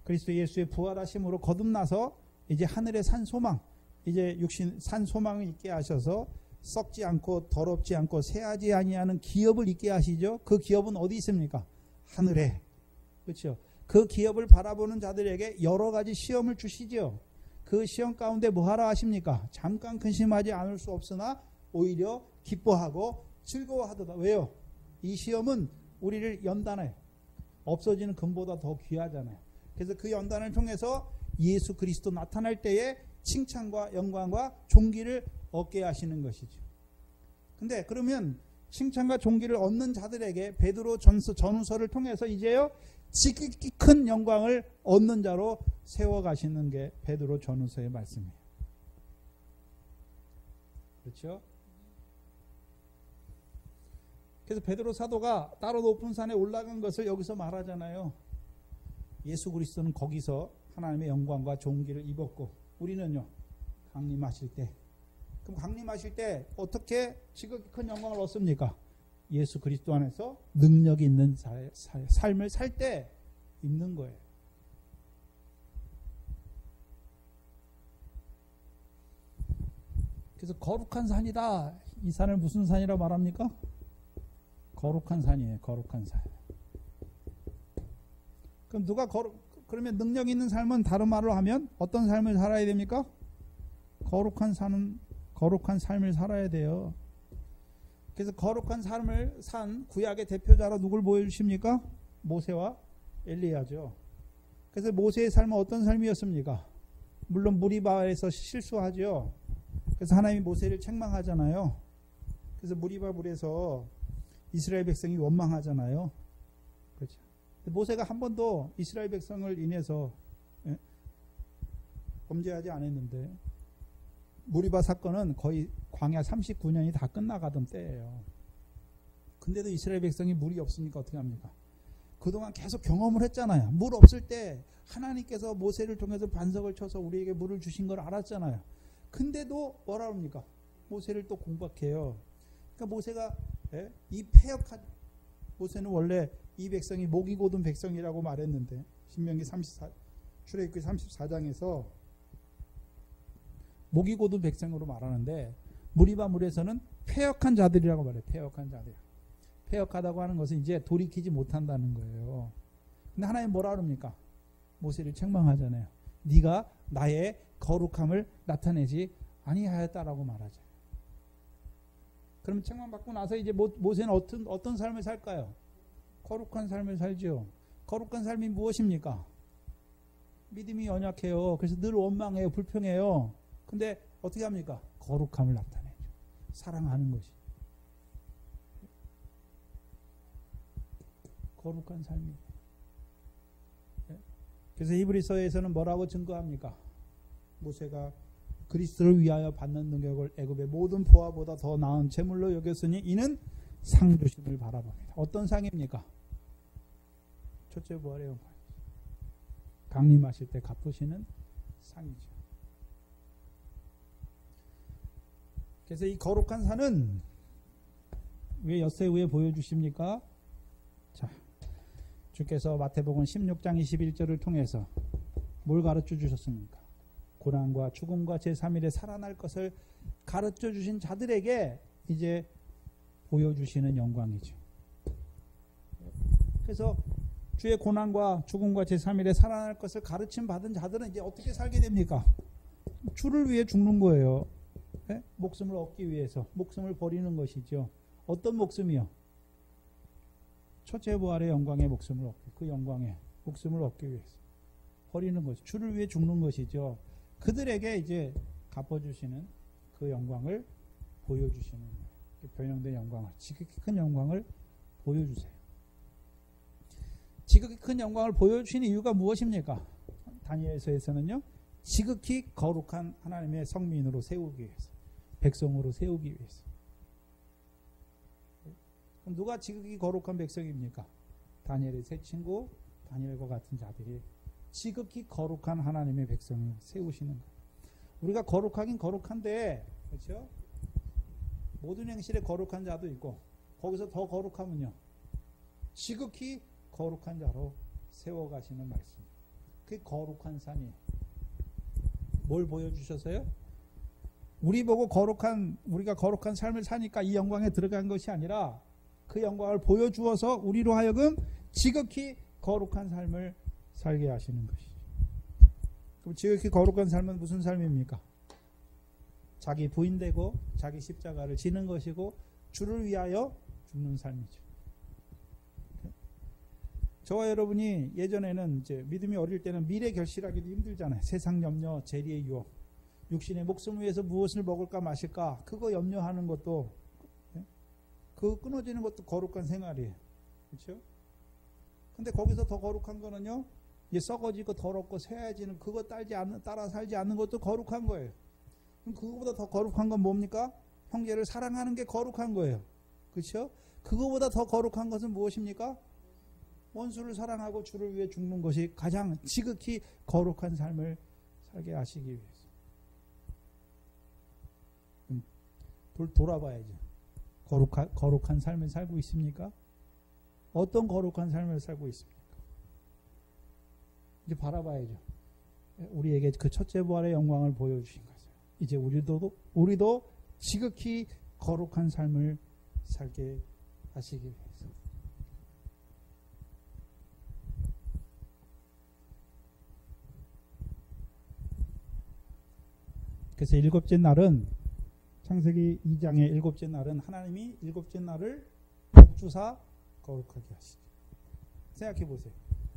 그리스도 예수의 부활하심으로 거듭나서 이제 하늘의 산 소망, 이제 육신 산 소망을 있게 하셔서 썩지 않고 더럽지 않고 새하지 아니하는 기업을 있게 하시죠. 그 기업은 어디 있습니까? 하늘에. 그렇죠. 그 기업을 바라보는 자들에게 여러 가지 시험을 주시죠. 그 시험 가운데 뭐하라 하십니까? 잠깐 근심하지 않을 수 없으나 오히려 기뻐하고 즐거워하도다. 왜요? 이 시험은 우리를 연단해. 없어지는 금보다 더 귀하잖아요. 그래서 그 연단을 통해서 예수 그리스도 나타날 때에 칭찬과 영광과 존귀를 얻게 하시는 것이죠. 근데 그러면 칭찬과 존귀를 얻는 자들에게 베드로 전후서를 통해서 이제요 지극히 큰 영광을 얻는 자로 세워가시는 게 베드로 전후서의 말씀이에요. 그렇죠? 그래서 베드로 사도가 따로 높은 산에 올라간 것을 여기서 말하잖아요. 예수 그리스도는 거기서 하나님의 영광과 존귀를 입었고 우리는요 강림하실 때. 그럼 강림하실 때 어떻게 지극히 큰 영광을 얻습니까? 예수 그리스도 안에서 능력이 있는 삶을 살 때 입는 거예요. 그래서 거룩한 산이다. 이 산을 무슨 산이라고 말합니까? 거룩한 산이에요. 거룩한 산. 그럼 그러면 능력 있는 삶은 다른 말로 하면 어떤 삶을 살아야 됩니까? 거룩한 삶을 살아야 돼요. 그래서 거룩한 삶을 산 구약의 대표자로 누굴 보여주십니까? 모세와 엘리야죠. 그래서 모세의 삶은 어떤 삶이었습니까? 물론 무리바에서 실수하죠. 그래서 하나님이 모세를 책망하잖아요. 그래서 무리바 물에서 이스라엘 백성이 원망하잖아요. 그렇죠. 모세가 한 번도 이스라엘 백성을 인해서 범죄하지 않았는데 무리바 사건은 거의 광야 39년이 다 끝나가던 때예요. 근데도 이스라엘 백성이 물이 없으니까 어떻게 합니까? 그동안 계속 경험을 했잖아요. 물 없을 때 하나님께서 모세를 통해서 반석을 쳐서 우리에게 물을 주신 걸 알았잖아요. 근데도 뭐라 합니까? 모세를 또 공박해요. 그러니까 모세가 이 패역한 모세는 원래 이 백성이 목이 고든 백성이라고 말했는데 신명기 34 출애굽기 34장에서 목이 고든 백성으로 말하는데 무리바 물에서는 패역한 자들이라고 말해요. 패역한 자들. 패역하다고 하는 것은 이제 돌이키지 못한다는 거예요. 근데 하나님 뭐라 그럽니까? 모세를 책망하잖아요. 네가 나의 거룩함을 나타내지 아니하였다라고 말하죠. 그러면 책망받고 나서 이제 모세는 어떤 삶을 살까요? 거룩한 삶을 살죠. 거룩한 삶이 무엇입니까? 믿음이 연약해요. 그래서 늘 원망해요. 불평해요. 근데 어떻게 합니까? 거룩함을 나타내죠. 사랑하는 것이. 거룩한 삶이. 그래서 히브리서에서는 뭐라고 증거합니까? 모세가 그리스도를 위하여 받는 능력을 애굽의 모든 보화보다 더 나은 제물로 여겼으니 이는 상 주심을 바라봅니다. 어떤 상입니까? 첫째 부활의 영광. 강림하실 때 갚으시는 상이죠. 그래서 이 거룩한 산은 왜 엿새 후에 보여주십니까? 자, 주께서 마태복음 16장 21절을 통해서 뭘 가르쳐 주셨습니까? 고난과 죽음과 제3일에 살아날 것을 가르쳐 주신 자들에게 이제 보여주시는 영광이죠. 그래서 주의 고난과 죽음과 제3일에 살아날 것을 가르침 받은 자들은 이제 어떻게 살게 됩니까? 주를 위해 죽는 거예요. 네? 목숨을 얻기 위해서 목숨을 버리는 것이죠. 어떤 목숨이요? 첫째 부활의 영광의 목숨을 얻기, 그 영광의 목숨을 얻기 위해서 버리는 것이 주를 위해 죽는 것이죠. 그들에게 이제 갚아주시는 그 영광을 보여주시는 거예요. 변형된 영광을, 지극히 큰 영광을 보여주세요. 지극히 큰 영광을 보여주시는 이유가 무엇입니까? 다니엘서에서는요, 지극히 거룩한 하나님의 성민으로 세우기 위해서, 백성으로 세우기 위해서. 그럼 누가 지극히 거룩한 백성입니까? 다니엘의 세 친구, 다니엘과 같은 자들이 지극히 거룩한 하나님의 백성을 세우시는 거예요. 우리가 거룩하긴 거룩한데, 그렇죠? 모든 행실에 거룩한 자도 있고, 거기서 더 거룩하면요, 지극히 거룩한 자로 세워가시는 말씀이에요. 그게 거룩한 산이에요. 뭘 보여주셔서요? 우리가 거룩한 삶을 사니까 이 영광에 들어간 것이 아니라 그 영광을 보여주어서 우리로 하여금 지극히 거룩한 삶을 살게 하시는 것이죠. 그럼 지극히 거룩한 삶은 무슨 삶입니까? 자기 부인되고 자기 십자가를 지는 것이고 주를 위하여 죽는 삶이죠. 저와 여러분이 예전에는 이제 믿음이 어릴 때는 미래 결실하기도 힘들잖아요. 세상 염려, 재리의 유혹, 육신의 목숨을 위해서 무엇을 먹을까 마실까, 그거 염려하는 것도, 그거 끊어지는 것도 거룩한 생활이에요. 그렇죠? 근데 거기서 더 거룩한 거는요, 이제 썩어지고 더럽고 쇠해지는 그거 따라 살지 않는 것도 거룩한 거예요. 그럼 그거보다 더 거룩한 건 뭡니까? 형제를 사랑하는 게 거룩한 거예요. 그렇죠? 그거보다 더 거룩한 것은 무엇입니까? 원수를 사랑하고 주를 위해 죽는 것이 가장 지극히 거룩한 삶을 살게 하시기 위해서. 돌아봐야죠. 거룩한 삶을 살고 있습니까? 어떤 거룩한 삶을 살고 있습니까? 이제 바라봐야죠. 우리에게 그 첫째 부활의 영광을 보여주신 것을 이제 우리도 지극히 거룩한 삶을 살게 하시기 위해서. 그래서 일곱째 날은, 창세기 2장의 일곱째 날은 하나님이 일곱째 날을 복주사 거룩하게 하시죠. 생각해 보세요.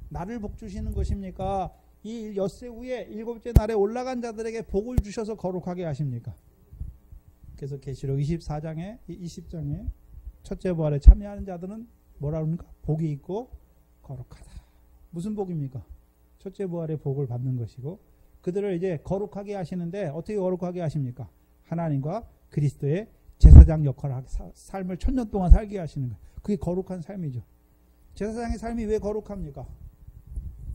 나를 복주시는 것입니까? 이 엿새 후에 일곱째 날에 올라간 자들에게 복을 주셔서 거룩하게 하십니까? 그래서 계시록 24장에 20장에 첫째 부활에 참여하는 자들은 뭐라 합니까? 복이 있고 거룩하다. 무슨 복입니까? 첫째 부활의 복을 받는 것이고, 그들을 이제 거룩하게 하시는데 어떻게 거룩하게 하십니까? 하나님과 그리스도의 제사장 역할을 삶을 1000년 동안 살게 하시는 거예요. 그게 거룩한 삶이죠. 제사장의 삶이 왜 거룩합니까?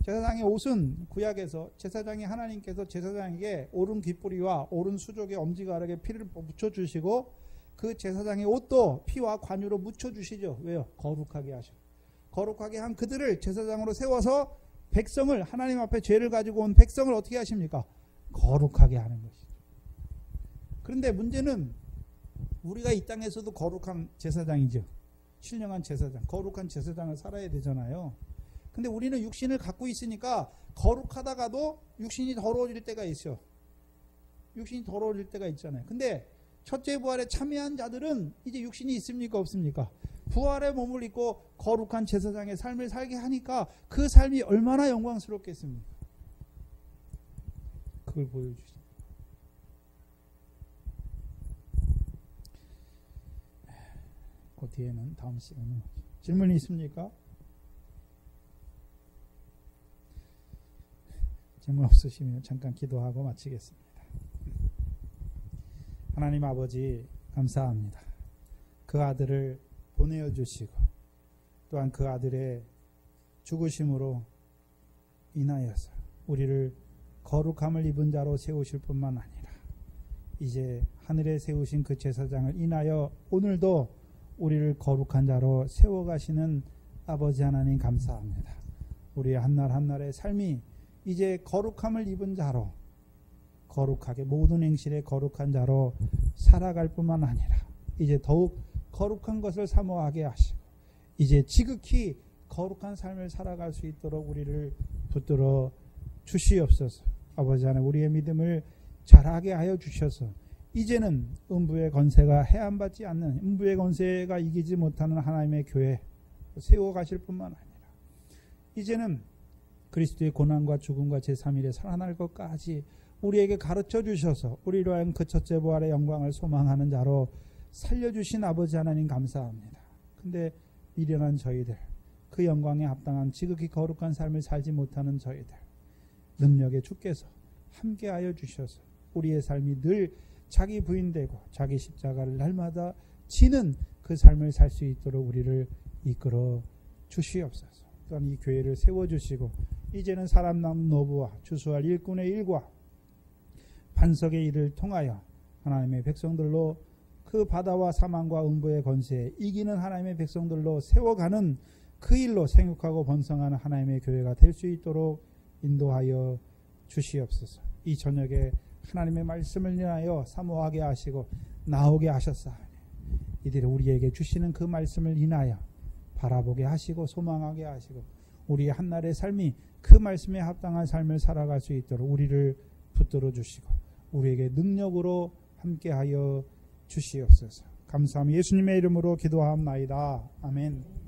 제사장의 옷은 구약에서 제사장이 하나님께서 제사장에게 오른 귓불이와 오른 수족의 엄지가락에 피를 묻혀주시고 그 제사장의 옷도 피와 관유로 묻혀주시죠. 왜요? 거룩하게 하셔. 거룩하게 한 그들을 제사장으로 세워서 백성을, 하나님 앞에 죄를 가지고 온 백성을 어떻게 하십니까? 거룩하게 하는 것이죠. 그런데 문제는 우리가 이 땅에서도 거룩한 제사장이죠. 신령한 제사장, 거룩한 제사장을 살아야 되잖아요. 근데 우리는 육신을 갖고 있으니까 거룩하다가도 육신이 더러워질 때가 있어. 육신이 더러워질 때가 있잖아요. 근데 첫째 부활에 참여한 자들은 이제 육신이 있습니까? 없습니까? 부활의 몸을 입고 거룩한 제사장의 삶을 살게 하니까 그 삶이 얼마나 영광스럽겠습니까? 그걸 보여주시죠. 그 뒤에는 다음 시간에 질문이 있습니까? 질문 없으시면 잠깐 기도하고 마치겠습니다. 하나님 아버지 감사합니다. 그 아들을 보내어 주시고 또한 그 아들의 죽으심으로 인하여서 우리를 거룩함을 입은 자로 세우실 뿐만 아니라 이제 하늘에 세우신 그 제사장을 인하여 오늘도 우리를 거룩한 자로 세워가시는 아버지 하나님 감사합니다. 우리의 한날 한날의 삶이 이제 거룩함을 입은 자로 거룩하게 모든 행실에 거룩한 자로 살아갈 뿐만 아니라 이제 더욱 거룩한 것을 사모하게 하시고 이제 지극히 거룩한 삶을 살아갈 수 있도록 우리를 붙들어 주시옵소서. 아버지 하나님 우리의 믿음을 자라게 하여 주셔서 이제는 음부의 권세가 해안받지 않는 음부의 권세가 이기지 못하는 하나님의 교회 세워가실 뿐만 아니라 이제는 그리스도의 고난과 죽음과 제3일에 살아날 것까지 우리에게 가르쳐 주셔서 우리로 하여금 그 첫째 부활의 영광을 소망하는 자로 살려주신 아버지 하나님 감사합니다. 근데 미련한 저희들 그 영광에 합당한 지극히 거룩한 삶을 살지 못하는 저희들 능력의 주께서 함께하여 주셔서 우리의 삶이 늘 자기 부인되고 자기 십자가를 날마다 지는 그 삶을 살 수 있도록 우리를 이끌어 주시옵소서. 또한 이 교회를 세워주시고 이제는 사람 남은 노부와 주수할 일꾼의 일과 반석의 일을 통하여 하나님의 백성들로 그 바다와 사망과 음부의 권세에 이기는 하나님의 백성들로 세워가는 그 일로 생육하고 번성하는 하나님의 교회가 될 수 있도록 인도하여 주시옵소서. 이 저녁에 하나님의 말씀을 인하여 사모하게 하시고 나오게 하셨사오니 이들이 우리에게 주시는 그 말씀을 인하여 바라보게 하시고 소망하게 하시고 우리의 한날의 삶이 그 말씀에 합당한 삶을 살아갈 수 있도록 우리를 붙들어 주시고 우리에게 능력으로 함께하여 주시옵소서. 감사합니다. 예수님의 이름으로 기도하옵나이다. 아멘.